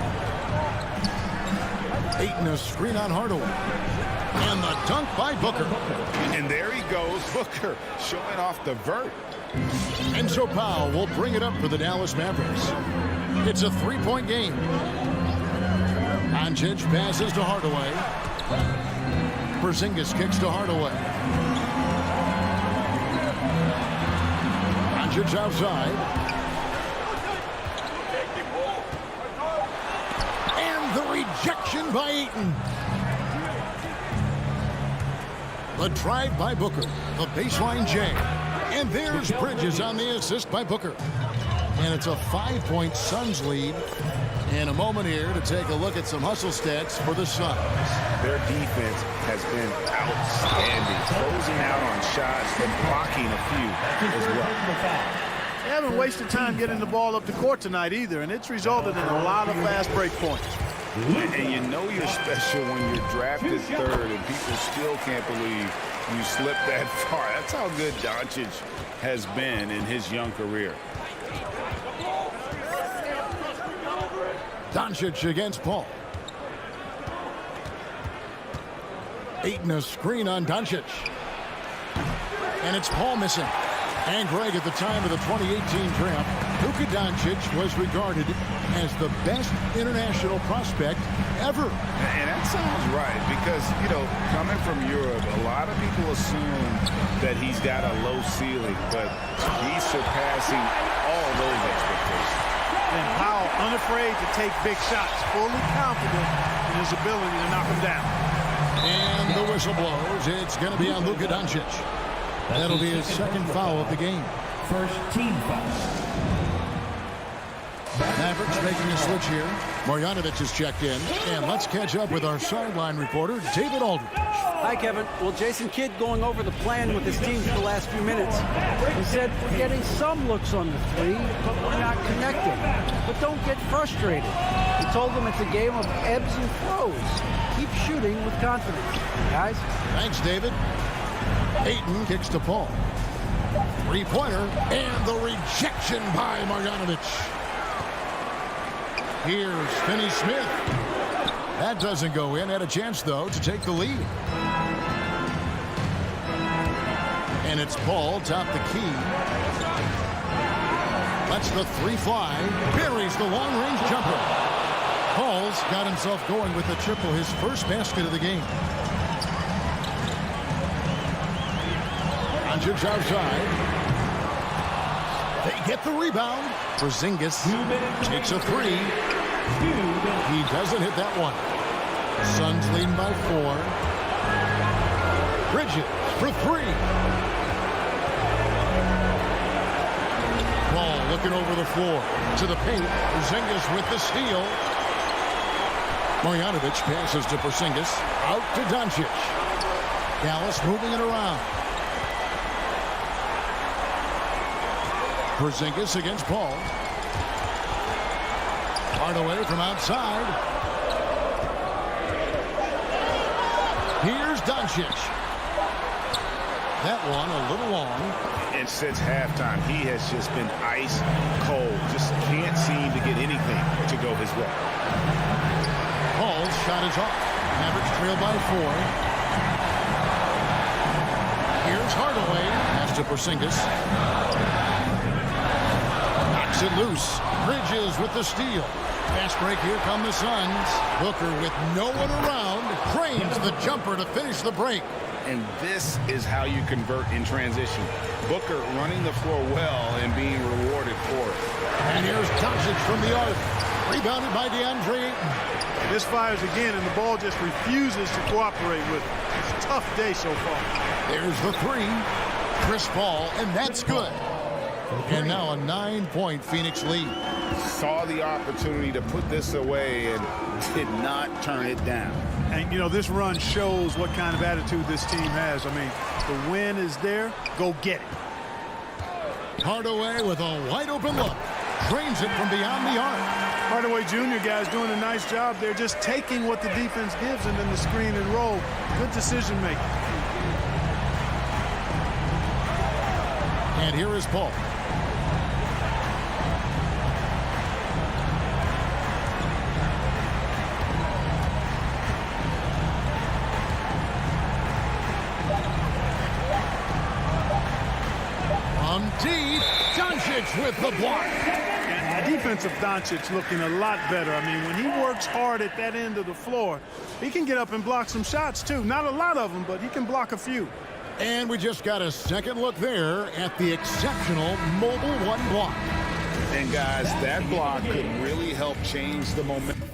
Ayton a screen on Hardaway. And the dunk by Booker. And there he goes, Booker, showing off the vert. And so Powell will bring it up for the Dallas Mavericks. It's a 3-point game. Doncic passes to Hardaway. Porzingis kicks to Hardaway. Doncic outside. And the rejection by Ayton. The drive by Booker. The baseline J. And there's Bridges on the assist by Booker. And it's a 5-point Suns lead. And a moment here to take a look at some hustle stats for the Suns. Their defense has been outstanding, closing out on shots and blocking a few as well. They haven't wasted time getting the ball up the court tonight either, and it's resulted in a lot of fast break points. And you know you're special when you're drafted third and people still can't believe you slipped that far. That's how good Doncic has been in his young career. Doncic against Paul. Ayton a screen on Doncic. And it's Paul missing. And Greg, at the time of the 2018 draft, Luka Doncic was regarded as the best international prospect ever. And that sounds right because, you know, coming from Europe, a lot of people assume that he's got a low ceiling, but he's surpassing all those expectations. And Powell unafraid to take big shots, fully confident in his ability to knock them down. And the whistle blows. It's going to be on Luka Doncic. That'll be his second foul of the game. First team foul. Mavericks making a switch here. Marjanovic has checked in. And let's catch up with our sideline reporter, David Aldridge. Hi, Kevin. Well, Jason Kidd going over the plan with his team for the last few minutes. He said, we're getting some looks on the three, but we're not connecting. But don't get frustrated. He told them it's a game of ebbs and flows. Keep shooting with confidence, guys. Thanks, David. Ayton kicks to Paul. Three-pointer, and the rejection by Marjanovic. Here's Finney-Smith. That doesn't go in. Had a chance, though, to take the lead. And it's Paul, top the key. Lets the three fly. Buries the long-range jumper. Paul's got himself going with the triple, his first basket of the game. Doncic outside. They get the rebound. Porzingis takes a three. He doesn't hit that one. Suns leading by 4. Bridges for 3. Ball looking over the floor to the paint. Porzingis with the steal. Marjanovic passes to Porzingis. Out to Doncic. Dallas moving it around. Porzingis against Paul. Hardaway from outside. Here's Doncic. That one a little long. And since halftime, he has just been ice cold. Just can't seem to get anything to go his way. Paul's shot is off. Mavericks trail by 4. Here's Hardaway. Pass to Porzingis. Knocks it loose. Bridges with the steal. Fast break. Here come the Suns. Booker with no one around. Cranes the jumper to finish the break. And this is how you convert in transition. Booker running the floor well and being rewarded for it. And here's Doncic from the arc. Rebounded by DeAndre Ayton. This fires again, and the ball just refuses to cooperate with it. It's a tough day so far. There's the 3. Chris Paul, and that's good. And now a 9-point Phoenix lead. Saw the opportunity to put this away and did not turn it down. And, you know, this run shows what kind of attitude this team has. I mean, the win is there. Go get it. Hardaway with a wide-open look. Drains it from beyond the arc. Hardaway Jr. guys doing a nice job. They're just taking what the defense gives and then the screen and roll. Good decision making. And here is Paul. From deep, Doncic with the block. And defensive Doncic looking a lot better. I mean, when he works hard at that end of the floor, he can get up and block some shots too. Not a lot of them, but he can block a few. And we just got a second look there at the exceptional Mobile One block. And guys, that block could really help change the momentum.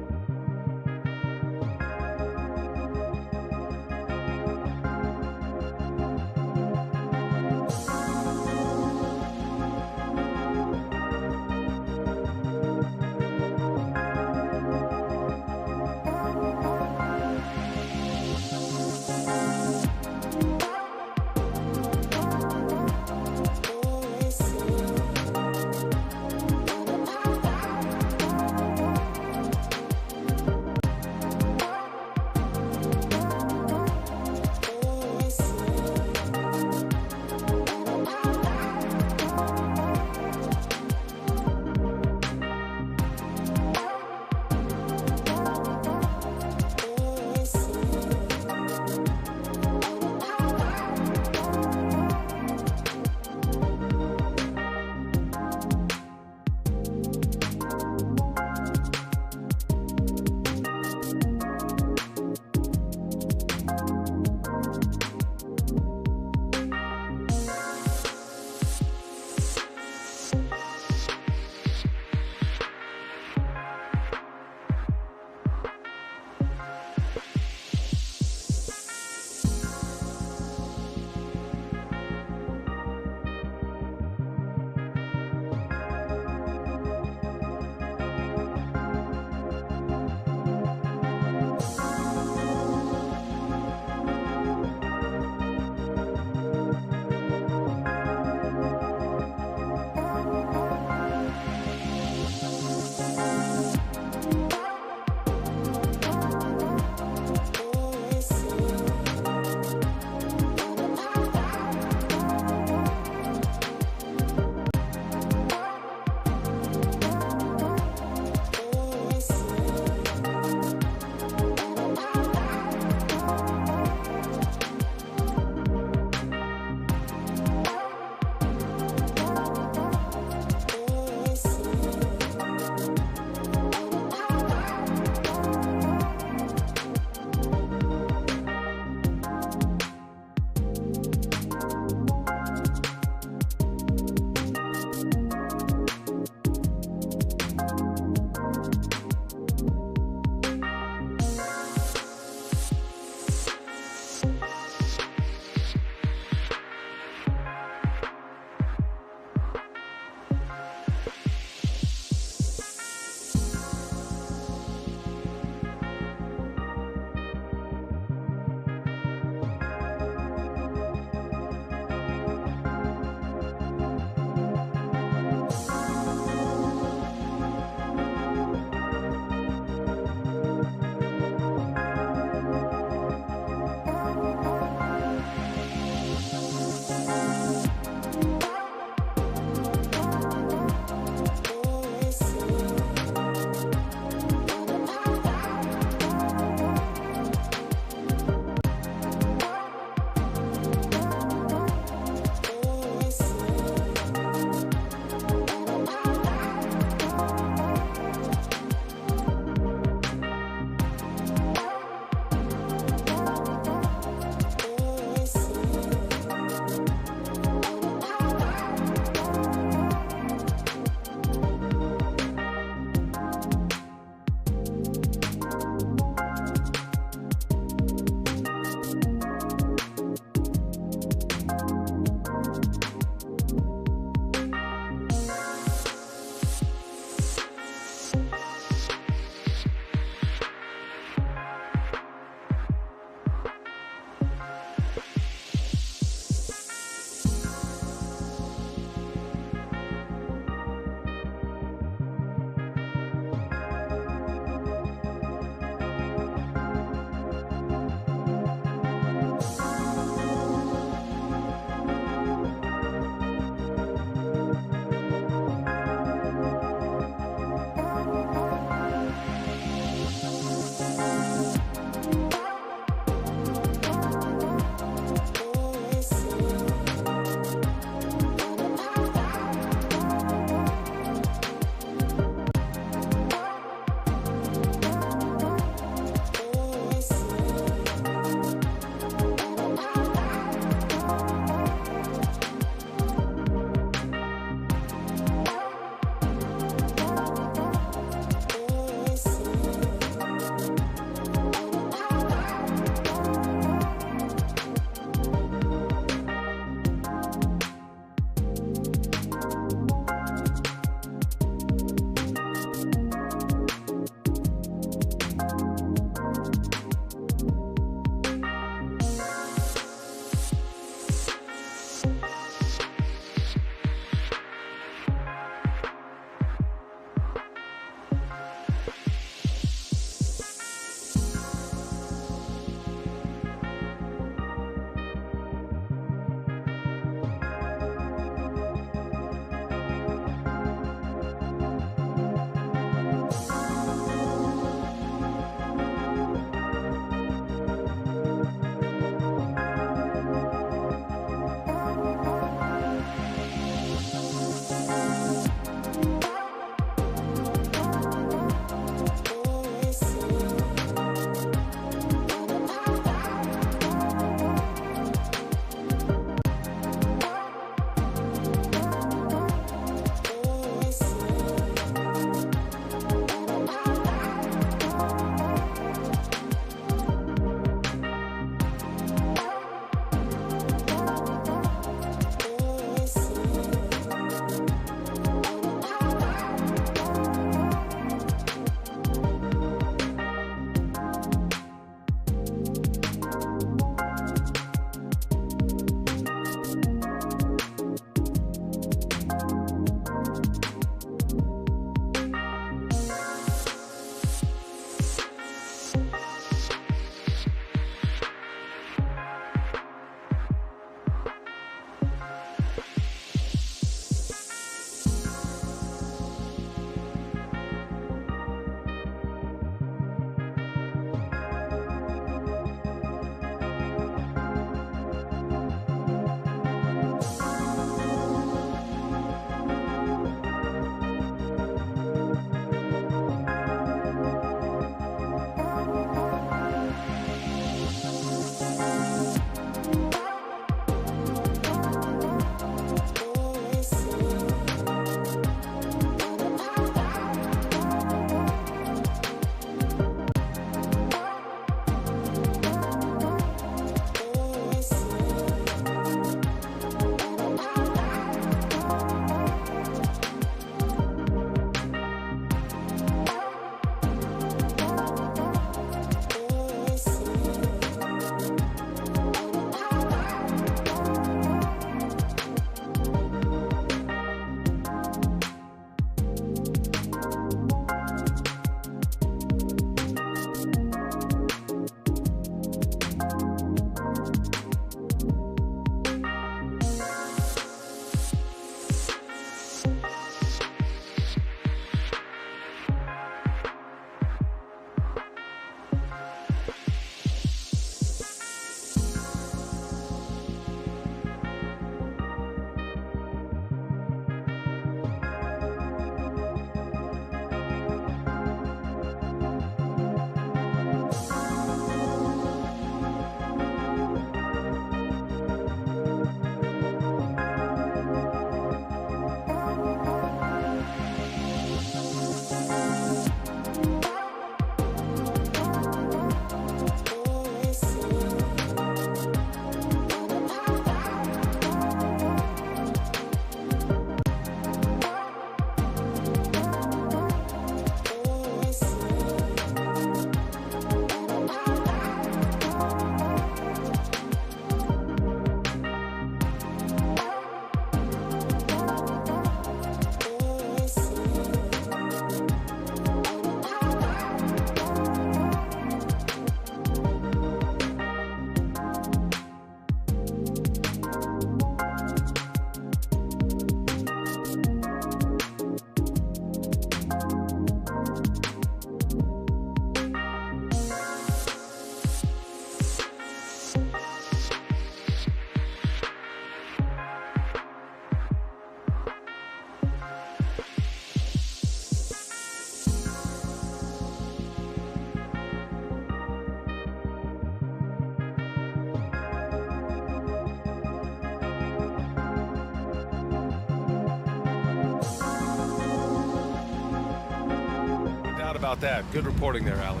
about that? Good reporting there, Allie.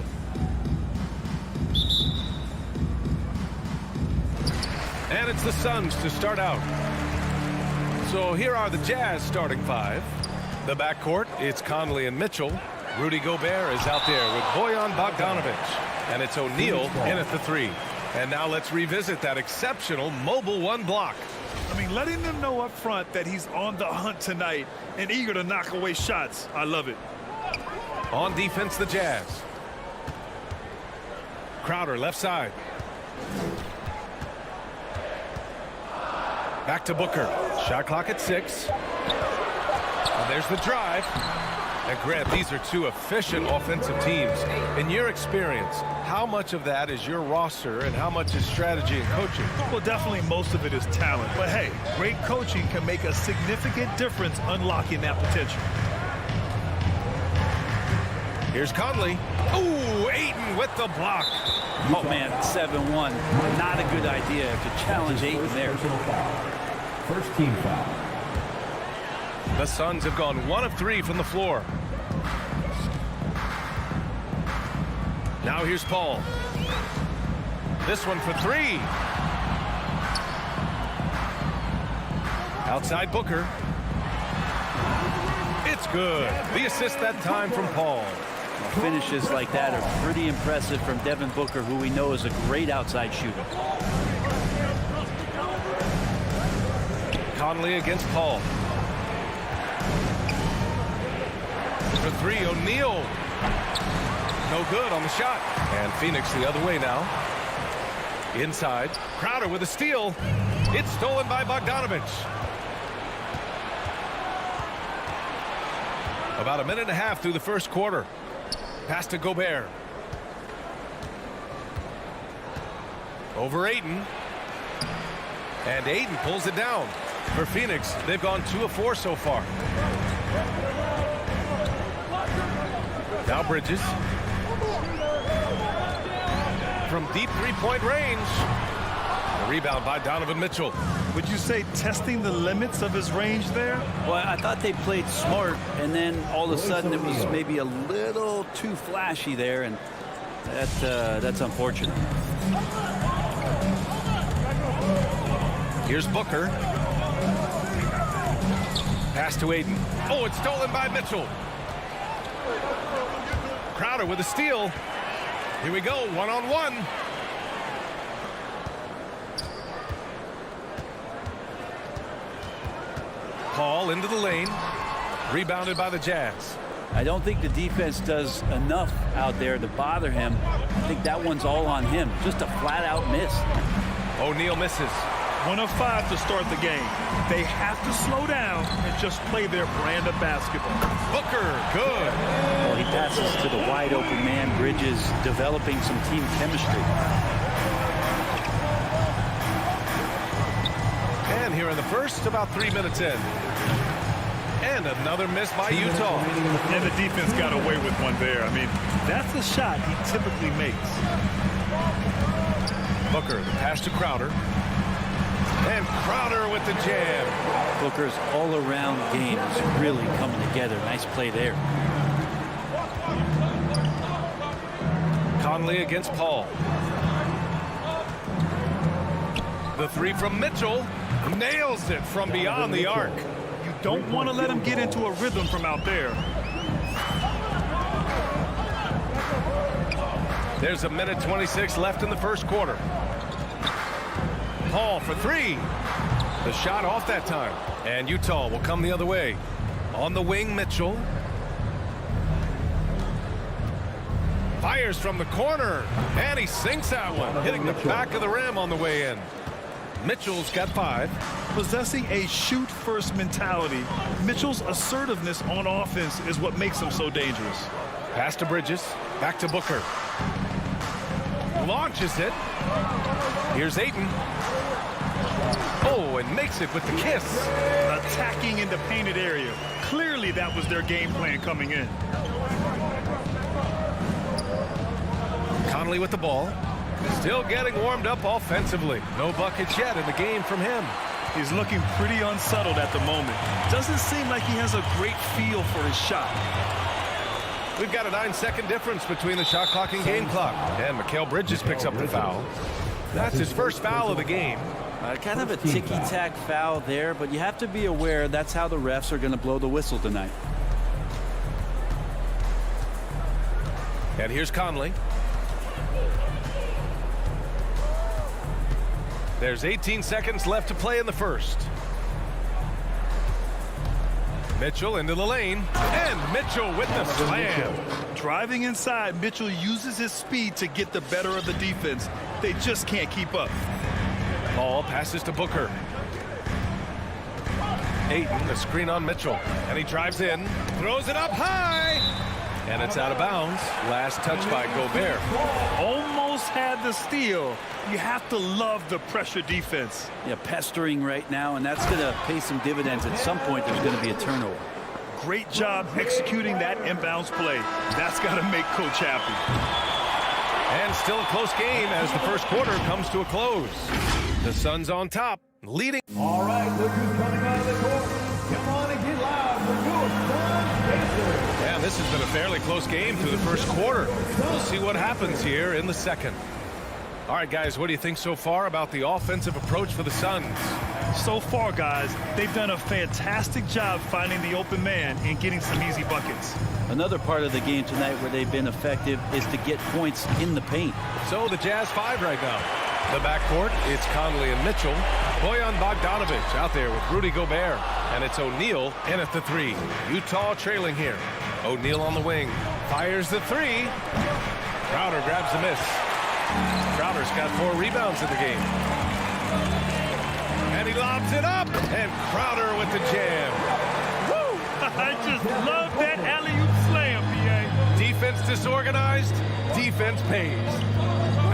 And it's the Suns to start out. So here are the Jazz starting five. The backcourt, it's Conley and Mitchell. Rudy Gobert is out there with Bojan Bogdanovic. And it's O'Neal in at the three. And now let's revisit that exceptional mobile one block. I mean, letting them know up front that he's on the hunt tonight and eager to knock away shots. I love it. On defense, the Jazz. Crowder left side. Back to Booker. Shot clock at 6. And there's the drive. And Grant, these are two efficient offensive teams. In your experience, how much of that is your roster and how much is strategy and coaching? Well, definitely most of it is talent. But hey, great coaching can make a significant difference unlocking that potential. Here's Conley. Ooh, Ayton with the block. Oh, man, 7-1. Not a good idea to challenge Ayton there. First team foul. The Suns have gone 1 of 3 from the floor. Now here's Paul. This one for 3. Outside Booker. It's good. The assist that time from Paul. Finishes like that are pretty impressive from Devin Booker, who we know is a great outside shooter. Conley against Paul. For 3, O'Neal. No good on the shot. And Phoenix the other way now. Inside. Crowder with a steal. It's stolen by Bogdanovic. About a minute and a half through the first quarter. Pass to Gobert. Over Ayton. And Ayton pulls it down. For Phoenix, they've gone 2 of 4 so far. Now Bridges. From deep three-point range. A rebound by Donovan Mitchell. Would you say testing the limits of his range there? Well, I thought they played smart, and then all of a sudden it was maybe a little too flashy there, and that's unfortunate. Here's Booker. Pass to Ayton. Oh, it's stolen by Mitchell. Crowder with a steal. Here we go, one-on-one. Paul into the lane. Rebounded by the Jazz. I don't think the defense does enough out there to bother him. I think that one's all on him. Just a flat-out miss. O'Neal misses. 1 of 5 to start the game. They have to slow down and just play their brand of basketball. Booker, good. Well, he passes to the wide-open man. Bridges developing some team chemistry. And here in the first, about 3 minutes in. And another miss by Utah. And the defense got away with one there. I mean, that's the shot he typically makes. Booker, the pass to Crowder. And Crowder with the jam. Booker's all-around game is really coming together. Nice play there. Conley against Paul. The 3 from Mitchell. Nails it from beyond the arc. You don't want to let him get into a rhythm from out there. There's a minute 26 left in the first quarter. Paul for 3. The shot off that time. And Utah will come the other way. On the wing, Mitchell. Fires from the corner. And he sinks that one, hitting the back of the rim on the way in. Mitchell's got 5. Possessing a shoot-first mentality, Mitchell's assertiveness on offense is what makes him so dangerous. Pass to Bridges. Back to Booker. Launches it. Here's Ayton. Oh, and makes it with the kiss. Attacking in the painted area. Clearly that was their game plan coming in. Conley with the ball. Still getting warmed up offensively. No buckets yet in the game from him. He's looking pretty unsettled at the moment. Doesn't seem like he has a great feel for his shot. We've got a 9-second difference between the shot clock and game clock. And Mikal Bridges picks up the foul. That's his first foul of the game. Kind of a ticky-tack foul there, but you have to be aware that's how the refs are going to blow the whistle tonight. And here's Conley. There's 18 seconds left to play in the first. Mitchell into the lane, and Mitchell with the slam. Driving inside, Mitchell uses his speed to get the better of the defense. They just can't keep up. Ball passes to Booker. Ayton, the screen on Mitchell, and he drives in, throws it up high, and it's out of bounds. Last touch by Gobert. Almost had the steal. You have to love the pressure defense. Yeah, pestering right now, and that's going to pay some dividends. At some point, there's going to be a turnover. Great job executing that inbounds play. That's got to make Coach happy. And still a close game as the first quarter comes to a close. The Suns on top, leading. All right, look who's coming out of the court. Come on and get loud for your Suns Pacers. Yeah, this has been a fairly close game through the first quarter. We'll see what happens here in the second. All right, guys, what do you think so far about the offensive approach for the Suns? So far, guys, they've done a fantastic job finding the open man and getting some easy buckets. Another part of the game tonight where they've been effective is to get points in the paint. So the Jazz 5 right now. The backcourt, it's Conley and Mitchell. Bojan Bogdanovic out there with Rudy Gobert. And it's O'Neal in at the 3. Utah trailing here. O'Neal on the wing. Fires the 3. Crowder grabs the miss. Crowder's got 4 rebounds in the game. And he lobs it up. And Crowder with the jam. Woo! I just love that alley-oop slam, B.A. Defense disorganized. Defense pays.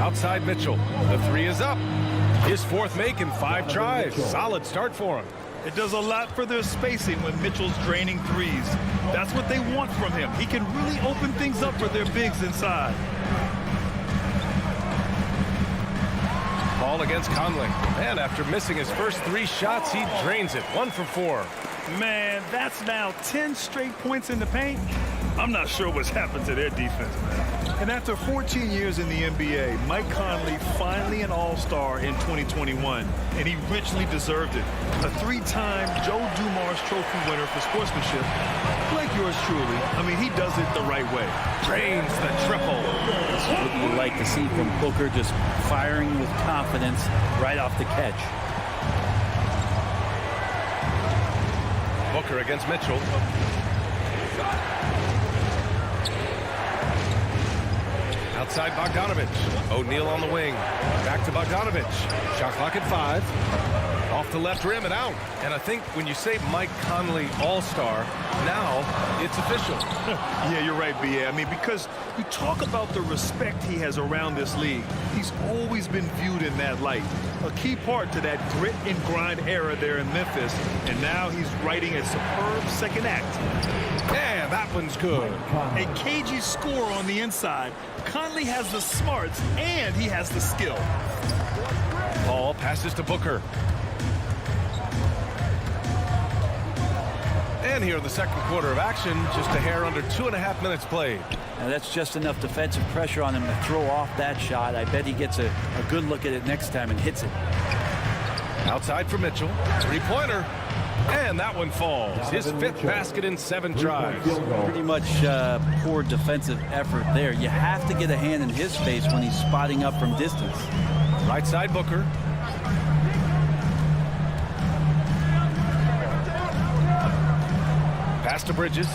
Outside Mitchell. The 3 is up. His 4th make in 5 tries. Solid start for him. It does a lot for their spacing when Mitchell's draining threes. That's what they want from him. He can really open things up for their bigs inside. Ball against Conley. And after missing his first 3 shots, he drains it. 1 for 4. Man, that's now 10 straight points in the paint. I'm not sure what's happened to their defense, man. And after 14 years in the NBA, Mike Conley finally an all-star in 2021, and he richly deserved it. A 3-time Joe Dumars Trophy winner for sportsmanship, like yours truly. I mean, he does it the right way. Drains the triple. That's what you like to see from Booker, just firing with confidence right off the catch. Booker against Mitchell. Outside Bogdanovic. O'Neal on the wing. Back to Bogdanovic. Shot clock at 5. Off the left rim and out. And I think when you say Mike Conley all-star, now it's official. Yeah, you're right, B.A. I mean, because you talk about the respect he has around this league. He's always been viewed in that light. A key part to that grit and grind era there in Memphis. And now he's writing a superb second act. Yeah, that one's good. A cagey score on the inside. Conley has the smarts and he has the skill. Ball passes to Booker. And here in the second quarter of action, just a hair under 2.5 minutes played. Now that's just enough defensive pressure on him to throw off that shot. I bet he gets a good look at it next time and hits it. Outside for Mitchell. 3-pointer. And that one falls. His 5th basket in 7 tries. Pretty much poor defensive effort there. You have to get a hand in his face when he's spotting up from distance. Right side Booker. Pass to Bridges.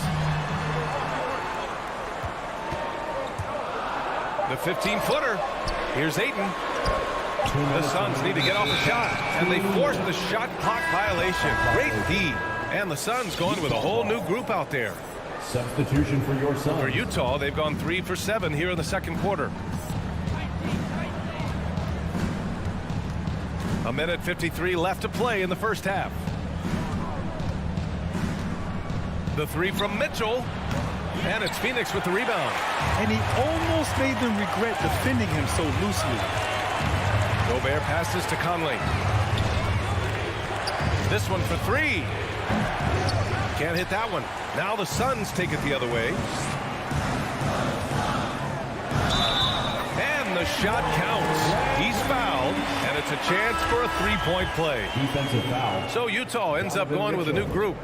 The 15-footer. Here's Ayton. The Suns need to get off a shot, and they force the shot clock violation. Great D. And the Suns going with a whole new group out there. Substitution for your Suns. For Utah, they've gone 3 for 7 here in the second quarter. 1:53 left to play in the first half. The 3 from Mitchell. And it's Phoenix with the rebound. And he almost made them regret defending him so loosely. Gobert passes to Conley. This one for 3. Can't hit that one. Now the Suns take it the other way. And the shot counts. He's fouled, and it's a chance for a three-point play. Defensive foul. So Utah ends up going with a new group.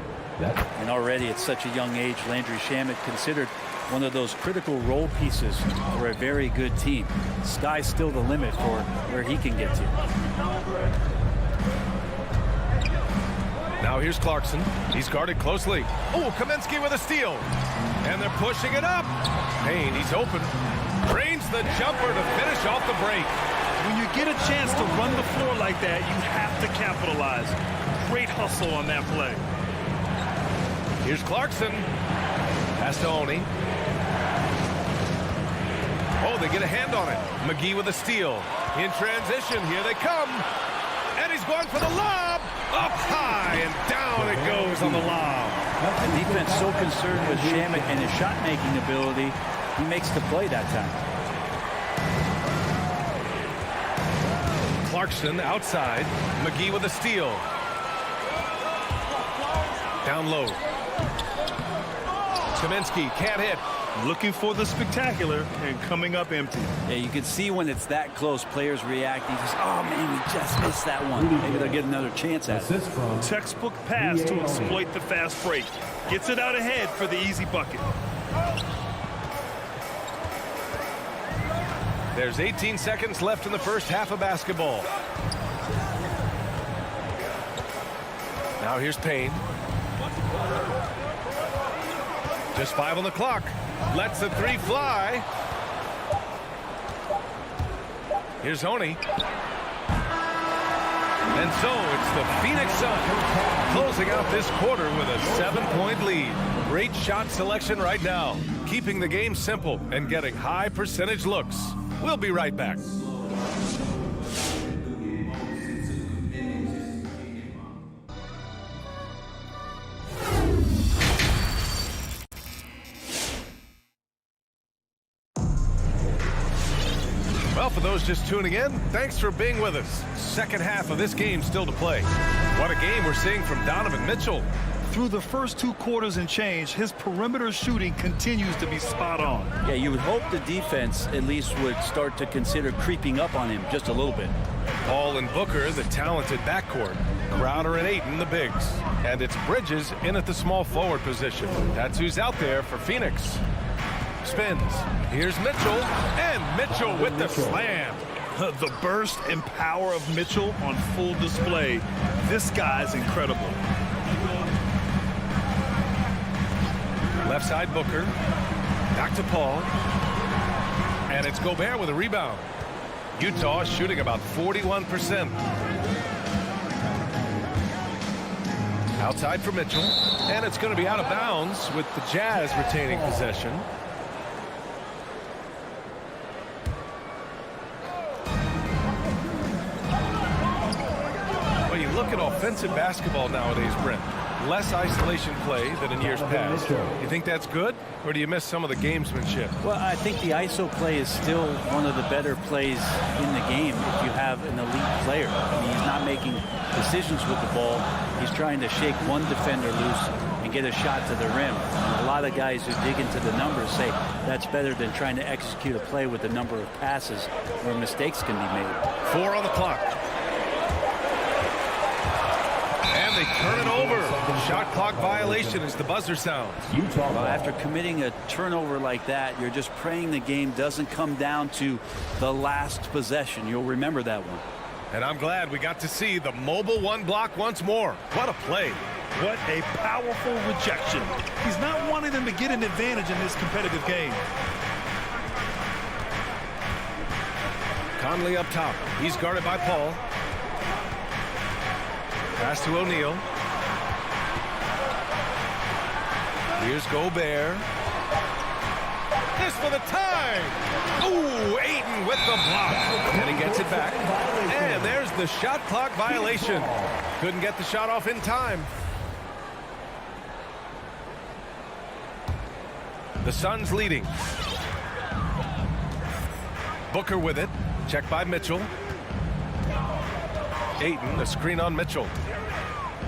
And already at such a young age, Landry Shamet considered one of those critical role pieces for a very good team. Sky's still the limit for where he can get to. Now here's Clarkson. He's guarded closely. Oh, Kaminsky with a steal. And they're pushing it up. Payne, he's open. Drains the jumper to finish off the break. When you get a chance to run the floor like that, you have to capitalize. Great hustle on that play. Here's Clarkson. Pass to Oni. Oh, they get a hand on it. McGee with a steal. In transition, here they come. And he's going for the lob. Up high, and down it goes on the lob. The defense so concerned with Shamet and his shot-making ability, he makes the play that time. Clarkson outside. McGee with a steal. Down low. Kaminsky can't hit. Looking for the spectacular and coming up empty. Yeah, you can see when it's that close, players reacting. Just, oh, man, we just missed that one. Maybe they'll get another chance at it. Textbook pass to exploit the fast break. Gets it out ahead for the easy bucket. There's 18 seconds left in the first half of basketball. Now here's Payne. Just 5 on the clock. Lets the three fly. Here's Oni. And so it's the Phoenix Suns closing out this quarter with a 7-point lead. Great shot selection right now, keeping the game simple and getting high percentage looks. We'll be right back. Well, for those just tuning in, thanks for being with us. Second half of this game still to play. What a game we're seeing from Donovan Mitchell. Through the first 2 quarters and change, his perimeter shooting continues to be spot on. Yeah, you would hope the defense at least would start to consider creeping up on him just a little bit. Paul and Booker, the talented backcourt. Crowder and Ayton, the bigs. And it's Bridges in at the small forward position. That's who's out there for Phoenix. Spins. Here's Mitchell. And Mitchell with the slam. The burst and power of Mitchell on full display. This guy's incredible. Left side Booker. Back to Paul. And it's Gobert with a rebound. Utah shooting about 41%. Outside for Mitchell. And it's going to be out of bounds with the Jazz retaining possession. Well, you look at offensive basketball nowadays, Brent. Less isolation play than in years past. You think that's good, or do you miss some of the gamesmanship? Well, I think the ISO play is still one of the better plays in the game if you have an elite player. I mean, he's not making decisions with the ball. He's trying to shake one defender loose and get a shot to the rim. And a lot of guys who dig into the numbers say that's better than trying to execute a play with a number of passes where mistakes can be made. 4 on the clock. And they turn it over. Shot clock violation as the buzzer sounds. Well, after committing a turnover like that, you're just praying the game doesn't come down to the last possession. You'll remember that one. And I'm glad we got to see the mobile one block once more. What a play. What a powerful rejection. He's not wanting them to get an advantage in this competitive game. Conley up top. He's guarded by Paul. Pass to O'Neal. Here's Gobert. This for the tie. Ooh, Ayton with the block. And he gets it back. And there's the shot clock violation. Couldn't get the shot off in time. The Suns leading. Booker with it. Checked by Mitchell. Ayton, a screen on Mitchell.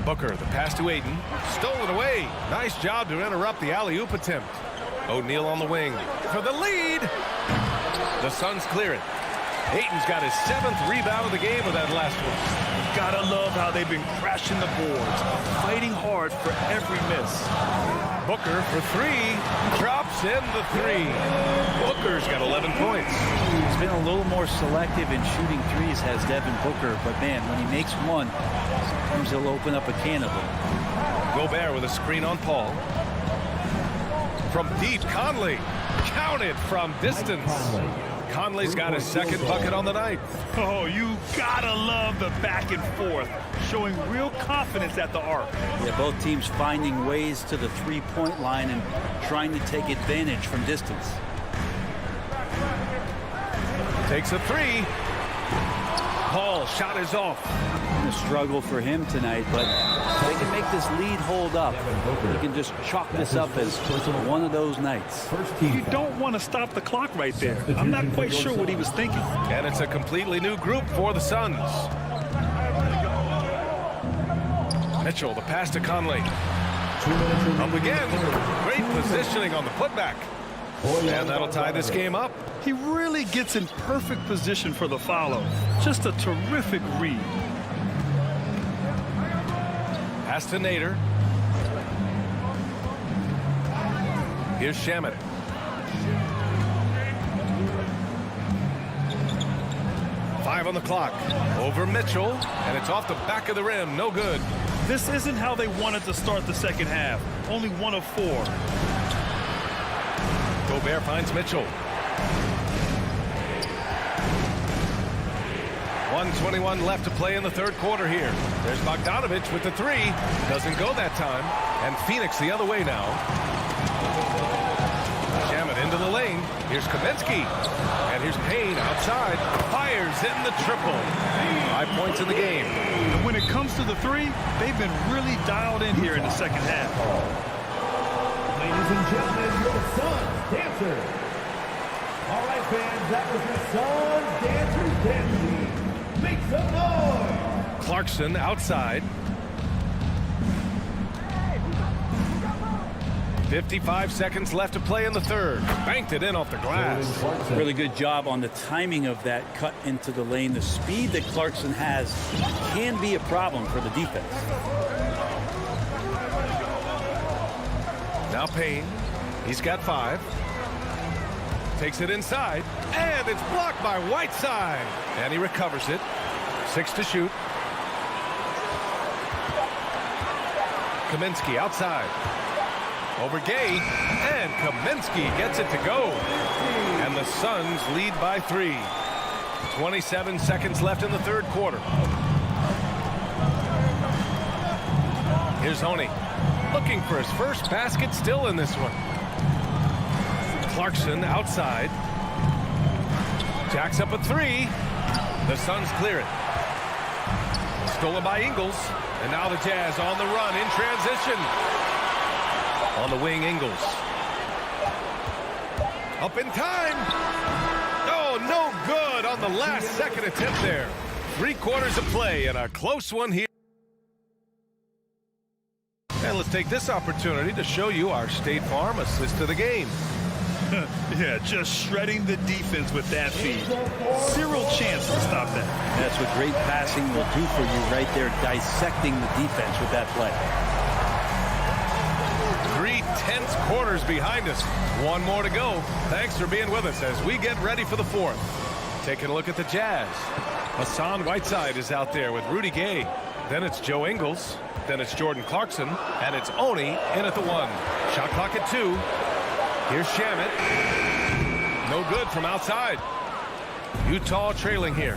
Booker, the pass to Ayton. Stolen away. Nice job to interrupt the alley-oop attempt. O'Neal on the wing for the lead. The Suns clear it. Ayton's got his 7th rebound of the game with that last one. Gotta love how they've been crashing the boards, fighting hard for every miss. Booker for 3, drops in the 3. Booker's got 11 points. He's been a little more selective in shooting threes, has Devin Booker, but man, when he makes one, sometimes he'll open up a can of them. Gobert with a screen on Paul. From deep, Conley counted from distance. Conley's got his 2nd bucket on the night. Oh, you gotta love the back and forth, showing real confidence at the arc. Yeah, both teams finding ways to the three-point line and trying to take advantage from distance. Takes a 3. Paul, shot is off. A struggle for him tonight, but if they can make this lead hold up, you can just chalk this up as one of those nights. You don't want to stop the clock right there. I'm not quite sure what he was thinking. And it's a completely new group for the Suns. Mitchell, the pass to Conley. Up again. Great positioning on the putback. And that'll tie this game up. He really gets in perfect position for the follow. Just a terrific read. Pass to Nader. Here's Shamet. Five on the clock. Over Mitchell. And it's off the back of the rim. No good. This isn't how they wanted to start the second half. Only 1 of 4. Gobert finds Mitchell. 1:21 left to play in the 3rd quarter here. There's Bogdanovich with the 3. Doesn't go that time. And Phoenix the other way now. Shamet into the lane. Here's Kaminsky. And here's Payne outside. Fires in the triple. 5 points in the game. And when it comes to the 3, they've been really dialed in here in the second half. Ladies and gentlemen, your Suns dancer. All right, fans, that was your Suns dancers dancing. Make some noise. Clarkson outside. 55 seconds left to play in the 3rd. Banked it in off the glass. Really good job on the timing of that cut into the lane. The speed that Clarkson has can be a problem for the defense. Now Payne. He's got 5. Takes it inside. And it's blocked by Whiteside. And he recovers it. 6 to shoot. Kaminsky outside. Over Gay. And Kaminsky gets it to go. And the Suns lead by 3. 27 seconds left in the 3rd quarter. Here's Honey. Looking for his first basket, still in this one. Clarkson outside. Jacks up a 3. The Suns clear it. Stolen by Ingles. And now the Jazz on the run in transition. On the wing, Ingles. Up in time. Oh, no good on the last second attempt there. 3 quarters of play and a close one here. And let's take this opportunity to show you our State Farm assist to the game. Yeah, just shredding the defense with that feed. 0 chance to stop that. That's what great passing will do for you right there, dissecting the defense with that play. 3 tense quarters behind us. 1 more to go. Thanks for being with us as we get ready for the 4th. Taking a look at the Jazz. Hassan Whiteside is out there with Rudy Gay. Then it's Joe Ingles. Then it's Jordan Clarkson. And it's Oni in at the 1. Shot clock at 2. Here's Shamet. No good from outside. Utah trailing here.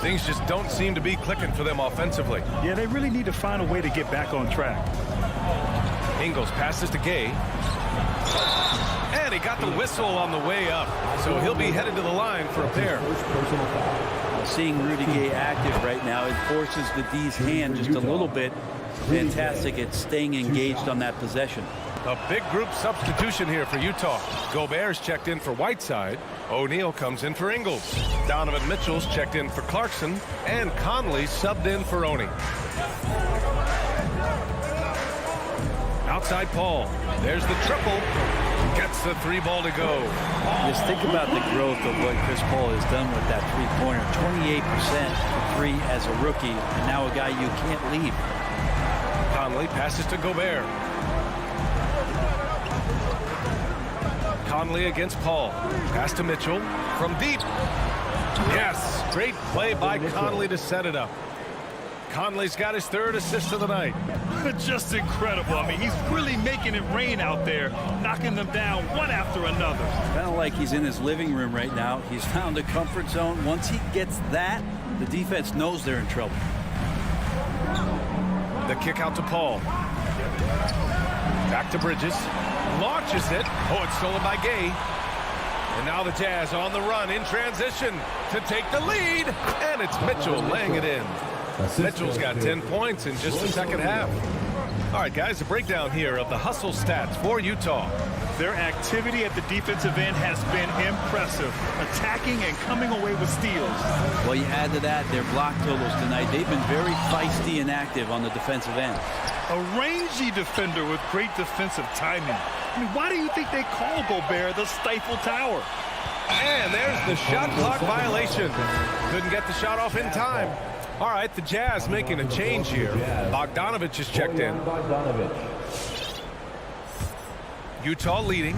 Things just don't seem to be clicking for them offensively. Yeah, they really need to find a way to get back on track. Ingles passes to Gay. And he got the whistle on the way up. So he'll be headed to the line for a pair. Seeing Rudy Gay active right now, it forces the D's hand just a little bit. Fantastic at staying engaged on that possession. A big group substitution here for Utah. Gobert's checked in for Whiteside. O'Neal comes in for Ingles. Donovan Mitchell's checked in for Clarkson. And Conley subbed in for Oni. Outside Paul. There's the triple. Gets the 3 ball to go. Just think about the growth of what Chris Paul has done with that three-pointer. 28% for 3 as a rookie, and now a guy you can't leave. Conley passes to Gobert. Conley against Paul. Pass to Mitchell from deep. Yes, great play by Conley to set it up. Conley's got his 3rd assist of the night. Just incredible. I mean, he's really making it rain out there, knocking them down one after another. Kind of like he's in his living room right now. He's found a comfort zone. Once he gets that, the defense knows they're in trouble. The kick out to Paul. Back to Bridges. Launches it. Oh, it's stolen by Gay. And now the Jazz on the run in transition to take the lead. And it's Mitchell laying it in. Mitchell's got 10 points in just the second half. All right, guys, a breakdown here of the hustle stats for Utah. Their activity at the defensive end has been impressive, attacking and coming away with steals. Well, you add to that their block totals tonight. They've been very feisty and active on the defensive end. A rangy defender with great defensive timing. I mean, why do you think they call Gobert the Stifle Tower? And there's the shot clock violation. Couldn't get the shot off in time. All right, the Jazz making a change here. Bogdanovich is checked in. Utah leading.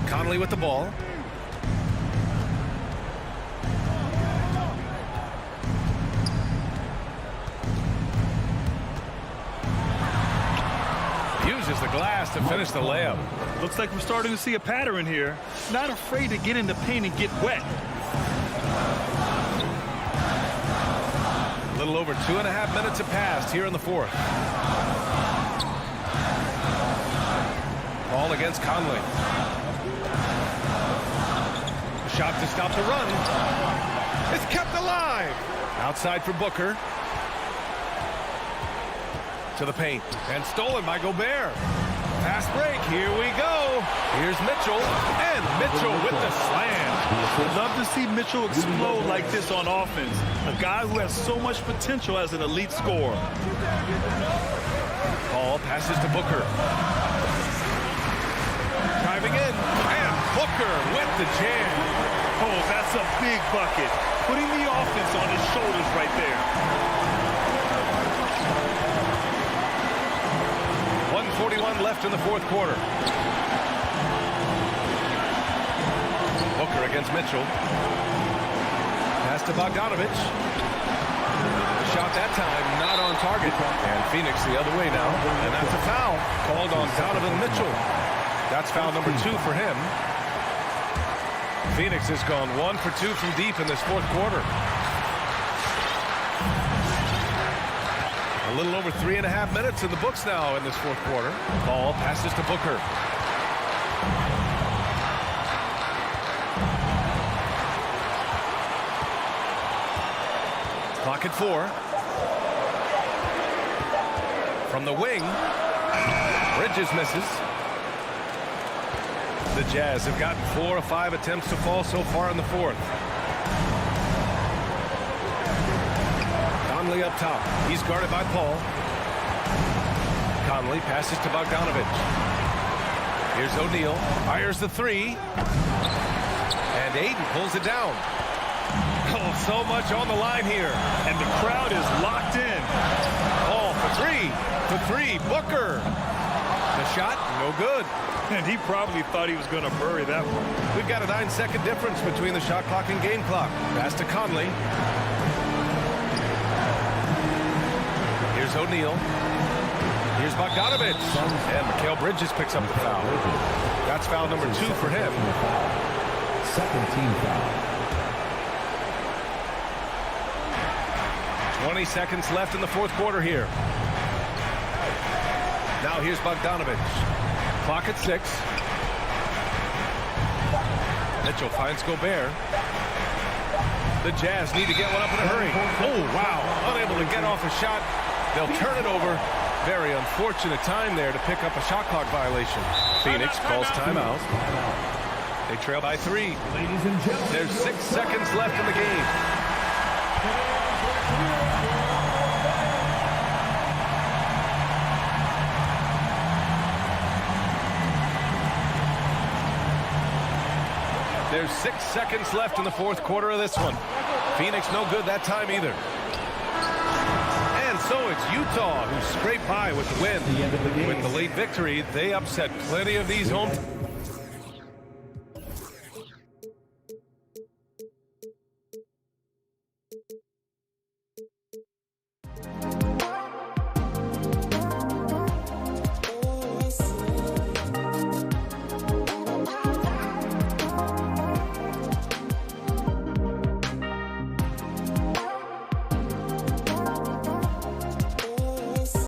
Conley with the ball. Uses the glass to finish the layup. Looks like we're starting to see a pattern here. Not afraid to get in the paint and get wet. A little over 2.5 minutes have passed here in the 4th. Ball against Conley. The shot to stop the run. It's kept alive. Outside for Booker. To the paint. And stolen by Gobert. Fast break. Here we go. Here's Mitchell. And Mitchell with the slam. I'd love to see Mitchell explode like this on offense. A guy who has so much potential as an elite scorer. Paul passes to Booker. Driving in. And Booker with the jam. Oh, that's a big bucket. Putting the offense on his shoulders right there. 1:41 left in the 4th quarter. Booker against Mitchell. Pass to Bogdanovich. Shot that time, not on target. And Phoenix the other way now. And that's a foul called on Donovan Mitchell. That's foul number 2 for him. Phoenix has gone 1 for 2 from deep in this 4th quarter. A little over 3.5 minutes in the books now in this 4th quarter. Ball passes to Booker. Clock at 4. From the wing, Bridges misses. The Jazz have gotten 4 of 5 attempts to fall so far in the 4th. Conley up top. He's guarded by Paul. Conley passes to Bogdanovich. Here's O'Neal. Fires the 3. And Ayton pulls it down. Oh, so much on the line here. And the crowd is locked in. Paul for 3. For 3. Booker. The shot, no good. And he probably thought he was going to bury that one. We've got a 9-second difference between the shot clock and game clock. Pass to Conley. Here's O'Neal. Here's Bogdanovich. And Mikal Bridges picks up the foul. That's foul number 2 for him. Second team foul. 20 seconds left in the 4th quarter here. Now here's Bogdanovich. Clock at 6. Mitchell finds Gobert. The Jazz need to get one up in a hurry. Oh, wow. Unable to get off a shot. They'll turn it over. Very unfortunate time there to pick up a shot clock violation. Phoenix calls timeout. They trail by 3. There's 6 seconds left in the game. There's 6 seconds left in the fourth quarter of this one. Phoenix no good that time either. And so it's Utah who scrape by with the win. With the late victory, they upset plenty of these home